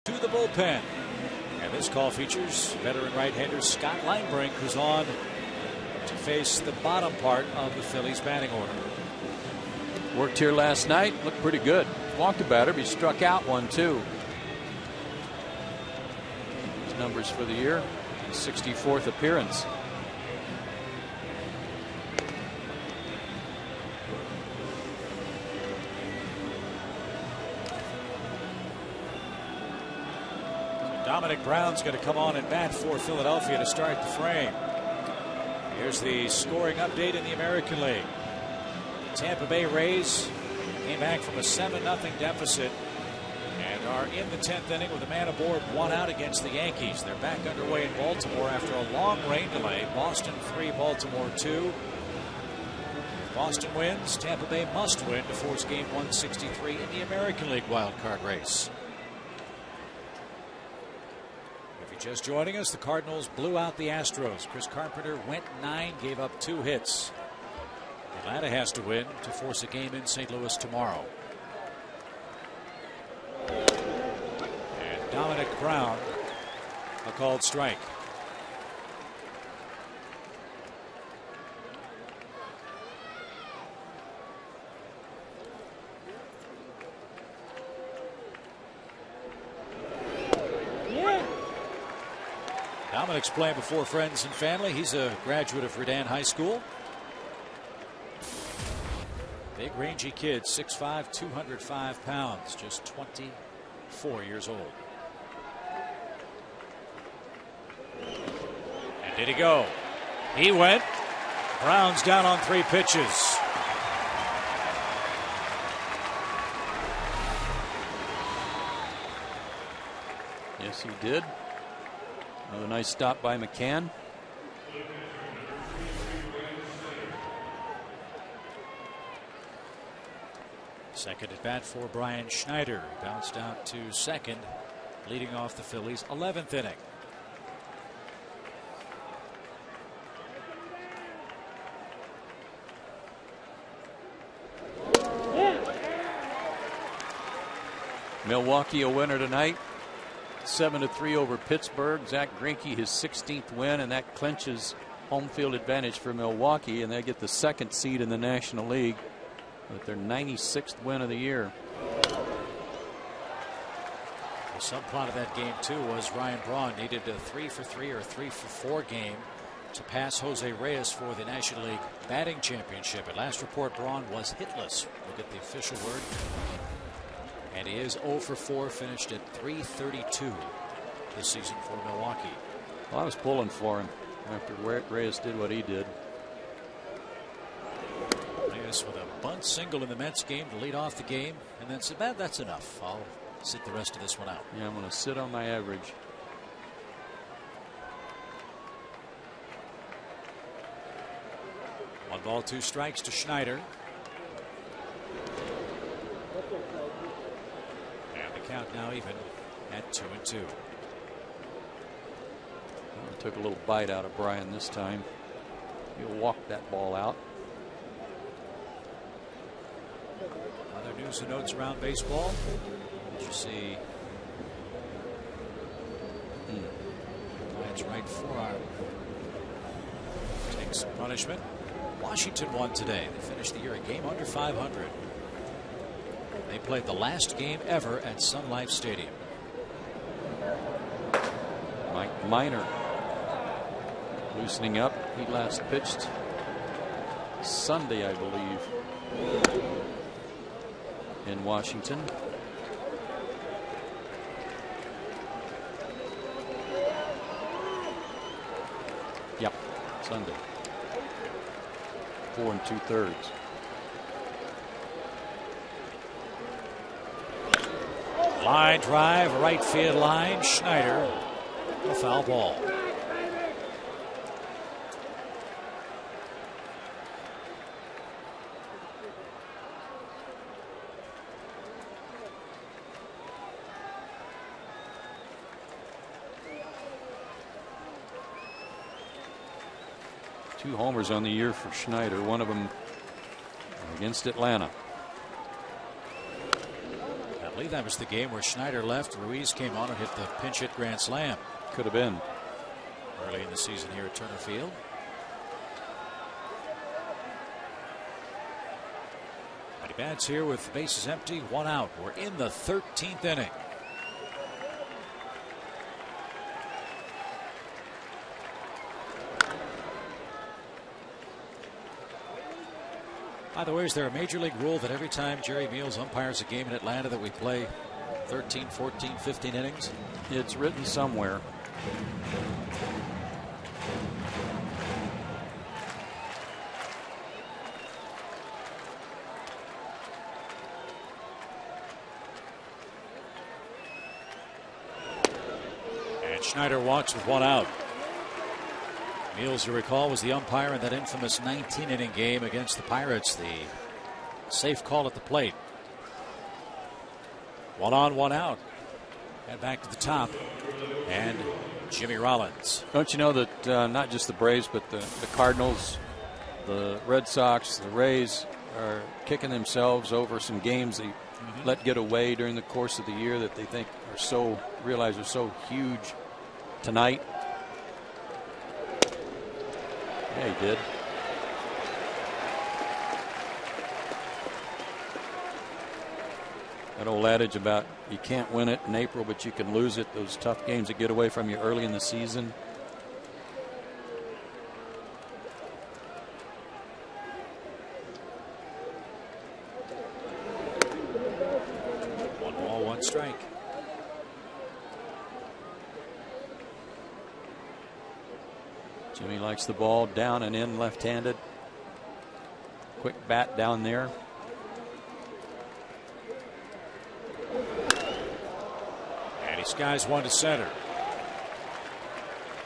[SPEAKER 3] To the bullpen. And this call features veteran right-hander Scott Linebrink, who's on to face the bottom part of the Phillies batting order.
[SPEAKER 1] Worked here last night, looked pretty good. Walked a batter, but he struck out one too. His numbers for the year, his 64th appearance.
[SPEAKER 3] Dominic Brown's going to come on and bat for Philadelphia to start the frame. Here's the scoring update in the American League. Tampa Bay Rays came back from a 7-0 deficit and are in the 10th inning with a man aboard, 1 out against the Yankees. They're back underway in Baltimore after a long rain delay. Boston 3, Baltimore 2. If Boston wins, Tampa Bay must win to force game 163 in the American League wild card race. Just joining us, the Cardinals blew out the Astros. Chris Carpenter went 9, gave up 2 hits. Atlanta has to win to force a game in St. Louis tomorrow. And Dominic Brown, a called strike. Dominic's playing before friends and family. He's a graduate of Redan High School. Big rangy kid, 6'5", 205 pounds, just 24 years old. And did he go? He went. Brown's down on 3 pitches.
[SPEAKER 1] Yes, he did. Another nice stop by McCann.
[SPEAKER 3] Second at bat for Brian Schneider. Bounced out to second, leading off the Phillies' 11th inning.
[SPEAKER 1] Milwaukee a winner tonight. 7-3 over Pittsburgh. Zach Greinke his 16th win, and that clinches home field advantage for Milwaukee, and they get the 2nd seed in the National League with their 96th win of the year.
[SPEAKER 3] The subplot of that game too was Ryan Braun needed a 3-for-3 or 3-for-4 game to pass Jose Reyes for the National League batting championship. At last report, Braun was hitless. Look at the official word. And he is 0-for-4, finished at .332 this season for Milwaukee.
[SPEAKER 1] Well, I was pulling for him after Reyes did what he did.
[SPEAKER 3] Reyes with a bunt single in the Mets game to lead off the game, and then said, that's enough. I'll sit the rest of this one out.
[SPEAKER 1] Yeah, I'm going to sit on my average.
[SPEAKER 3] One ball, 2 strikes to Schneider. And the count now even at 2-2.
[SPEAKER 1] Took a little bite out of Brian this time. He'll walk that ball out.
[SPEAKER 3] Other news and notes around baseball. Did you see Giants' right forearm takes some punishment? Washington won today. They finished the year a game under 500. They played the last game ever at Sun Life Stadium.
[SPEAKER 1] Mike Minor loosening up. He last pitched Sunday, I believe, in Washington. Yep, Sunday. 4 2/3.
[SPEAKER 3] Line drive, right field line. Schneider, a foul ball.
[SPEAKER 1] Two homers on the year for Schneider, one of them against Atlanta.
[SPEAKER 3] I believe that was the game where Schneider left. Ruiz came on and hit the pinch hit grand slam.
[SPEAKER 1] Could have been.
[SPEAKER 3] Early in the season here at Turner Field. But he bats here with bases empty, 1 out. We're in the 13th inning. By the way, is there a major league rule that every time Jerry Meals umpires a game in Atlanta that we play 13, 14, 15 innings?
[SPEAKER 1] It's written somewhere.
[SPEAKER 3] And Schneider walks with 1 out. Meals, you recall, was the umpire in that infamous 19-inning game against the Pirates. The safe call at the plate. 1 on, 1 out. And back to the top. And Jimmy Rollins.
[SPEAKER 1] Don't you know that not just the Braves, but the Cardinals, the Red Sox, the Rays are kicking themselves over some games they let get away during the course of the year that they think are realize are so huge tonight? Yeah, he did. That old adage about you can't win it in April, but you can lose it. Those tough games that get away from you early in the season.
[SPEAKER 3] One ball, 1 strike.
[SPEAKER 1] Jimmy likes the ball down and in left-handed. Quick bat down there.
[SPEAKER 3] And he skies 1 to center.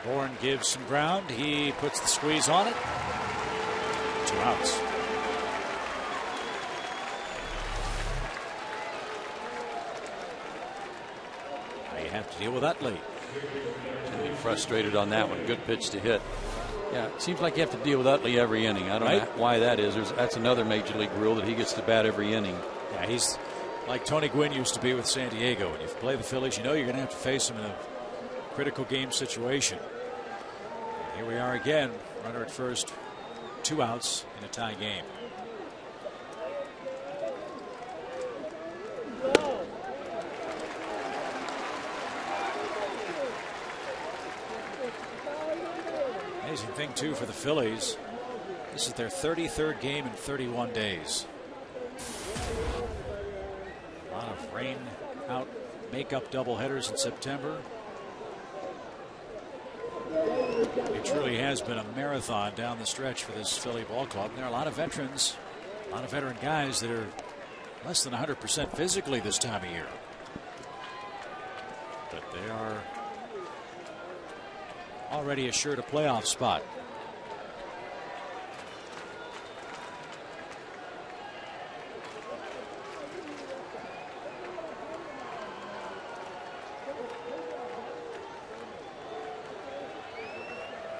[SPEAKER 3] Bourne gives some ground. He puts the squeeze on it. 2 outs. Now you have to deal with Utley.
[SPEAKER 1] Jimmy frustrated on that one. Good pitch to hit. Yeah, it seems like you have to deal with Utley every inning. I don't know why that is. That's another major league rule that he gets to bat every inning.
[SPEAKER 3] Yeah, he's like Tony Gwynn used to be with San Diego. When you play the Phillies, you know you're going to have to face him in a critical game situation. Here we are again. Runner at first, 2 outs in a tie game. Amazing thing, too, for the Phillies. This is their 33rd game in 31 days. A lot of rain out, make-up doubleheaders in September. It truly has been a marathon down the stretch for this Philly ball club. And there are a lot of veterans A lot of veteran guys that are less than 100% physically this time of year. But they are already assured a playoff spot.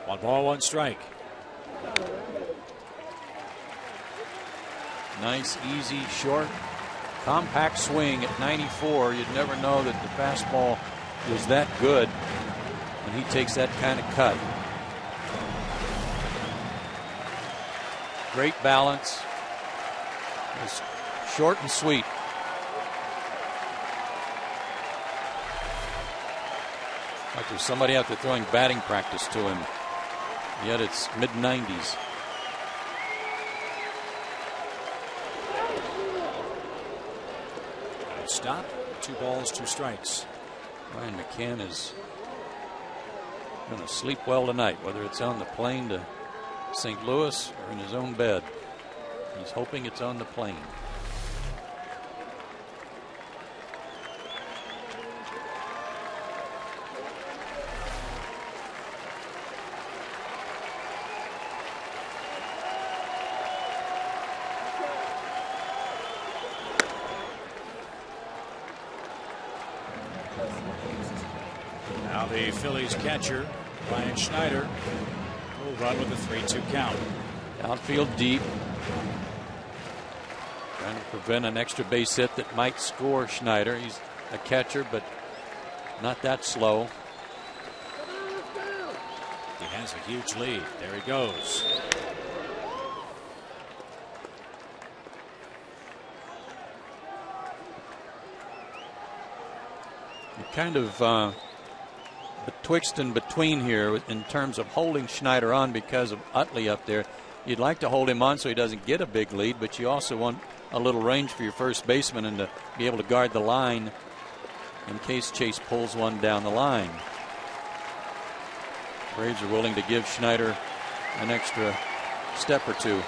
[SPEAKER 3] One ball, one strike.
[SPEAKER 1] Nice, easy, short, compact swing at 94. You'd never know that the fastball was that good when he takes that kind of cut. Great balance. It's short and sweet. Like there's somebody out there throwing batting practice to him. Yet it's mid-90s.
[SPEAKER 3] Stop. 2 balls, 2 strikes.
[SPEAKER 1] Ryan McCann is going to sleep well tonight, whether it's on the plane to St. Louis or in his own bed. He's hoping it's on the plane.
[SPEAKER 3] Now the Phillies catcher, Ryan Schneider, will run with a 3-2 count.
[SPEAKER 1] Outfield deep. Trying to prevent an extra base hit that might score Schneider. He's a catcher, but not that slow.
[SPEAKER 3] He has a huge lead. There he goes.
[SPEAKER 1] Kind of betwixt and between here in terms of holding Schneider on because of Utley up there. You'd like to hold him on so he doesn't get a big lead, but you also want a little range for your first baseman and to be able to guard the line in case Chase pulls one down the line. Braves are willing to give Schneider an extra step or two.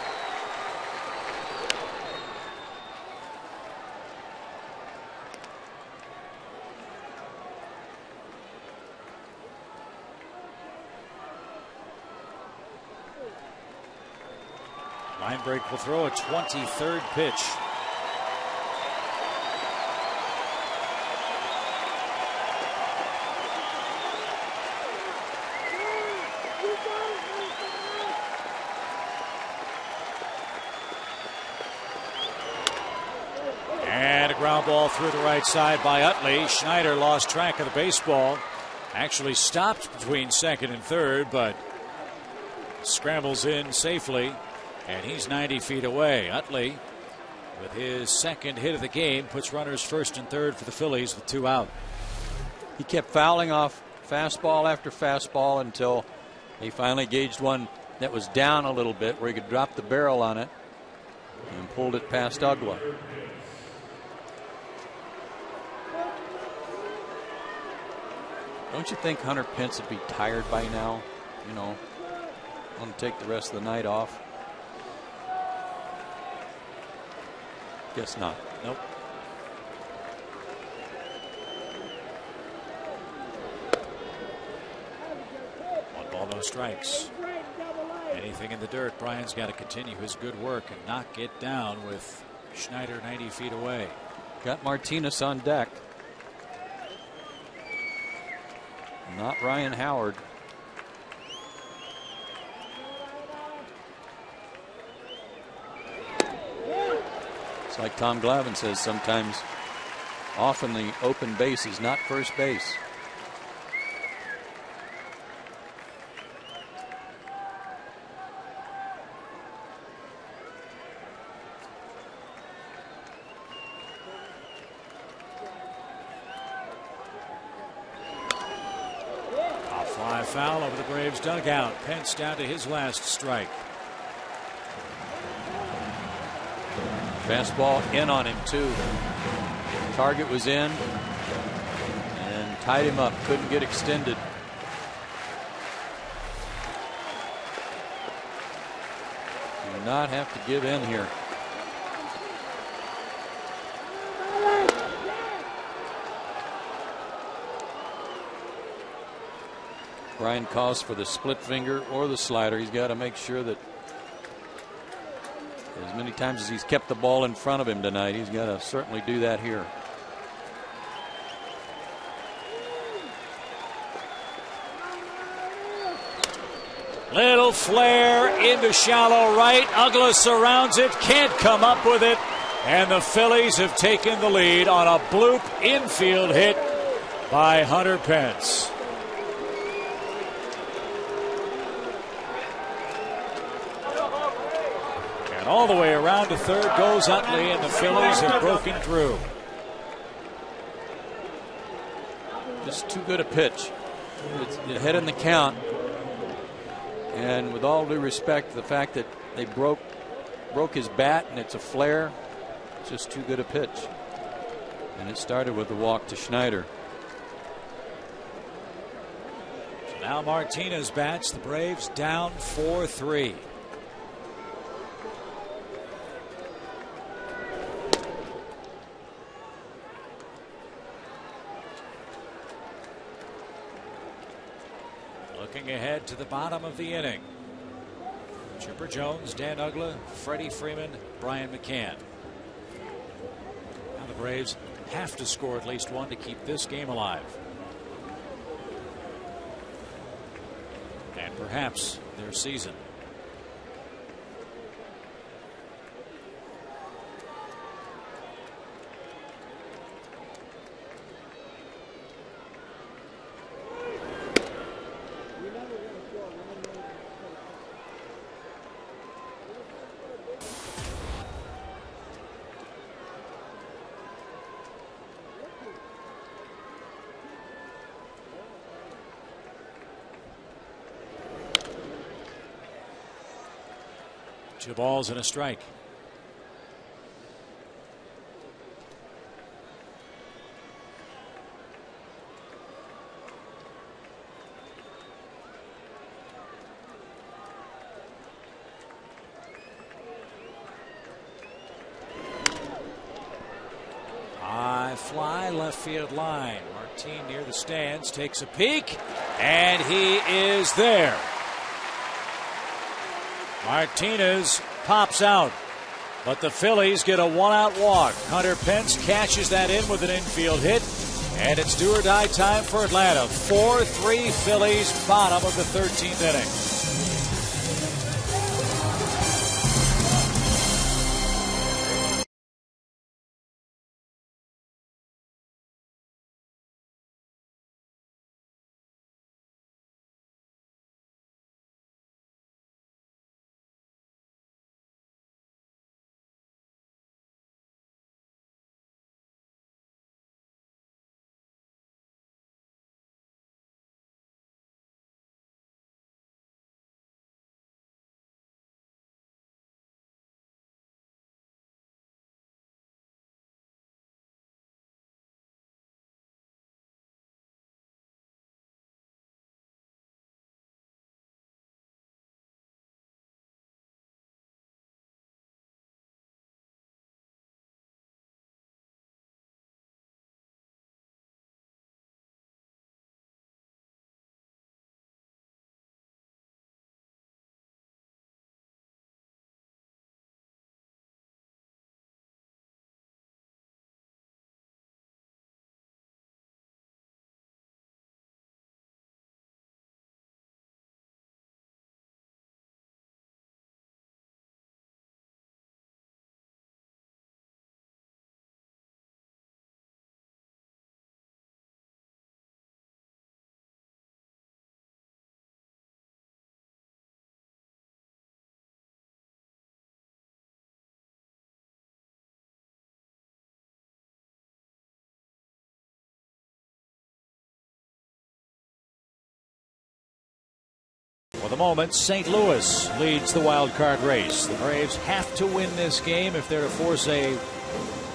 [SPEAKER 3] Break will throw a 23rd pitch. And a ground ball through the right side by Utley. Schneider lost track of the baseball. Actually stopped between second and third, but scrambles in safely. And he's 90 feet away. Utley, with his second hit of the game, puts runners first and third for the Phillies with 2 out.
[SPEAKER 1] He kept fouling off fastball after fastball until he finally gauged one that was down a little bit where he could drop the barrel on it and pulled it past Ugla. Don't you think Hunter Pence would be tired by now? You know, want to take the rest of the night off? Guess not.
[SPEAKER 3] Nope. One ball, no strikes. Anything in the dirt, Brian's got to continue his good work and not get down with Schneider 90 feet away.
[SPEAKER 1] Got Martinez on deck. Not Ryan Howard. Like Tom Glavine says sometimes, often the open base is not first base.
[SPEAKER 3] A fly foul over the Braves dugout. Pence down to his last strike.
[SPEAKER 1] Fastball in on him too. Target was in and tied him up. Couldn't get extended. Do not have to give in here. Brian calls for the split finger or the slider. He's got to make sure that as many times as he's kept the ball in front of him tonight, he's got to certainly do that here.
[SPEAKER 3] Little flare into shallow right. Uggla surrounds it, can't come up with it. And the Phillies have taken the lead on a bloop infield hit by Hunter Pence. And all the way around to third goes Utley, and the Phillies have broken through.
[SPEAKER 1] Just too good a pitch. It's ahead in the count. And with all due respect, the fact that they broke his bat and it's a flare, it's just too good a pitch. And it started with the walk to Schneider.
[SPEAKER 3] So now Martinez bats. The Braves down 4-3. Looking ahead to the bottom of the inning. Chipper Jones, Dan Uggla, Freddie Freeman, Brian McCann. Now the Braves have to score at least one to keep this game alive. And perhaps their season. Two balls and a strike. High fly, left field line. Martin near the stands takes a peek, and he is there. Martinez pops out, but the Phillies get a one-out walk. Hunter Pence catches that in with an infield hit, and it's do or die time for Atlanta. 4-3 Phillies, bottom of the 13th inning. For the moment, St. Louis leads the wild card race. The Braves have to win this game if they're to force a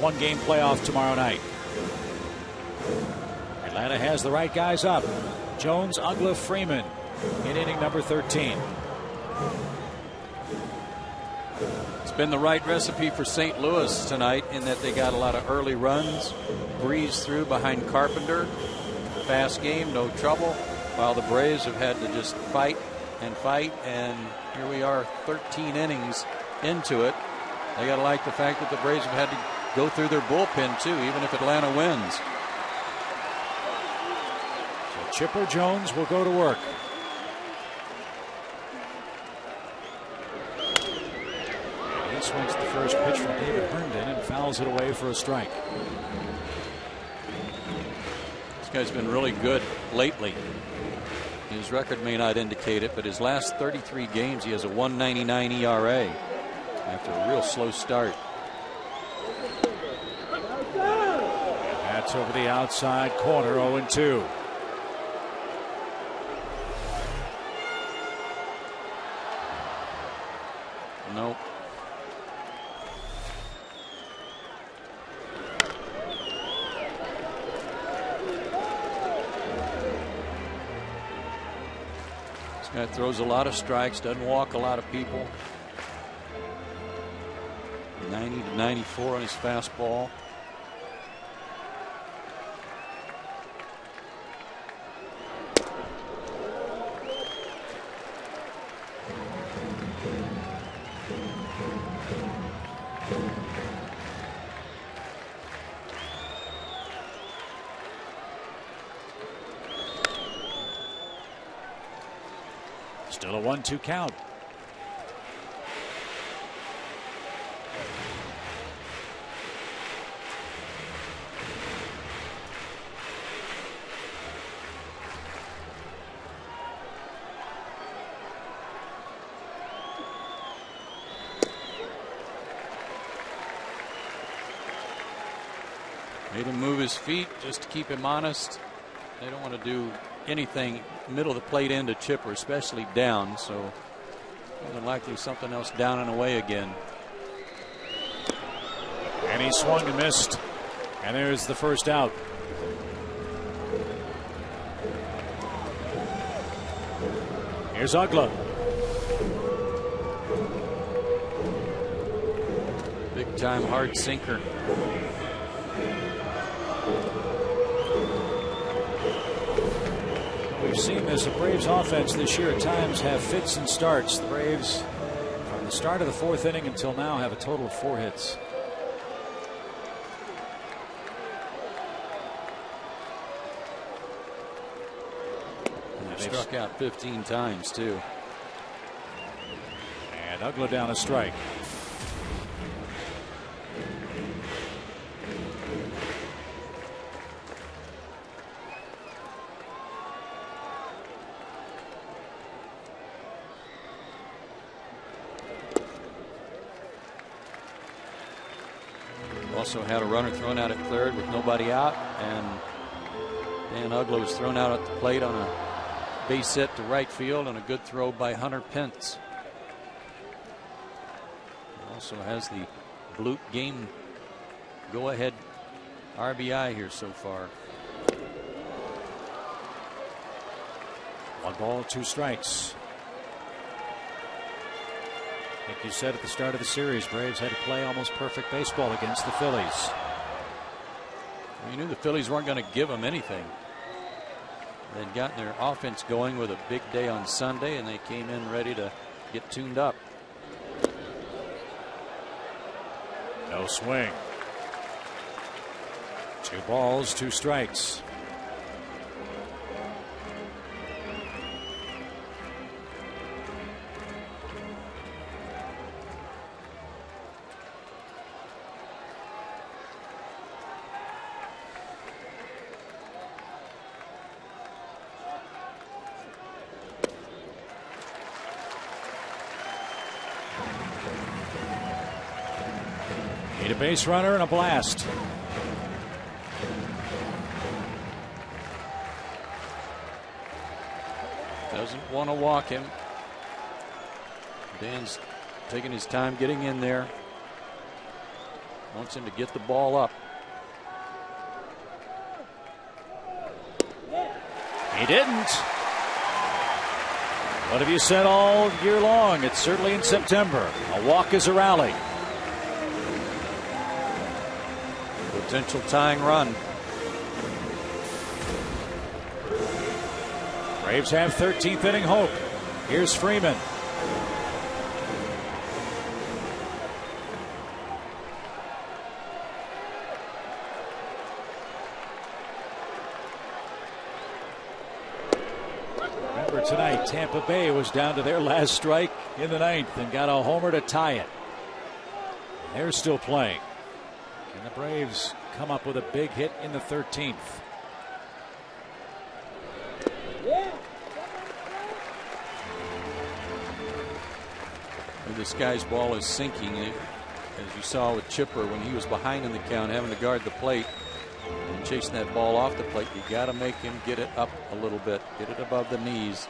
[SPEAKER 3] one-game playoff tomorrow night. Atlanta has the right guys up. Jones, Uggla, Freeman in inning number 13.
[SPEAKER 1] It's been the right recipe for St. Louis tonight in that they got a lot of early runs, breezed through behind Carpenter. Fast game, no trouble. while the Braves have had to just fight, and here we are 13 innings into it. They got to like the fact that the Braves have had to go through their bullpen too, even if Atlanta wins.
[SPEAKER 3] So Chipper Jones will go to work. And he swings the first pitch from David Herndon and fouls it away for a strike.
[SPEAKER 1] This guy's been really good lately. His record may not indicate it, but his last 33 games he has a 1.99 ERA after a real slow start.
[SPEAKER 3] That's over the outside corner, 0-2.
[SPEAKER 1] Nope. This guy throws a lot of strikes, doesn't walk a lot of people. 90 to 94 on his fastball.
[SPEAKER 3] Still a 1-2 count.
[SPEAKER 1] Made him move his feet just to keep him honest. They don't want to do anything middle of the plate into Chipper, especially down. So more than likely something else down and away again.
[SPEAKER 3] And he swung and missed. And there's the first out. Here's Ugla.
[SPEAKER 1] Big time hard sinker.
[SPEAKER 3] We've seen this. The Braves offense this year at times have fits and starts. The Braves, from the start of the fourth inning until now, have a total of 4 hits.
[SPEAKER 1] And they've struck out 15 times too.
[SPEAKER 3] And Ugla down a strike.
[SPEAKER 1] Also had a runner thrown out at third with nobody out, and Dan Ugla was thrown out at the plate on a base hit to right field and a good throw by Hunter Pence. He also has the Blute game go ahead RBI here so far.
[SPEAKER 3] 1 ball, 2 strikes. I think you said at the start of the series, Braves had to play almost perfect baseball against the Phillies.
[SPEAKER 1] You knew the Phillies weren't going to give them anything. They'd gotten their offense going with a big day on Sunday, and they came in ready to get tuned up.
[SPEAKER 3] No swing. 2 balls, 2 strikes. Need a base runner and a blast.
[SPEAKER 1] Doesn't want to walk him. Dan's taking his time getting in there. Wants him to get the ball up.
[SPEAKER 3] He didn't. What have you said all year long? It's certainly in September. A walk is a rally. potential tying run. Braves have 13th inning hope. Here's Freeman. Remember tonight, Tampa Bay was down to their last strike in the 9th and got a homer to tie it. They're still playing. And the Braves come up with a big hit in the 13th.
[SPEAKER 1] This guy's ball is sinking, as you saw with Chipper when he was behind in the count, having to guard the plate and chasing that ball off the plate. You got to make him get it up a little bit, get it above the knees.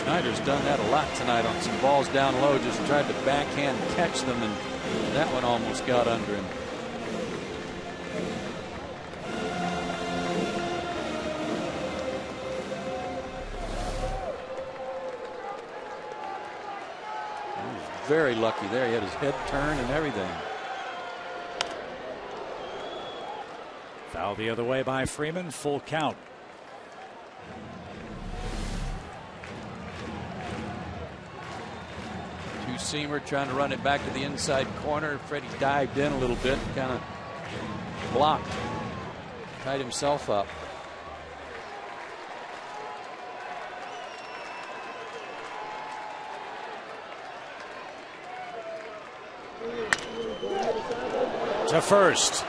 [SPEAKER 1] Schneider's done that a lot tonight on some balls down low, just tried to backhand catch them, and that one almost got under him. He was very lucky there. He had his head turned and everything.
[SPEAKER 3] Foul the other way by Freeman, full count.
[SPEAKER 1] Seamer trying to run it back to the inside corner. Freddie dived in a little bit, kind of blocked, tied himself up.
[SPEAKER 3] To first,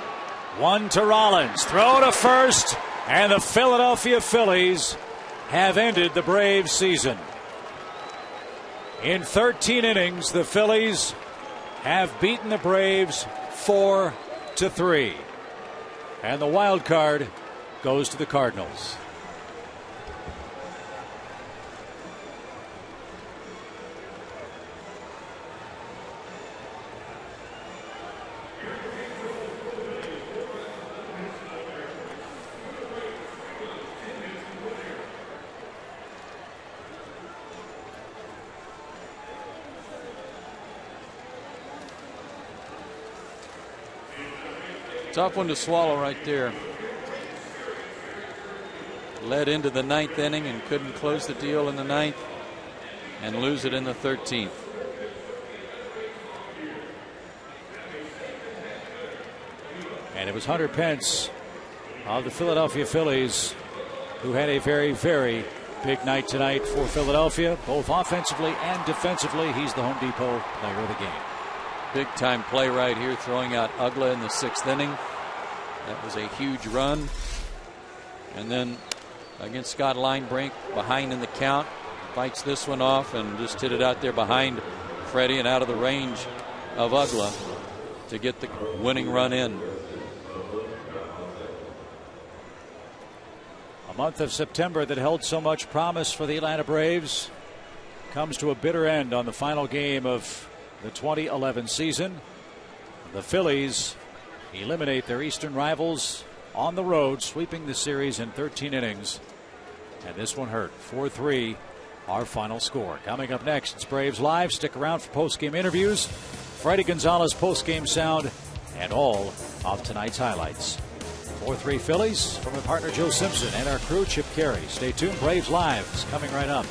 [SPEAKER 3] one to Rollins, throw to first, and the Philadelphia Phillies have ended the Braves season. In 13 innings, the Phillies have beaten the Braves 4-3. And the wild card goes to the Cardinals.
[SPEAKER 1] Tough one to swallow right there. Led into the 9th inning and couldn't close the deal in the 9th and lose it in the 13th.
[SPEAKER 3] And it was Hunter Pence of the Philadelphia Phillies who had a very, very big night tonight for Philadelphia, both offensively and defensively. He's the Home Depot player of the game.
[SPEAKER 1] Big time play right here, throwing out Ugla in the 6th inning. That was a huge run. And then against Scott Linebrink, behind in the count, fights this one off and just hit it out there behind Freddie and out of the range of Ugla to get the winning run in.
[SPEAKER 3] A month of September that held so much promise for the Atlanta Braves comes to a bitter end on the final game of the 2011 season. The Phillies eliminate their Eastern rivals on the road, sweeping the series in 13 innings. And this one hurt. 4-3, our final score. Coming up next, it's Braves Live. Stick around for post-game interviews, Freddie Gonzalez post-game sound, and all of tonight's highlights. 4-3 Phillies from our partner Joe Simpson and our crew Chip Carey. Stay tuned. Braves Live is coming right up.